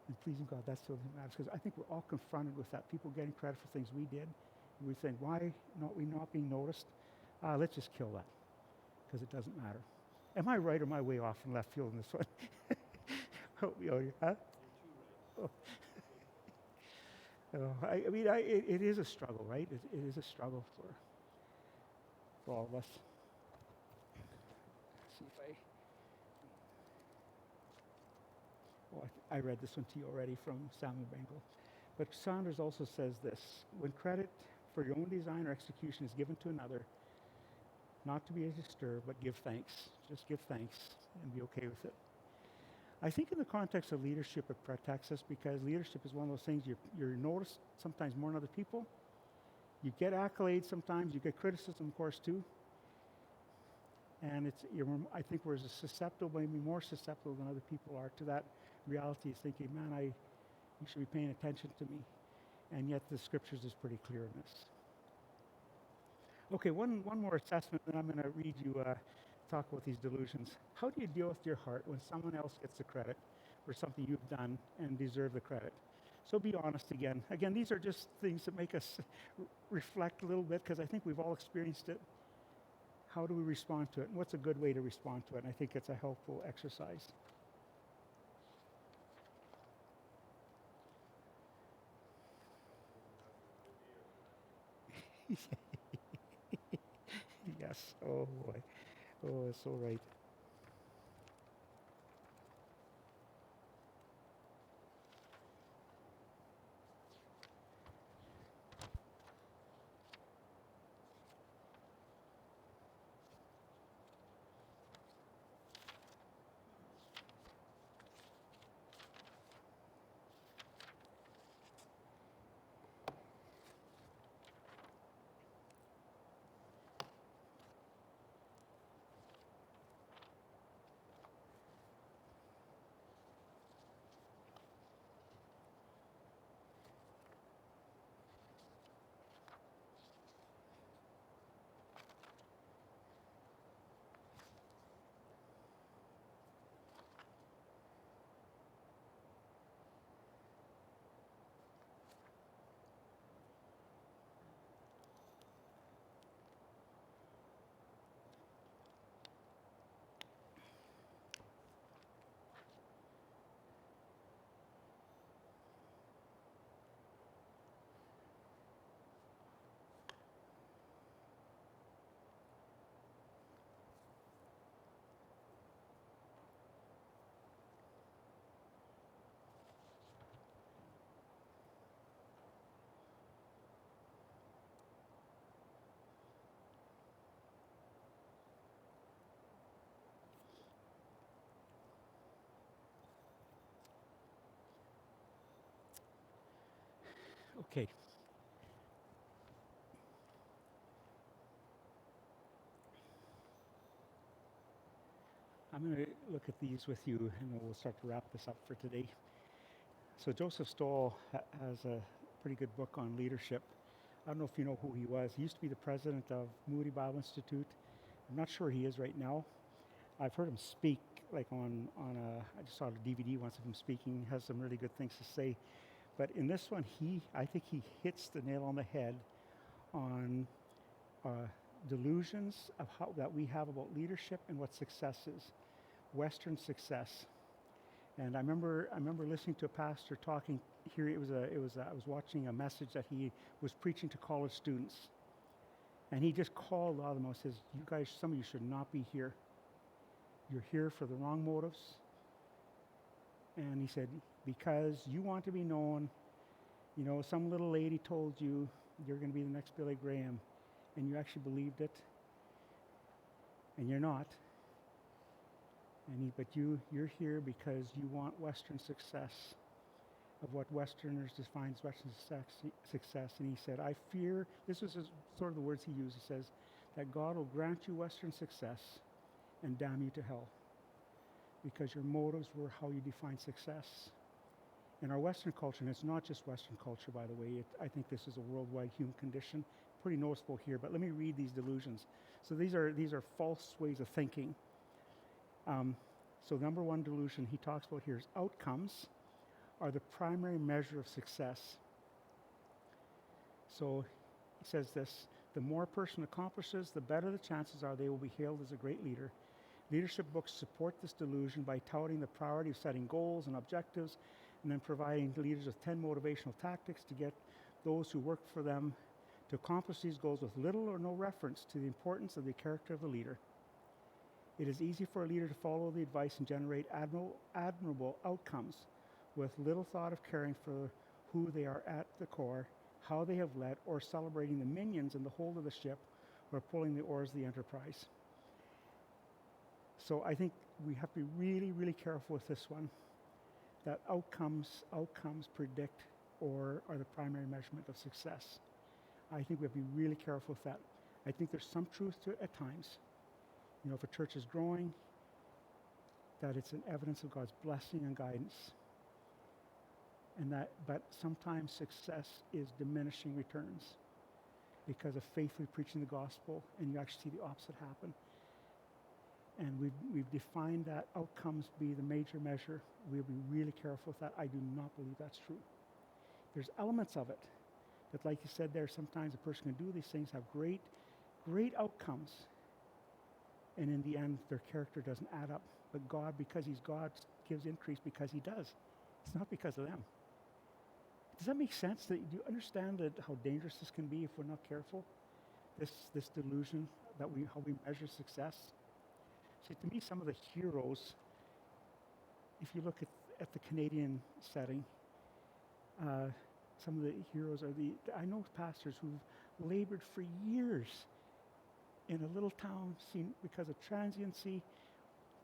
in pleasing God, that's all that matters. Because I think we're all confronted with that. People getting credit for things we did. And we think, why not we not being noticed? Let's just kill that, because it doesn't matter. Am I right or am I way off in left field in this one? Help me out here, huh? You're too right. Oh. I mean, it is a struggle, right? It is a struggle for all of us. Let's see if I read this one to you already from Samuel Bengal. But Saunders also says this: when credit for your own design or execution is given to another, not to be disturbed, but give thanks. Just give thanks and be okay with it. I think in the context of leadership, it protects us because leadership is one of those things you're noticed sometimes more than other people. You get accolades sometimes, you get criticism, of course, too. And I think we're as susceptible, maybe more susceptible than other people are to that reality. Is thinking, man, you should be paying attention to me. And yet the scriptures is pretty clear in this. Okay, one more assessment, then I'm going to read you, talk about these delusions. How do you deal with your heart when someone else gets the credit for something you've done and deserve the credit? So be honest again. Again, these are just things that make us reflect a little bit because I think we've all experienced it. How do we respond to it? And what's a good way to respond to it? And I think it's a helpful exercise. Yes. Oh boy. Oh, that's so right. Okay. I'm going to look at these with you and then we'll start to wrap this up for today. So Joseph Stoll has a pretty good book on leadership. I don't know if you know who he was. He used to be the president of Moody Bible Institute. I'm not sure he is right now. I've heard him speak like I just saw a DVD once of him speaking. He has some really good things to say. But in this one, I think he hits the nail on the head on delusions of how that we have about leadership and what success is, Western success. And I remember listening to a pastor talking here. I was watching a message that he was preaching to college students, and he just called a lot of them out and says, "You guys, some of you should not be here. You're here for the wrong motives." And he said, "Because you want to be known, some little lady told you you're going to be the next Billy Graham, and you actually believed it, and you're not. But you're here because you want Western success, of what Westerners defines Western success." And he said, "I fear," this was sort of the words he used, he says, "that God will grant you Western success and damn you to hell, because your motives were how you define success." In our Western culture, and it's not just Western culture, by the way, I think this is a worldwide human condition, pretty noticeable here, but let me read these delusions. So these are false ways of thinking. So number one delusion he talks about here is outcomes are the primary measure of success. So he says this: the more a person accomplishes, the better the chances are they will be hailed as a great leader. Leadership books support this delusion by touting the priority of setting goals and objectives and then providing leaders with 10 motivational tactics to get those who work for them to accomplish these goals with little or no reference to the importance of the character of the leader. It is easy for a leader to follow the advice and generate admirable outcomes with little thought of caring for who they are at the core, how they have led, or celebrating the minions in the hold of the ship or pulling the oars of the enterprise. So I think we have to be really, really careful with this one, that outcomes predict or are the primary measurement of success. I think we have to be really careful with that. I think there's some truth to it at times. You know, if a church is growing, that it's an evidence of God's blessing and guidance. And that, but sometimes success is diminishing returns because of faithfully preaching the gospel, and you actually see the opposite happen. And we've defined that outcomes be the major measure. We'll be really careful with that. I do not believe that's true. There's elements of it that, like you said there, sometimes a person can do these things, have great outcomes, and in the end, their character doesn't add up. But God, because He's God, gives increase because He does. It's not because of them. Does that make sense? Do you understand how dangerous this can be if we're not careful? This delusion that how we measure success. See, to me, some of the heroes, if you look at the Canadian setting, some of the heroes are I know pastors who've labored for years in a little town, seen because of transiency.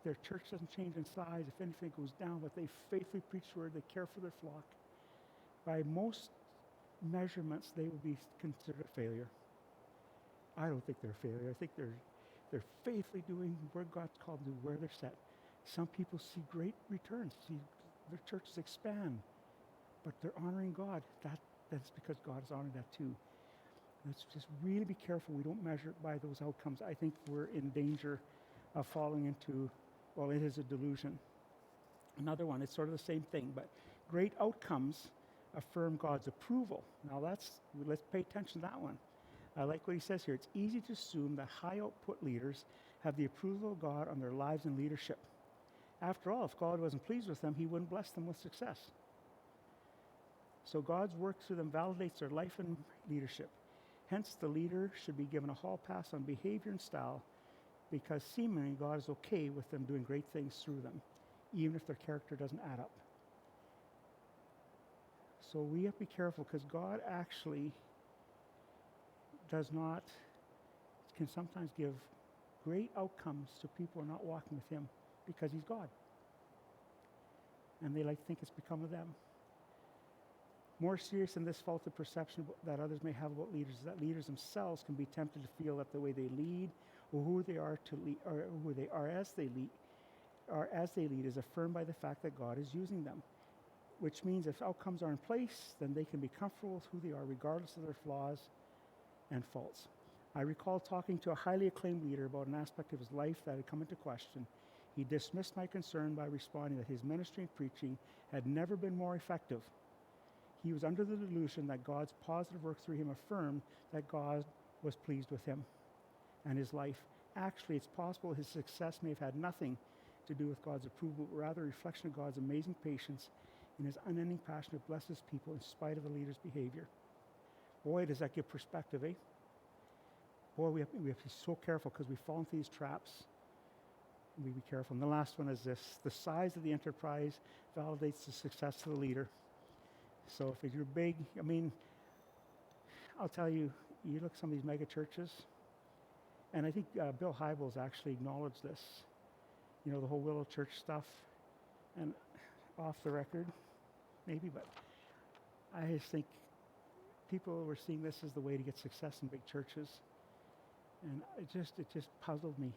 Their church doesn't change in size. If anything goes down, but they faithfully preach the word, they care for their flock. By most measurements, they will be considered a failure. I don't think they're a failure. I think they're faithfully doing where God's called them to, where they're set. Some people see great returns, see their churches expand, but they're honoring God. That's because God is honoring that too. Let's just really be careful we don't measure it by those outcomes. I think we're in danger of falling into, well, it is a delusion. Another one, it's sort of the same thing, but great outcomes affirm God's approval. Now let's pay attention to that one. I like what he says here. It's easy to assume that high output leaders have the approval of God on their lives and leadership. After all, if God wasn't pleased with them, He wouldn't bless them with success. So God's work through them validates their life and leadership. Hence, the leader should be given a hall pass on behavior and style because seemingly God is okay with them doing great things through them, even if their character doesn't add up. So we have to be careful because God actually can sometimes give great outcomes to people who are not walking with Him because He's God. And they like to think it's become of them. More serious than this faulty perception that others may have about leaders is that leaders themselves can be tempted to feel that the way they lead or who they are to lead or who they are as they lead is affirmed by the fact that God is using them. Which means if outcomes are in place, then they can be comfortable with who they are regardless of their flaws and faults. I recall talking to a highly acclaimed leader about an aspect of his life that had come into question. He dismissed my concern by responding that his ministry and preaching had never been more effective. He was under the delusion that God's positive work through him affirmed that God was pleased with him and his life. Actually, it's possible his success may have had nothing to do with God's approval, but rather a reflection of God's amazing patience and His unending passion to bless His people in spite of the leader's behavior. Boy, does that give perspective, eh? Boy, we have to be so careful because we fall into these traps. We be careful. And the last one is this. The size of the enterprise validates the success of the leader. So if you're big, I mean, I'll tell you, you look at some of these mega churches, and I think Bill Hybels actually acknowledged this. You know, the whole Willow Church stuff, and off the record, maybe, but I just think people were seeing this as the way to get success in big churches. And it just puzzled me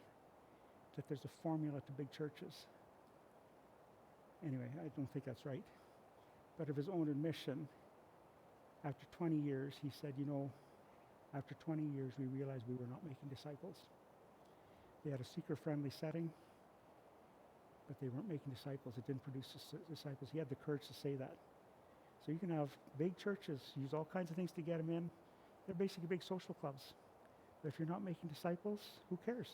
that there's a formula to big churches. Anyway, I don't think that's right. But of his own admission, after 20 years, he said, you know, after 20 years, we realized we were not making disciples. They had a seeker-friendly setting, but they weren't making disciples. It didn't produce disciples. He had the courage to say that. So you can have big churches, use all kinds of things to get them in. They're basically big social clubs. But if you're not making disciples, who cares?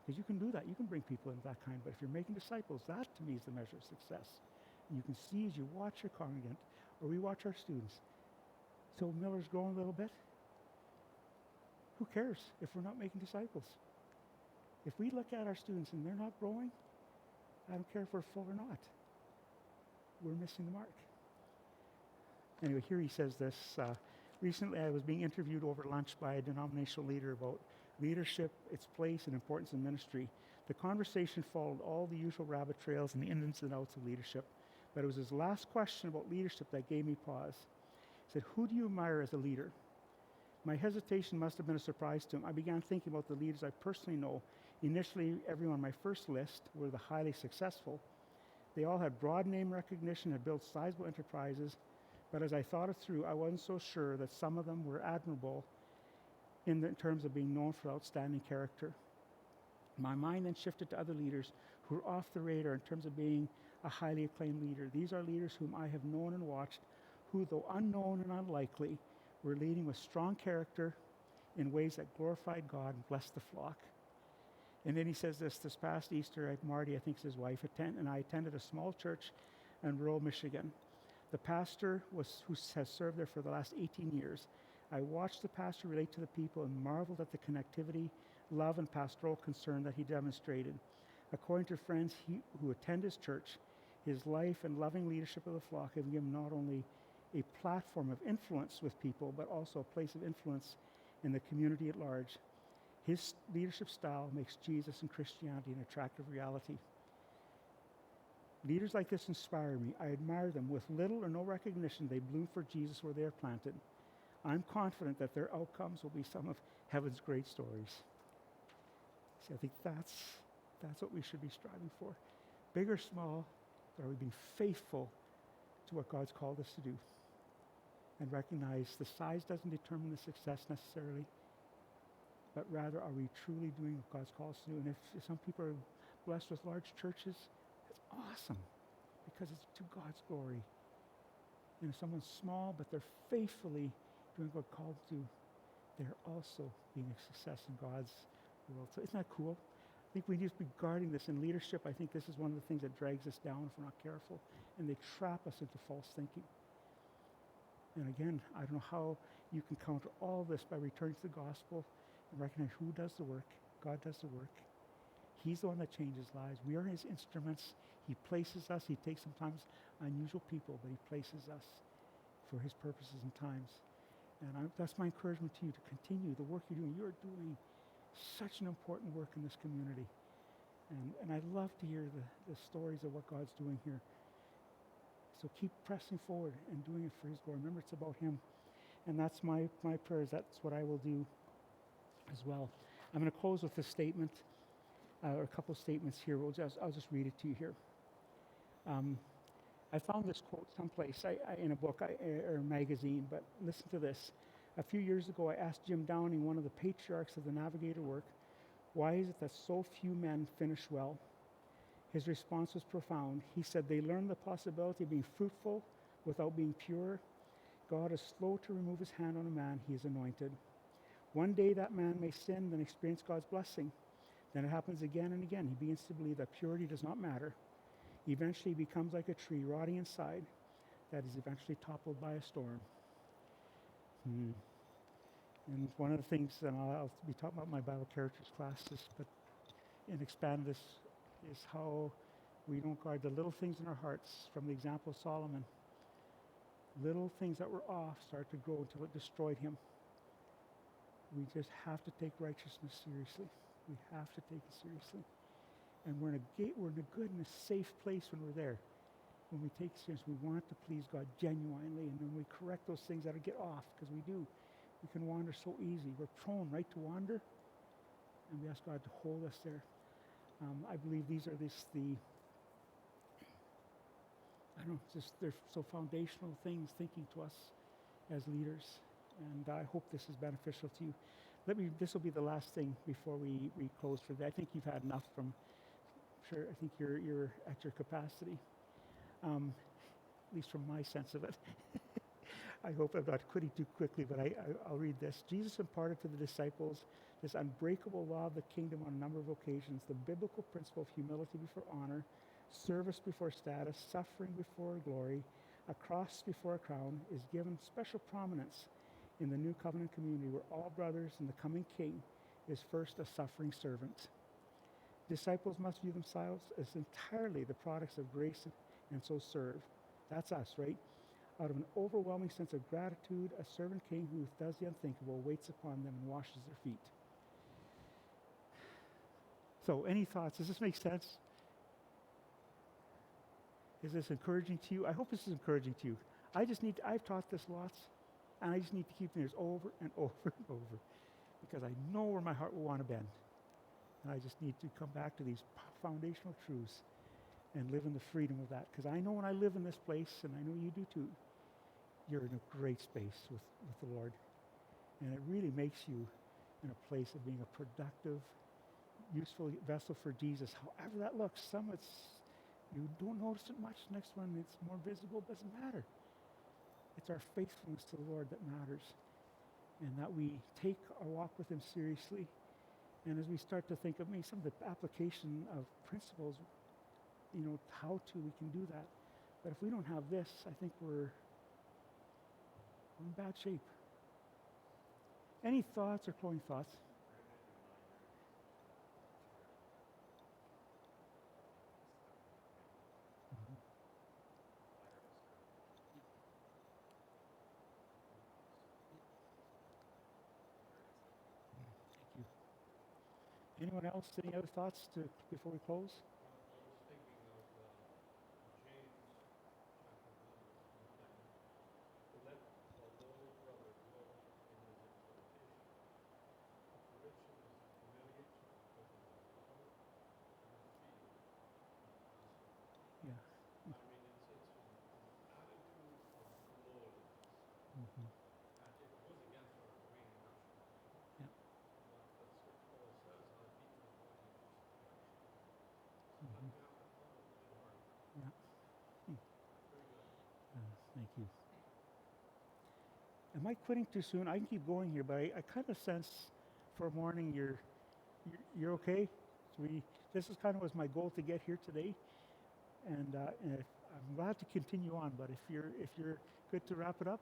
Because you can do that. You can bring people in that kind. But if you're making disciples, that to me is the measure of success. You can see as you watch your congregant, or we watch our students. So Miller's growing a little bit. Who cares if we're not making disciples? If we look at our students and they're not growing, I don't care if we're full or not. We're missing the mark. Anyway, here he says this. Recently, I was being interviewed over lunch by a denominational leader about leadership, its place and importance in ministry. The conversation followed all the usual rabbit trails and the ins and outs of leadership, but it was his last question about leadership that gave me pause. He said, "Who do you admire as a leader?" My hesitation must have been a surprise to him. I began thinking about the leaders I personally know. Initially, everyone on my first list were the highly successful. They all had broad name recognition, had built sizable enterprises, but as I thought it through, I wasn't so sure that some of them were admirable in terms of being known for outstanding character. My mind then shifted to other leaders who were off the radar in terms of being a highly acclaimed leader. These are leaders whom I have known and watched, who, though unknown and unlikely, were leading with strong character in ways that glorified God and blessed the flock. And then he says this past Easter, Marty, I think is his wife, and I attended a small church in rural Michigan. The pastor has served there for the last 18 years. I watched the pastor relate to the people and marveled at the connectivity, love, and pastoral concern that he demonstrated. According to friends who attend his church, his life and loving leadership of the flock have given not only a platform of influence with people, but also a place of influence in the community at large. His leadership style makes Jesus and Christianity an attractive reality. Leaders like this inspire me. I admire them. With little or no recognition, they bloom for Jesus where they are planted. I'm confident that their outcomes will be some of heaven's great stories. See, I think that's what we should be striving for. Big or small, but are we being faithful to what God's called us to do? And recognize the size doesn't determine the success necessarily, but rather are we truly doing what God's called us to do? And if some people are blessed with large churches, that's awesome, because it's to God's glory. And if someone's small, but they're faithfully doing what God called to do, they're also being a success in God's world. So isn't that cool? I think we need to be guarding this in leadership. I think this is one of the things that drags us down if we're not careful, and they trap us into false thinking. And again, I don't know how you can counter all this by returning to the gospel and recognize who does the work. God does the work. He's the one that changes lives. We are his instruments. He places us. He takes sometimes unusual people, but he places us for his purposes and times. And that's my encouragement to you, to continue the work you're doing. You're doing such an important work in this community. And I love to hear the stories of what God's doing here. So keep pressing forward and doing it for his glory. Remember, it's about him. And that's my prayers. That's what I will do as well. I'm going to close with a statement, or a couple of statements here. I'll just read it to you here. I found this quote someplace in a book or a magazine, but listen to this. A few years ago, I asked Jim Downing, one of the patriarchs of the Navigator work, why is it that so few men finish well? His response was profound. He said, they learn the possibility of being fruitful without being pure. God is slow to remove his hand on a man he has anointed. One day that man may sin and experience God's blessing. Then it happens again and again. He begins to believe that purity does not matter. Eventually he becomes like a tree rotting inside that is eventually toppled by a storm. And one of the things, and I'll be talking about my Bible characters classes, but and expand this, is how we don't guard the little things in our hearts. From the example of Solomon, little things that were off started to grow until it destroyed him. We just have to take righteousness seriously. We have to take it seriously. And we're in a good and a safe place when we're there. When we take it seriously, we want to please God genuinely, and then we correct those things that get off, because we do. We can wander so easy. We're prone, right, to wander, and we ask God to hold us there. I believe these are they're so foundational things thinking to us as leaders, and I hope this is beneficial to you. This will be the last thing before we close for the day. I think you've had enough I think you're at your capacity, at least from my sense of it. I hope I'm not quitting too quickly, but I'll read this. Jesus imparted to the disciples this unbreakable law of the kingdom on a number of occasions, the biblical principle of humility before honor, Service before status, suffering before glory, a cross before a crown is given special prominence in the New Covenant community where all brothers and the coming King is first a suffering servant. Disciples must view themselves as entirely the products of grace and so serve. That's us, right? Out of an overwhelming sense of gratitude, a servant king who does the unthinkable waits upon them and washes their feet. So, any thoughts? Does this make sense? Is this encouraging to you? I hope this is encouraging to you. I've taught this lots, and I just need to keep doing this over and over and over because I know where my heart will want to bend. And I just need to come back to these foundational truths and live in the freedom of that. Because I know when I live in this place, and I know you do too, you're in a great space with the Lord. And it really makes you in a place of being a productive, useful vessel for Jesus, however that looks. Some it's, you don't notice it much. Next one, it's more visible, doesn't matter. It's our faithfulness to the Lord that matters. And that we take our walk with Him seriously. And as we start to think of maybe some of the application of principles, how we can do that. But if we don't have this, I think we're in bad shape. Any thoughts or closing thoughts? Mhm. Thank you. Anyone else? Any other thoughts before we close? I was thinking of James chapter 1, verse 10. Let the low brother glory in his exaltation, but the rich in his humiliation, because of the power and the fear of the gospel. Yeah. I mean, it's an attitude of lowliness. Mm-hmm. And it goes against our grain nature. Yeah. But Sir Paul says, I've beaten the body of subjection. So Mm-hmm. we have that humble good heart. Yeah. Very good. Thank you. Am I quitting too soon? I can keep going here, but I kind of sense for a morning you're okay. So this is kind of was my goal to get here today, and I'm glad to continue on. But if you're good to wrap it up,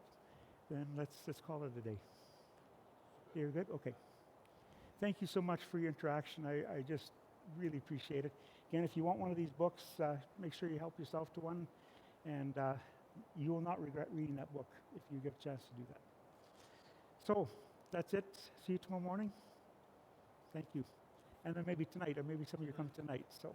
then let's call it a day. You're good? Okay. Thank you so much for your interaction. I just really appreciate it. Again, if you want one of these books, make sure you help yourself to one, and you will not regret reading that book if you get a chance to do that. So that's it. See you tomorrow morning. Thank you. And then maybe tonight, or maybe some of you come tonight. So.